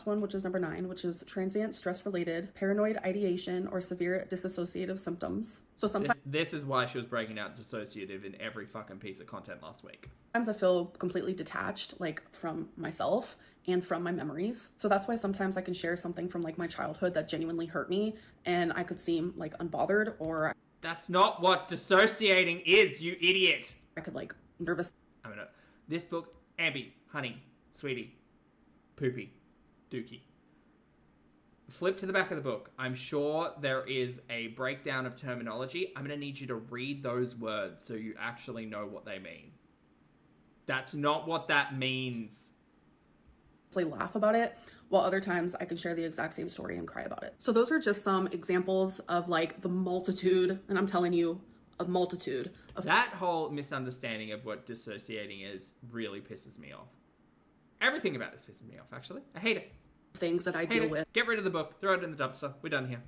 Speaker 8: one, which is number 9, which is transient stress-related paranoid ideation or severe dissociative symptoms. So sometimes
Speaker 2: This is why she was breaking out dissociative in every fucking piece of content last week.
Speaker 8: I feel completely detached, like from myself and from my memories. So that's why sometimes I can share something from like my childhood that genuinely hurt me, and I could seem like unbothered, or
Speaker 2: That's not what dissociating is, you idiot.
Speaker 8: I could like nervous.
Speaker 2: I mean, this book, Ambi, honey, sweetie, poopy, dookie. Flip to the back of the book. I'm sure there is a breakdown of terminology. I'm going to need you to read those words so you actually know what they mean. That's not what that means.
Speaker 8: Laugh about it, while other times I can share the exact same story and cry about it. So those are just some examples of like the multitude, and I'm telling you, a multitude of...
Speaker 2: That whole misunderstanding of what dissociating is really pisses me off. Everything about this pisses me off, actually. I hate it.
Speaker 8: Things that I deal with.
Speaker 2: Get rid of the book. Throw it in the dumpster. We're done here.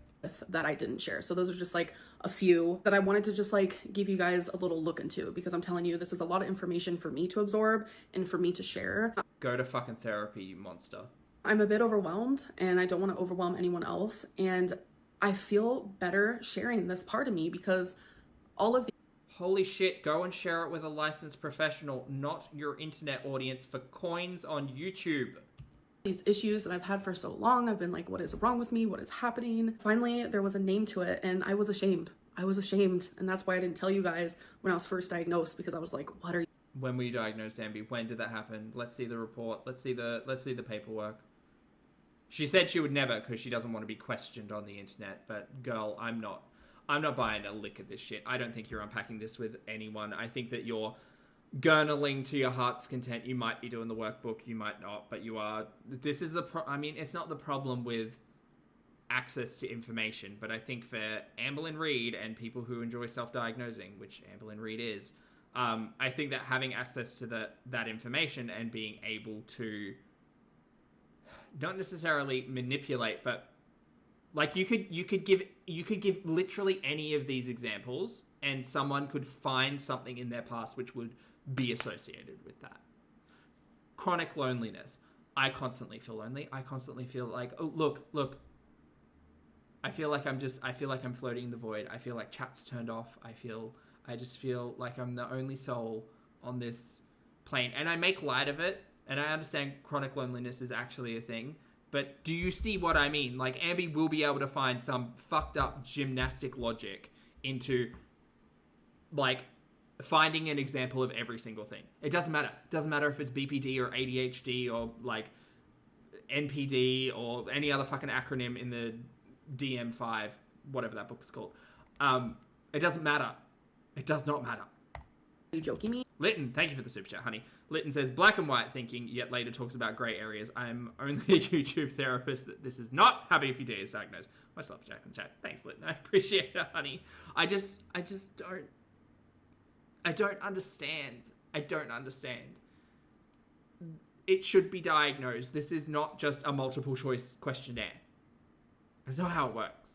Speaker 8: That I didn't share. So those are just like a few that I wanted to just like give you guys a little look into, because I'm telling you, this is a lot of information for me to absorb and for me to share.
Speaker 2: Go to fucking therapy, you monster.
Speaker 8: I'm a bit overwhelmed, and I don't want to overwhelm anyone else. And I feel better sharing this part of me because all of the...
Speaker 2: Holy shit, go and share it with a licensed professional, not your internet audience for coins on YouTube.
Speaker 8: These issues that I've had for so long, I've been like, what is wrong with me? What is happening? Finally, there was a name to it, and I was ashamed. I was ashamed, and that's why I didn't tell you guys when I was first diagnosed, because I was like, what are you?
Speaker 2: When were you diagnosed, Ambi? When did that happen? Let's see the report. Let's see the paperwork. She said she would never, because she doesn't want to be questioned on the internet. But girl, I'm not buying a lick of this shit. I don't think you're unpacking this with anyone. I think that you're gurgling to your heart's content. You might be doing the workbook, you might not, but you are. This is I mean, it's not the problem with access to information, but I think for Amberlynn Reid and people who enjoy self-diagnosing, which Amberlynn Reid is, I think that having access to that information and being able to not necessarily manipulate, but like you could give literally any of these examples, and someone could find something in their past which would be associated with that. Chronic loneliness. I constantly feel lonely. I constantly feel like, oh, look. I feel like I'm floating in the void. I feel like chat's turned off. I just feel like I'm the only soul on this plane. And I make light of it, and I understand chronic loneliness is actually a thing. But do you see what I mean? Like, Ambi will be able to find some fucked up gymnastic logic into, like, finding an example of every single thing. It doesn't matter. It doesn't matter if it's BPD or ADHD or, like, NPD or any other fucking acronym in the DM5, whatever that book is called. It doesn't matter. It does not matter.
Speaker 8: Are you joking me?
Speaker 2: Lytton, thank you for the super chat, honey. Lytton says, black and white thinking, yet later talks about grey areas. I'm only a YouTube therapist. This is not how BPD is diagnosed. Much love, Jack in the chat. Thanks, Lytton. I appreciate it, honey. I just don't understand. I don't understand. It should be diagnosed. This is not just a multiple choice questionnaire. That's not how it works.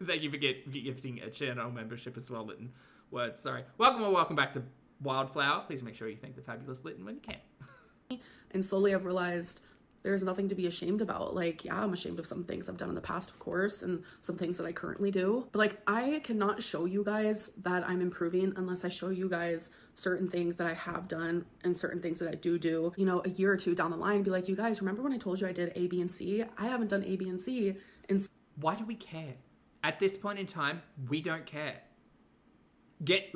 Speaker 2: Thank you for gifting a channel membership as well, Lytton. Words, sorry. Welcome back to Wildflower. Please make sure you thank the fabulous Lytton when you can.
Speaker 8: And slowly I've realized there's nothing to be ashamed about. Like, yeah, I'm ashamed of some things I've done in the past, of course, and some things that I currently do. But, like, I cannot show you guys that I'm improving unless I show you guys certain things that I have done and certain things that I do, you know, a year or two down the line, be like, you guys, remember when I told you I did A, B, and C? I haven't done A, B, and C. And
Speaker 2: why do we care? At this point in time, we don't care. Get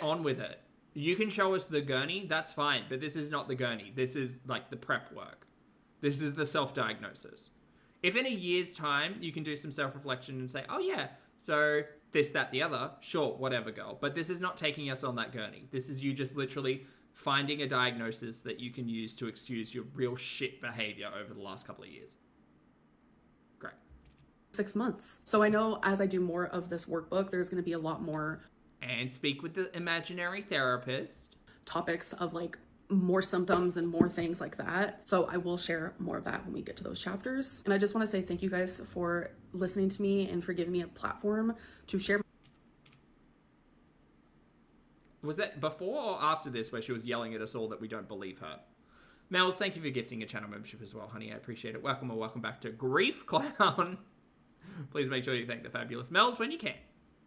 Speaker 2: on with it. You can show us the gurney, that's fine, but this is not the gurney. This is, like, the prep work. This is the self-diagnosis. If in a year's time you can do some self-reflection and say, oh yeah, so this, that, the other, sure, whatever, girl. But this is not taking us on that gurney. This is you just literally finding a diagnosis that you can use to excuse your real shit behavior over the last couple of years. Great.
Speaker 8: 6 months. So I know as I do more of this workbook, there's going to be a lot more.
Speaker 2: And speak with the imaginary therapist.
Speaker 8: Topics of, like, more symptoms and more things like that. So I will share more of that when we get to those chapters. And I just want to say thank you guys for listening to me and for giving me a platform to share.
Speaker 2: Was that before or after this where she was yelling at us all that we don't believe her? Mels, thank you for gifting a channel membership as well, honey. I appreciate it. Welcome back to Grief Clown. Please make sure you thank the fabulous Mels when you can.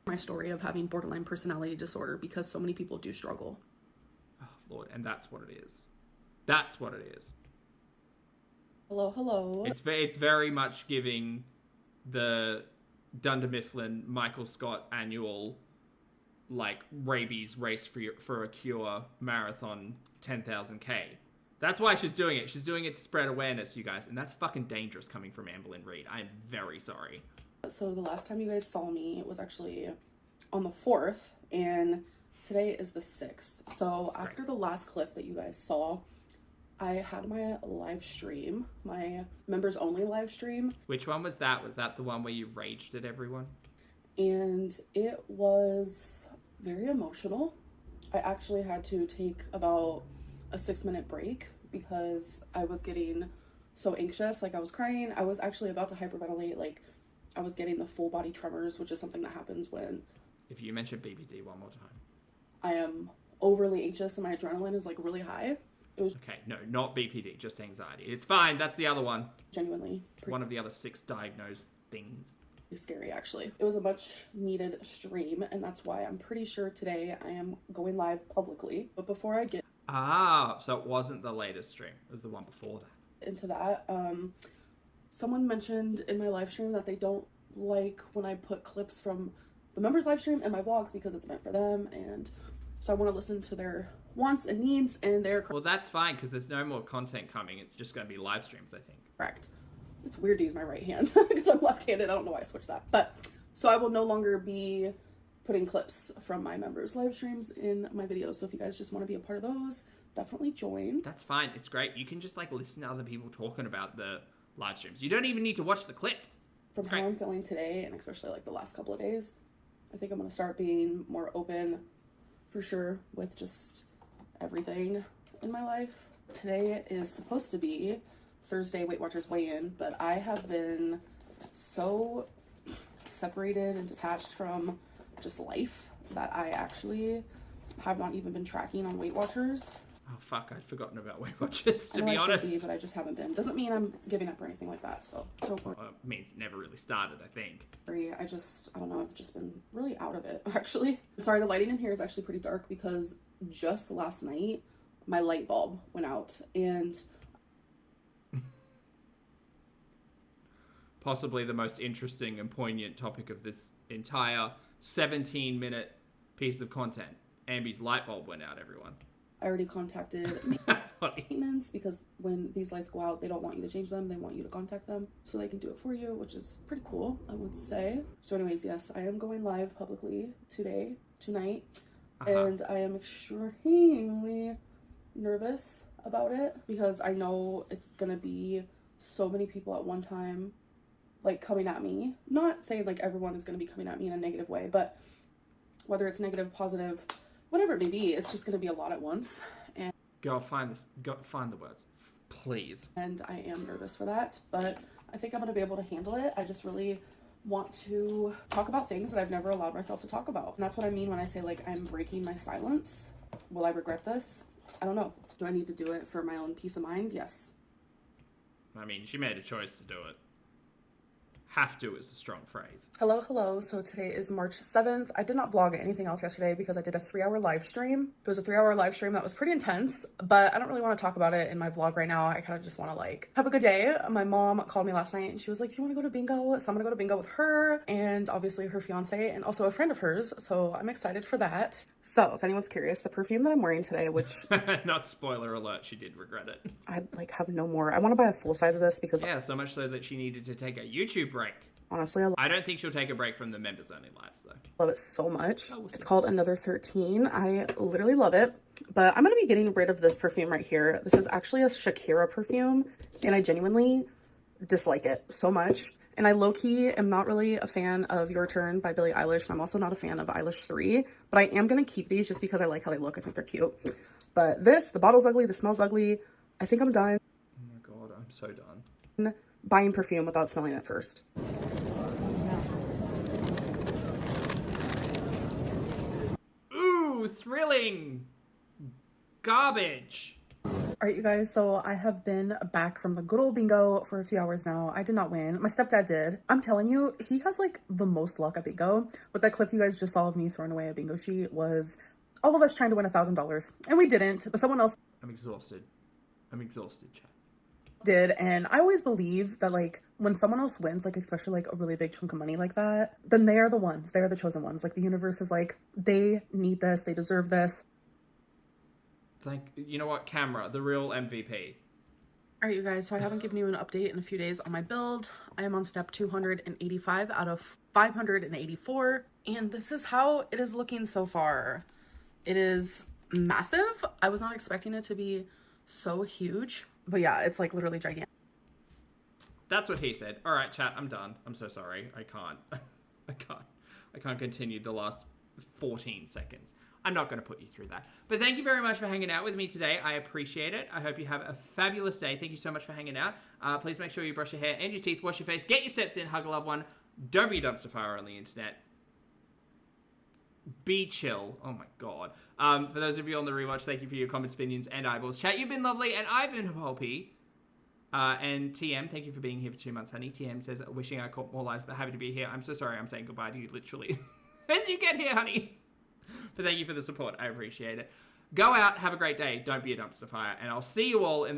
Speaker 8: My story of having borderline personality disorder, because so many people do struggle.
Speaker 2: Oh, Lord, and that's what it is. That's what it is.
Speaker 8: Hello.
Speaker 2: It's very much giving the Dunder Mifflin Michael Scott annual, like, rabies race for a cure marathon 10,000K. That's why she's doing it. She's doing it to spread awareness, you guys, and that's fucking dangerous coming from Amberlynn Reid. I am very sorry.
Speaker 8: So the last time you guys saw me, it was actually on the 4th, and today is the 6th. So after the last clip that you guys saw, I had my live stream, my members only live stream.
Speaker 2: Which one was that? Was that the one where you raged at everyone?
Speaker 8: And it was very emotional. I actually had to take about a 6-minute break because I was getting so anxious. Like, I was crying. I was actually about to hyperventilate. Like, I was getting the full body tremors, which is something that happens when...
Speaker 2: If you mention BPD one more time.
Speaker 8: I am overly anxious and my adrenaline is, like, really high. It was...
Speaker 2: Okay, no, not BPD, just anxiety. It's fine, that's the other one.
Speaker 8: Genuinely.
Speaker 2: One of the other 6 diagnosed things.
Speaker 8: Scary, actually. It was a much needed stream, and that's why I'm pretty sure today I am going live publicly. But before I get...
Speaker 2: So it wasn't the latest stream. It was the one before that.
Speaker 8: Into that, someone mentioned in my live stream that they don't like when I put clips from the members live stream and my vlogs because it's meant for them, and so I want to listen to their wants and needs and their...
Speaker 2: Well, that's fine, because there's no more content coming. It's just going to be live streams, I think.
Speaker 8: Correct. It's weird to use my right hand because I'm left-handed. I don't know why I switched that. But, so I will no longer be putting clips from my members live streams in my videos. So if you guys just want to be a part of those, definitely join.
Speaker 2: That's fine. It's great. You can just like listen to other people talking about the live streams. You don't even need to watch the clips.
Speaker 8: From how I'm feeling today, and especially like the last couple of days, I think I'm going to start being more open for sure with just everything in my life. Today is supposed to be Thursday Weight Watchers weigh-in, but I have been so separated and detached from just life that I actually have not even been tracking on Weight Watchers.
Speaker 2: Oh fuck, I'd forgotten about Weight Watchers, to
Speaker 8: I know
Speaker 2: be
Speaker 8: I
Speaker 2: honest.
Speaker 8: should be, but I just haven't been. Doesn't mean I'm giving up or anything like that, so don't worry.
Speaker 2: Well, it means it never really started, I think.
Speaker 8: I don't know, I've just been really out of it, actually. Sorry, the lighting in here is actually pretty dark because just last night, my light bulb went out, and...
Speaker 2: Possibly the most interesting and poignant topic of this entire 17-minute piece of content. Ambi's light bulb went out, everyone.
Speaker 8: I already contacted maintenance because when these lights go out, they don't want you to change them. They want you to contact them so they can do it for you, which is pretty cool, I would say. So anyways, yes, I am going live publicly tonight, and I am extremely nervous about it because I know it's gonna be so many people at one time like coming at me. Not saying like everyone is gonna be coming at me in a negative way, but whether it's negative, positive, whatever it may be, it's just going to be a lot at once. And
Speaker 2: Go find the words, please.
Speaker 8: And I am nervous for that, but I think I'm going to be able to handle it. I just really want to talk about things that I've never allowed myself to talk about. And that's what I mean when I say like I'm breaking my silence. Will I regret this? I don't know. Do I need to do it for my own peace of mind? Yes.
Speaker 2: I mean, she made a choice to do it. Have to is a strong phrase.
Speaker 8: Hello. So today is March 7th. I did not vlog anything else yesterday because I did a 3-hour live stream. It was a 3-hour live stream that was pretty intense, but I don't really want to talk about it in my vlog right now. I kind of just want to like have a good day. My mom called me last night and she was like, do you want to go to bingo? So I'm gonna go to bingo with her and obviously her fiance and also a friend of hers. So I'm excited for that. So if anyone's curious, the perfume that I'm wearing today, which
Speaker 2: not spoiler alert, she did regret it.
Speaker 8: I like have no more. I want to buy a full size of this because
Speaker 2: yeah, so much so that she needed to take a YouTube break.
Speaker 8: Honestly,
Speaker 2: I don't think she'll take a break from the members only lives though.
Speaker 8: Love it so much. It's called Another 13. I literally love it, but I'm going to be getting rid of this perfume right here. This is actually a Shakira perfume and I genuinely dislike it so much. And I low-key am not really a fan of Your Turn by Billie Eilish. And I'm also not a fan of Eilish 3, but I am going to keep these just because I like how they look. I think they're cute. But this, the bottle's ugly, the smell's ugly. I think I'm done.
Speaker 2: Oh my god, I'm so done.
Speaker 8: Buying perfume without smelling it first.
Speaker 2: Ooh, thrilling garbage.
Speaker 8: All right, you guys, so I have been back from the good old bingo for a few hours now. I did not win. My stepdad did. I'm telling you, he has like the most luck at bingo. But that clip you guys just saw of me throwing away a bingo sheet was all of us trying to win $1,000. And we didn't, but someone else
Speaker 2: I'm exhausted, chat.
Speaker 8: did. And I always believe that like when someone else wins, like especially like a really big chunk of money like that, then they are the ones. They are the chosen ones. Like the universe is like, they need this. They deserve this.
Speaker 2: You know what, camera, the real MVP.
Speaker 8: All right, you guys, so I haven't given you an update in a few days on my build. I am on step 285 out of 584, and this is how it is looking so far. It is massive. I was not expecting it to be so huge, but yeah, it's like literally gigantic.
Speaker 2: That's what he said. All right, chat, I'm done. I'm so sorry. I can't continue the last 14 seconds. I'm not going to put you through that. But thank you very much for hanging out with me today. I appreciate it. I hope you have a fabulous day. Thank you so much for hanging out. Please make sure you brush your hair and your teeth, wash your face, get your steps in, hug a loved one. Don't be a dumpster fire on the internet. Be chill. Oh my god. For those of you on the rewatch, thank you for your comments, opinions, and eyeballs. Chat, you've been lovely, and I've been Hoppy. And TM, thank you for being here for 2 months, honey. TM says, wishing I caught more lives, but happy to be here. I'm so sorry I'm saying goodbye to you, literally, as you get here, honey. But thank you for the support. I appreciate it. Go out, have a great day. Don't be a dumpster fire. And I'll see you all in the